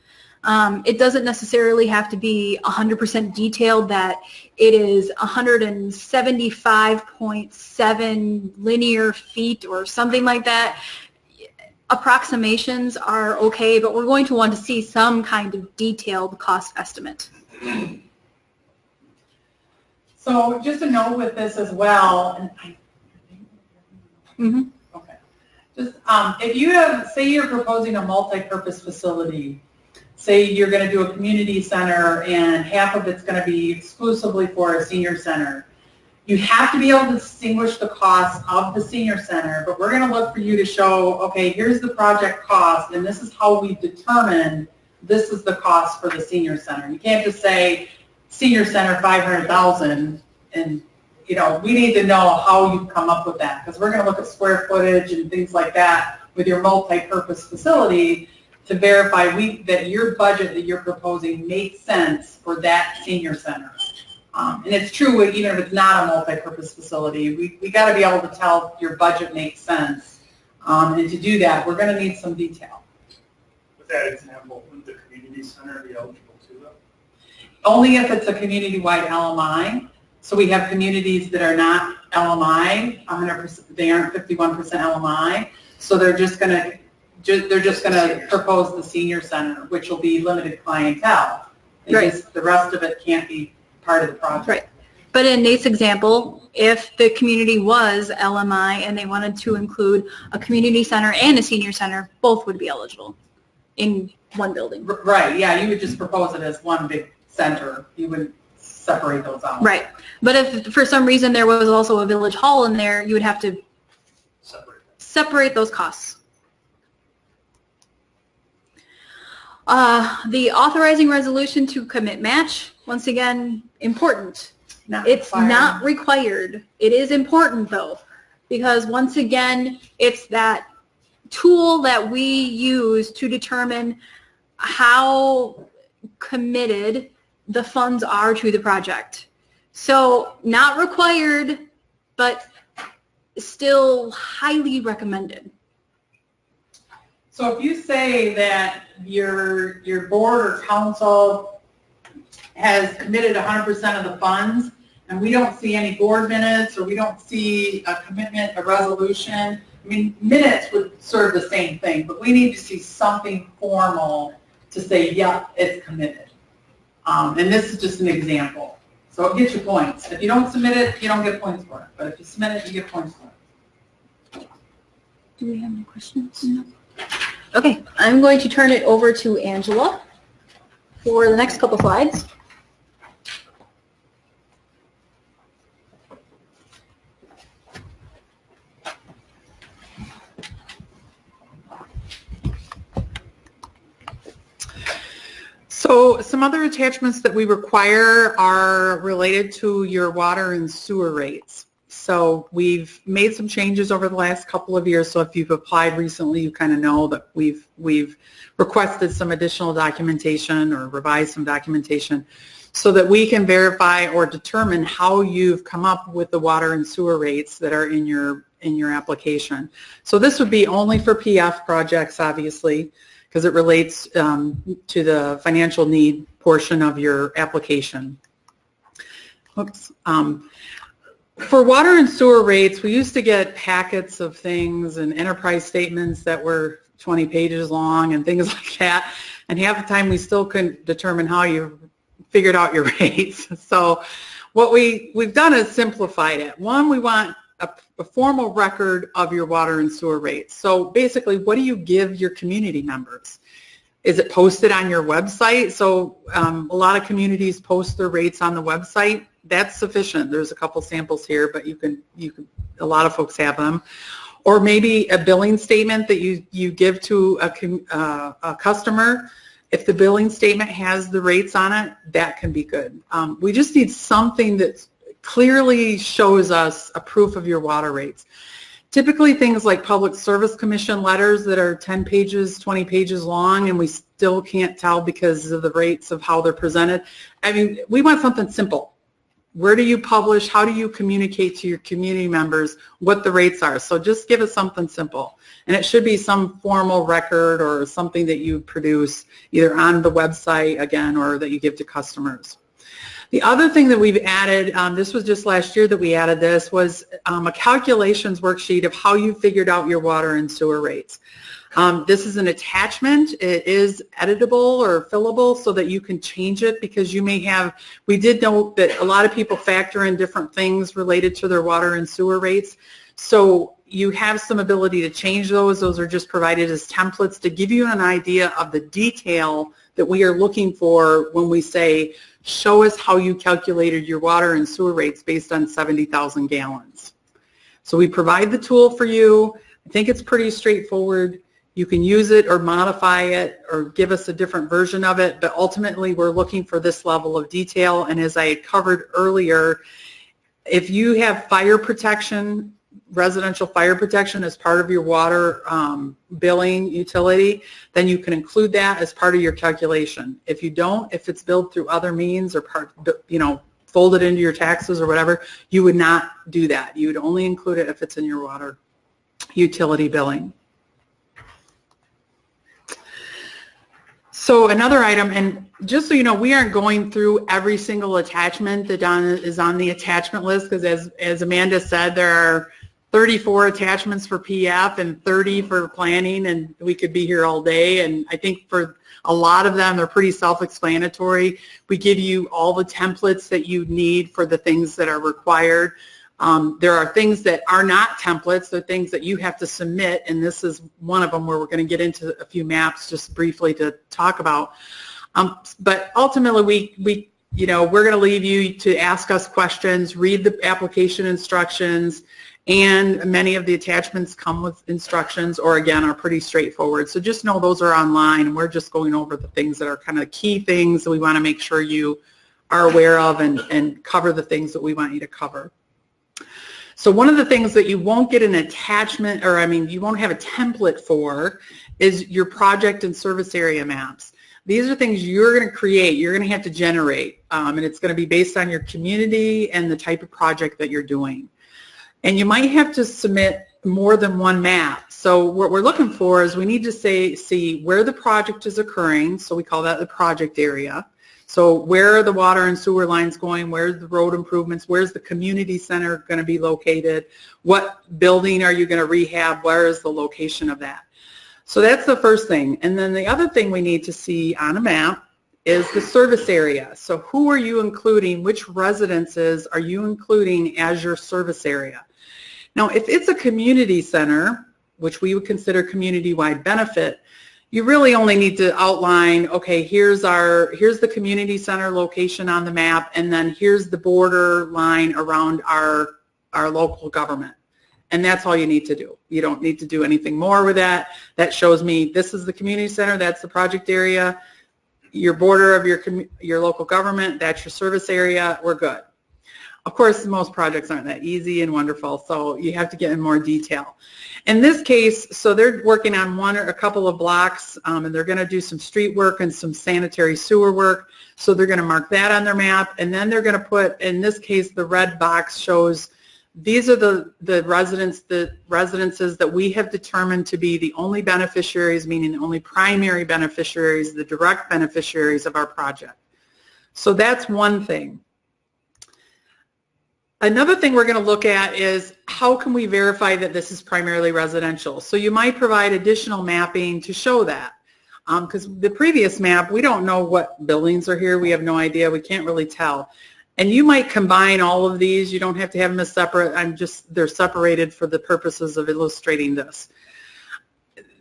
C: It doesn't necessarily have to be 100% detailed that it is 175.7 linear feet or something like that. Approximations are okay, but we're going to want to see some kind of detailed cost estimate.
B: So just a note with this as well, and okay. Just if you say you're proposing a multi-purpose facility, say you're going to do a community center and half of it's going to be exclusively for a senior center, you have to be able to distinguish the cost of the senior center, but we're going to look for you to show, okay, here's the project cost, and this is how we determine this is the cost for the senior center. You can't just say senior center $500,000, and we need to know how you come up with that, because we're going to look at square footage and things like that with your multi-purpose facility to verify that your budget that you're proposing makes sense for that senior center. And it's true even if it's not a multi-purpose facility. We got to be able to tell if your budget makes sense. And to do that, we're going to need some detail.
G: With that example, would the community center be eligible too, though?
B: Only if it's a community-wide LMI. So we have communities that are not LMI, 100%. They aren't 51% LMI. So they're just going to propose the senior center, which will be limited clientele.
C: Right.
B: The rest of it can't be part of the project.
C: Right. But in Nate's example, if the community was LMI and they wanted to include a community center and a senior center, both would be eligible in one building.
B: Right, yeah, you would just propose it as one big center. You wouldn't separate those out.
C: Right. But if for some reason there was also a village hall in there, you would have to separate those costs. The authorizing resolution to commit match, once again, important. It's not required. It is important, though, because once again, it's that tool that we use to determine how committed the funds are to the project. So not required, but still highly recommended.
B: So if you say that your board or council has committed 100% of the funds, and we don't see any board minutes, or we don't see a commitment, a resolution, I mean, minutes would serve the same thing, but we need to see something formal to say, yeah, it's committed. And this is just an example. So it gets you points. If you don't submit it, you don't get points for it. But if you submit it, you get points for it.
C: Do we have any questions? No. Okay, I'm going to turn it over to Angela for the next couple slides.
B: So some other attachments that we require are related to your water and sewer rates. So we've made some changes over the last couple of years. So if you've applied recently, you kind of know that we've requested some additional documentation or revised some documentation so that we can verify or determine how you've come up with the water and sewer rates that are in your application. So this would be only for PF projects, obviously, because it relates to the financial need portion of your application. Oops. For water and sewer rates, we used to get packets of things and enterprise statements that were 20 pages long and things like that, and half the time we still couldn't determine how you figured out your rates. So what we've done is simplified it. One, we want a formal record of your water and sewer rates. So basically, what do you give your community members? Is it posted on your website? So a lot of communities post their rates on the website. That's sufficient. There's a couple samples here, but you can a lot of folks have them. Or maybe a billing statement that you give to a customer. If the billing statement has the rates on it, that can be good. We just need something that clearly shows us a proof of your water rates. Typically things like Public Service Commission letters that are 10 pages, 20 pages long, and we still can't tell because of the rates of how they're presented. I mean, we want something simple. Where do you publish? How do you communicate to your community members what the rates are? So just give us something simple. And it should be some formal record or something that you produce either on the website, again, or that you give to customers. The other thing that we've added, this was just last year that we added this, was a calculations worksheet of how you figured out your water and sewer rates. This is an attachment. It is editable or fillable so that you can change it, because you may have, we did know that a lot of people factor in different things related to their water and sewer rates. So you have some ability to change those. Those are just provided as templates to give you an idea of the detail that we are looking for when we say, show us how you calculated your water and sewer rates based on 70,000 gallons. So we provide the tool for you. I think it's pretty straightforward. You can use it or modify it or give us a different version of it, but ultimately we're looking for this level of detail. And as I had covered earlier, if you have fire protection, residential fire protection as part of your water billing utility, then you can include that as part of your calculation. If you don't, if it's billed through other means or folded into your taxes or whatever, you would not do that. You would only include it if it's in your water utility billing. So another item, and just so you know, we aren't going through every single attachment that is on the attachment list, because as Amanda said, there are 34 attachments for PF and 30 for planning, and we could be here all day. And I think for a lot of them, they're pretty self-explanatory. We give you all the templates that you need for the things that are required. There are things that are not templates. They're things that you have to submit, and this is one of them where we're going to get into a few maps just briefly to talk about. But ultimately, we're going to leave you to ask us questions, read the application instructions, and many of the attachments come with instructions, or again, are pretty straightforward. So just know those are online, and we're just going over the things that are kind of key things that we want to make sure you are aware of and cover the things that we want you to cover. So one of the things that you won't get an attachment, or you won't have a template for, is your project and service area maps. These are things you're going to create, you're going to have to generate, and it's going to be based on your community and the type of project that you're doing. And you might have to submit more than one map. So what we're looking for is we need to see where the project is occurring, so we call that the project area. So where are the water and sewer lines going? Where's the road improvements? Where's the community center going to be located? What building are you going to rehab? Where is the location of that? So that's the first thing. And then the other thing we need to see on a map is the service area. So who are you including? Which residences are you including as your service area? Now, if it's a community center, which we would consider community-wide benefit, you really only need to outline, okay, here's the community center location on the map, and then here's the border line around our local government. And that's all you need to do. You don't need to do anything more with that. That shows me this is the community center, that's the project area, your border of your local government, that's your service area, we're good. Of course, most projects aren't that easy and wonderful, so you have to get in more detail. In this case, so they're working on one or a couple of blocks, and they're going to do some street work and some sanitary sewer work, so they're going to mark that on their map, and then they're going to put, in this case, the red box shows these are the residences that we have determined to be the only beneficiaries, meaning the only primary beneficiaries, the direct beneficiaries of our project. So that's one thing. Another thing we're going to look at is how can we verify that this is primarily residential. So you might provide additional mapping to show that. Because the previous map, we don't know what buildings are here. We have no idea. We can't really tell. And you might combine all of these. You don't have to have them as separate. They're separated for the purposes of illustrating this.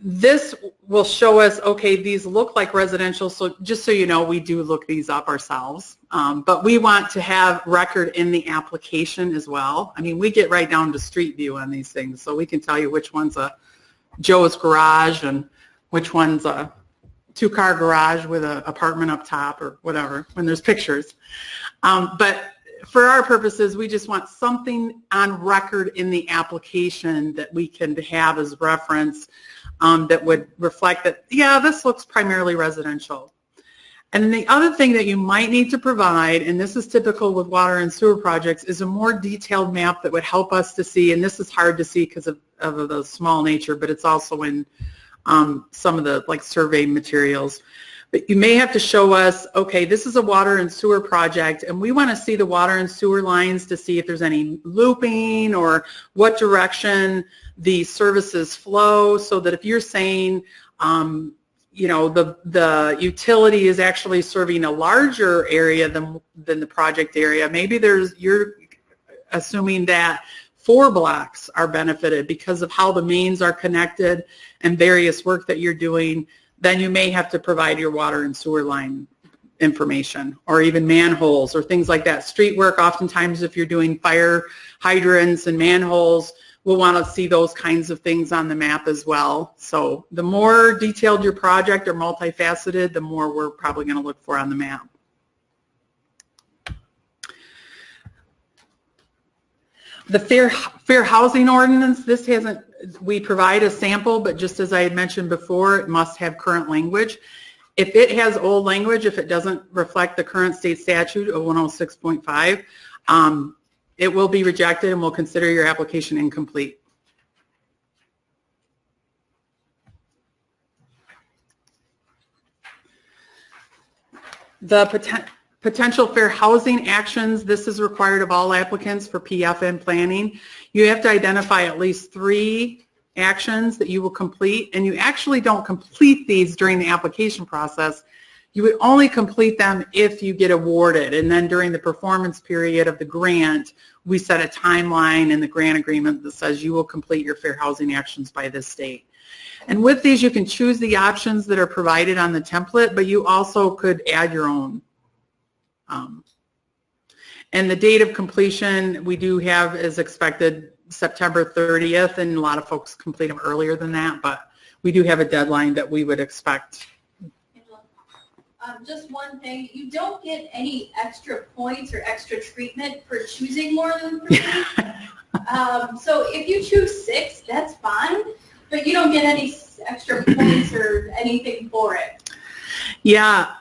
B: This will show us, okay, these look like residential, so just so you know, we do look these up ourselves. But we want to have record in the application as well. I mean, we get right down to street view on these things, so we can tell you which one's a Joe's garage and which one's a two-car garage with an apartment up top or whatever, when there's pictures. But for our purposes, we just want something on record in the application that we can have as reference that would reflect that, yeah, this looks primarily residential. And then the other thing that you might need to provide, and this is typical with water and sewer projects, is a more detailed map that would help us to see, and this is hard to see because of the small nature, but it's also in some of the survey materials. But you may have to show us, okay, this is a water and sewer project, and we want to see the water and sewer lines to see if there's any looping or what direction the services flow, so that if you're saying, you know, the utility is actually serving a larger area than the project area, maybe you're assuming that 4 blocks are benefited because of how the mains are connected and various work that you're doing. Then you may have to provide your water and sewer line information, or even manholes or things like that. Street work, oftentimes if you're doing fire hydrants and manholes, we'll want to see those kinds of things on the map as well. So the more detailed your project or multifaceted, the more we're probably going to look for on the map. The fair housing ordinance, this hasn't, we provide a sample, but just as I had mentioned before, it must have current language. If it has old language, if it doesn't reflect the current state statute of 106.5, it will be rejected and we'll consider your application incomplete. The potential fair housing actions, this is required of all applicants for PFN planning. You have to identify at least 3 actions that you will complete, and you actually don't complete these during the application process. You would only complete them if you get awarded, and then during the performance period of the grant, we set a timeline in the grant agreement that says you will complete your fair housing actions by this date. And with these, you can choose the options that are provided on the template, but you also could add your own. And the date of completion we do have is expected September 30th, and a lot of folks complete them earlier than that, but we do have a deadline that we would expect.
K: Just one thing, you don't get any extra points or extra treatment for choosing more than 3. So if you choose 6, that's fine, but you don't get any extra points or anything for it.
B: Yeah,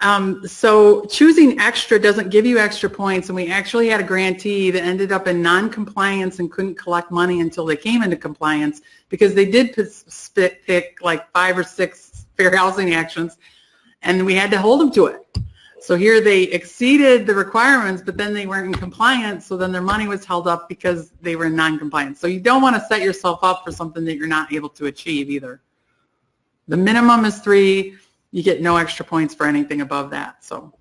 B: so choosing extra doesn't give you extra points, and we actually had a grantee that ended up in non-compliance and couldn't collect money until they came into compliance because they did pick like 5 or 6 fair housing actions, and we had to hold them to it. So here they exceeded the requirements, but then they weren't in compliance, so then their money was held up because they were in non-compliance. So you don't want to set yourself up for something that you're not able to achieve either. The minimum is 3. You get no extra points for anything above that. So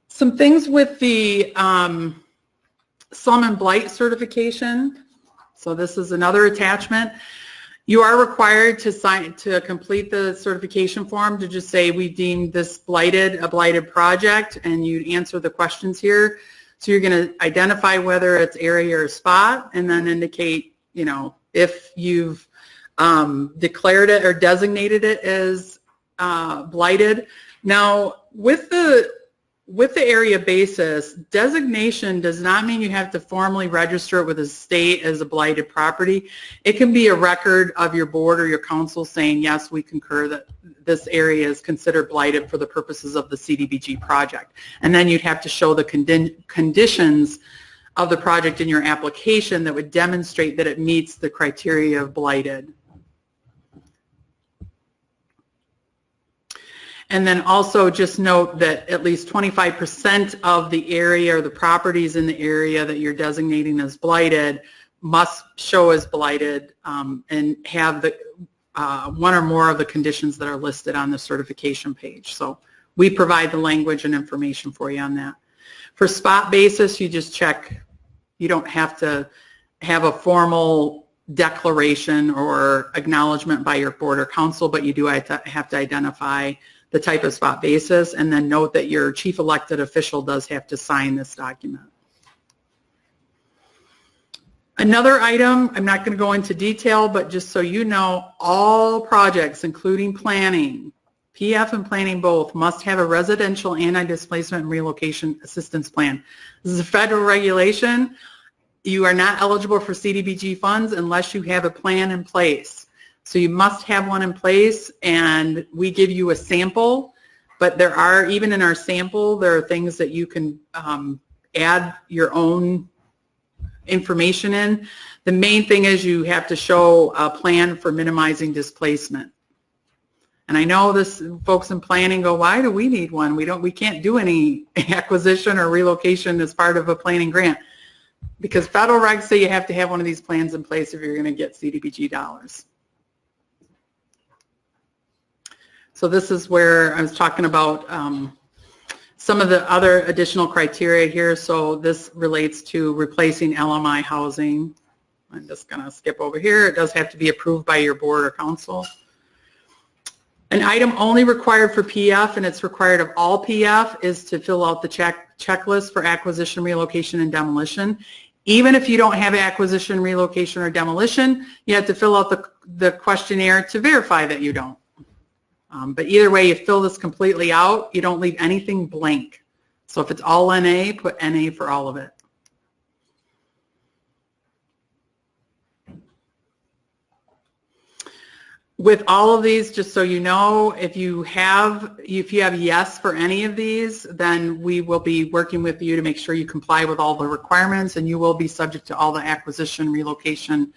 B: some things with the slum and blight certification. So this is another attachment. You are required to complete the certification form to just say we deemed this a blighted project, and you answer the questions here. So you're going to identify whether it's area or spot, and then indicate, you know, if you've declared it or designated it as blighted. Now, with the area basis, designation does not mean you have to formally register it with the state as a blighted property. It can be a record of your board or your council saying, yes, we concur that this area is considered blighted for the purposes of the CDBG project. And then you'd have to show the conditions of the project in your application that would demonstrate that it meets the criteria of blighted. And then also just note that at least 25% of the area or the properties in the area that you're designating as blighted must show as blighted and have the one or more of the conditions that are listed on the certification page. So we provide the language and information for you on that. For spot basis, you just check. You don't have to have a formal declaration or acknowledgement by your board or council, but you do have to identify the type of spot basis, and then note that your chief elected official does have to sign this document. Another item, I'm not going to go into detail, but just so you know, all projects, including planning, PF and planning both, must have a residential anti-displacement and relocation assistance plan. This is a federal regulation. You are not eligible for CDBG funds unless you have a plan in place. So you must have one in place, and we give you a sample, but there are, even in our sample, there are things that you can add your own information in. The main thing is you have to show a plan for minimizing displacement. And I know this, folks in planning go, why do we need one? We can't do any acquisition or relocation as part of a planning grant. Because federal regs say you have to have one of these plans in place if you're going to get CDBG dollars. So this is where I was talking about some of the other additional criteria here. So this relates to replacing LMI housing. I'm just going to skip over here. It does have to be approved by your board or council. An item only required for PF, and it's required of all PF, is to fill out the checklist for acquisition, relocation, and demolition. Even if you don't have acquisition, relocation, or demolition, you have to fill out the questionnaire to verify that you don't. But either way, you fill this completely out. You don't leave anything blank. So if it's all NA, put NA for all of it. With all of these, just so you know, if you have yes for any of these, then we will be working with you to make sure you comply with all the requirements, and you will be subject to all the acquisition, relocation,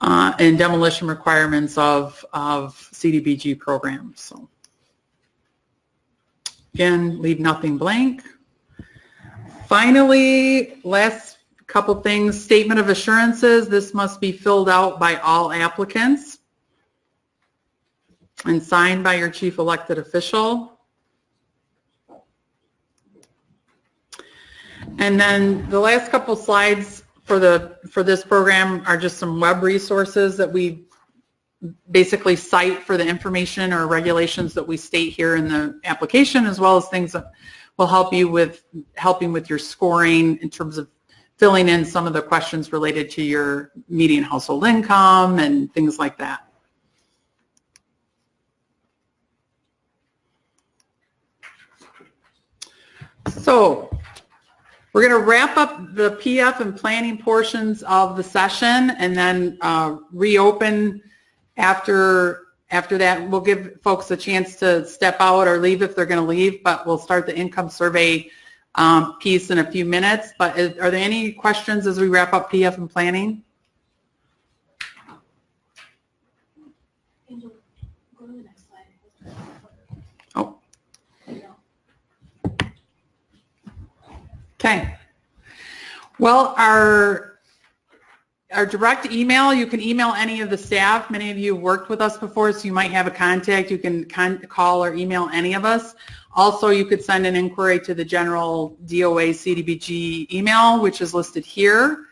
B: and demolition requirements of CDBG programs. So again, leave nothing blank. Finally, last couple things, statement of assurances. This must be filled out by all applicants and signed by your chief elected official. And then the last couple slides for this program are just some web resources that we basically cite for the information or regulations that we state here in the application, as well as things that will help you with helping with your scoring in terms of filling in some of the questions related to your median household income and things like that. So we're going to wrap up the PF and planning portions of the session and then reopen after After that, we'll give folks a chance to step out or leave if they're going to leave, but we'll start the income survey piece in a few minutes. But are there any questions as we wrap up PF and planning?
K: Angela, go to the next slide.
B: Oh. Okay. Well, our direct email, you can email any of the staff. Many of you have worked with us before, so you might have a contact. You can call or email any of us. Also, you could send an inquiry to the general DOA CDBG email, which is listed here.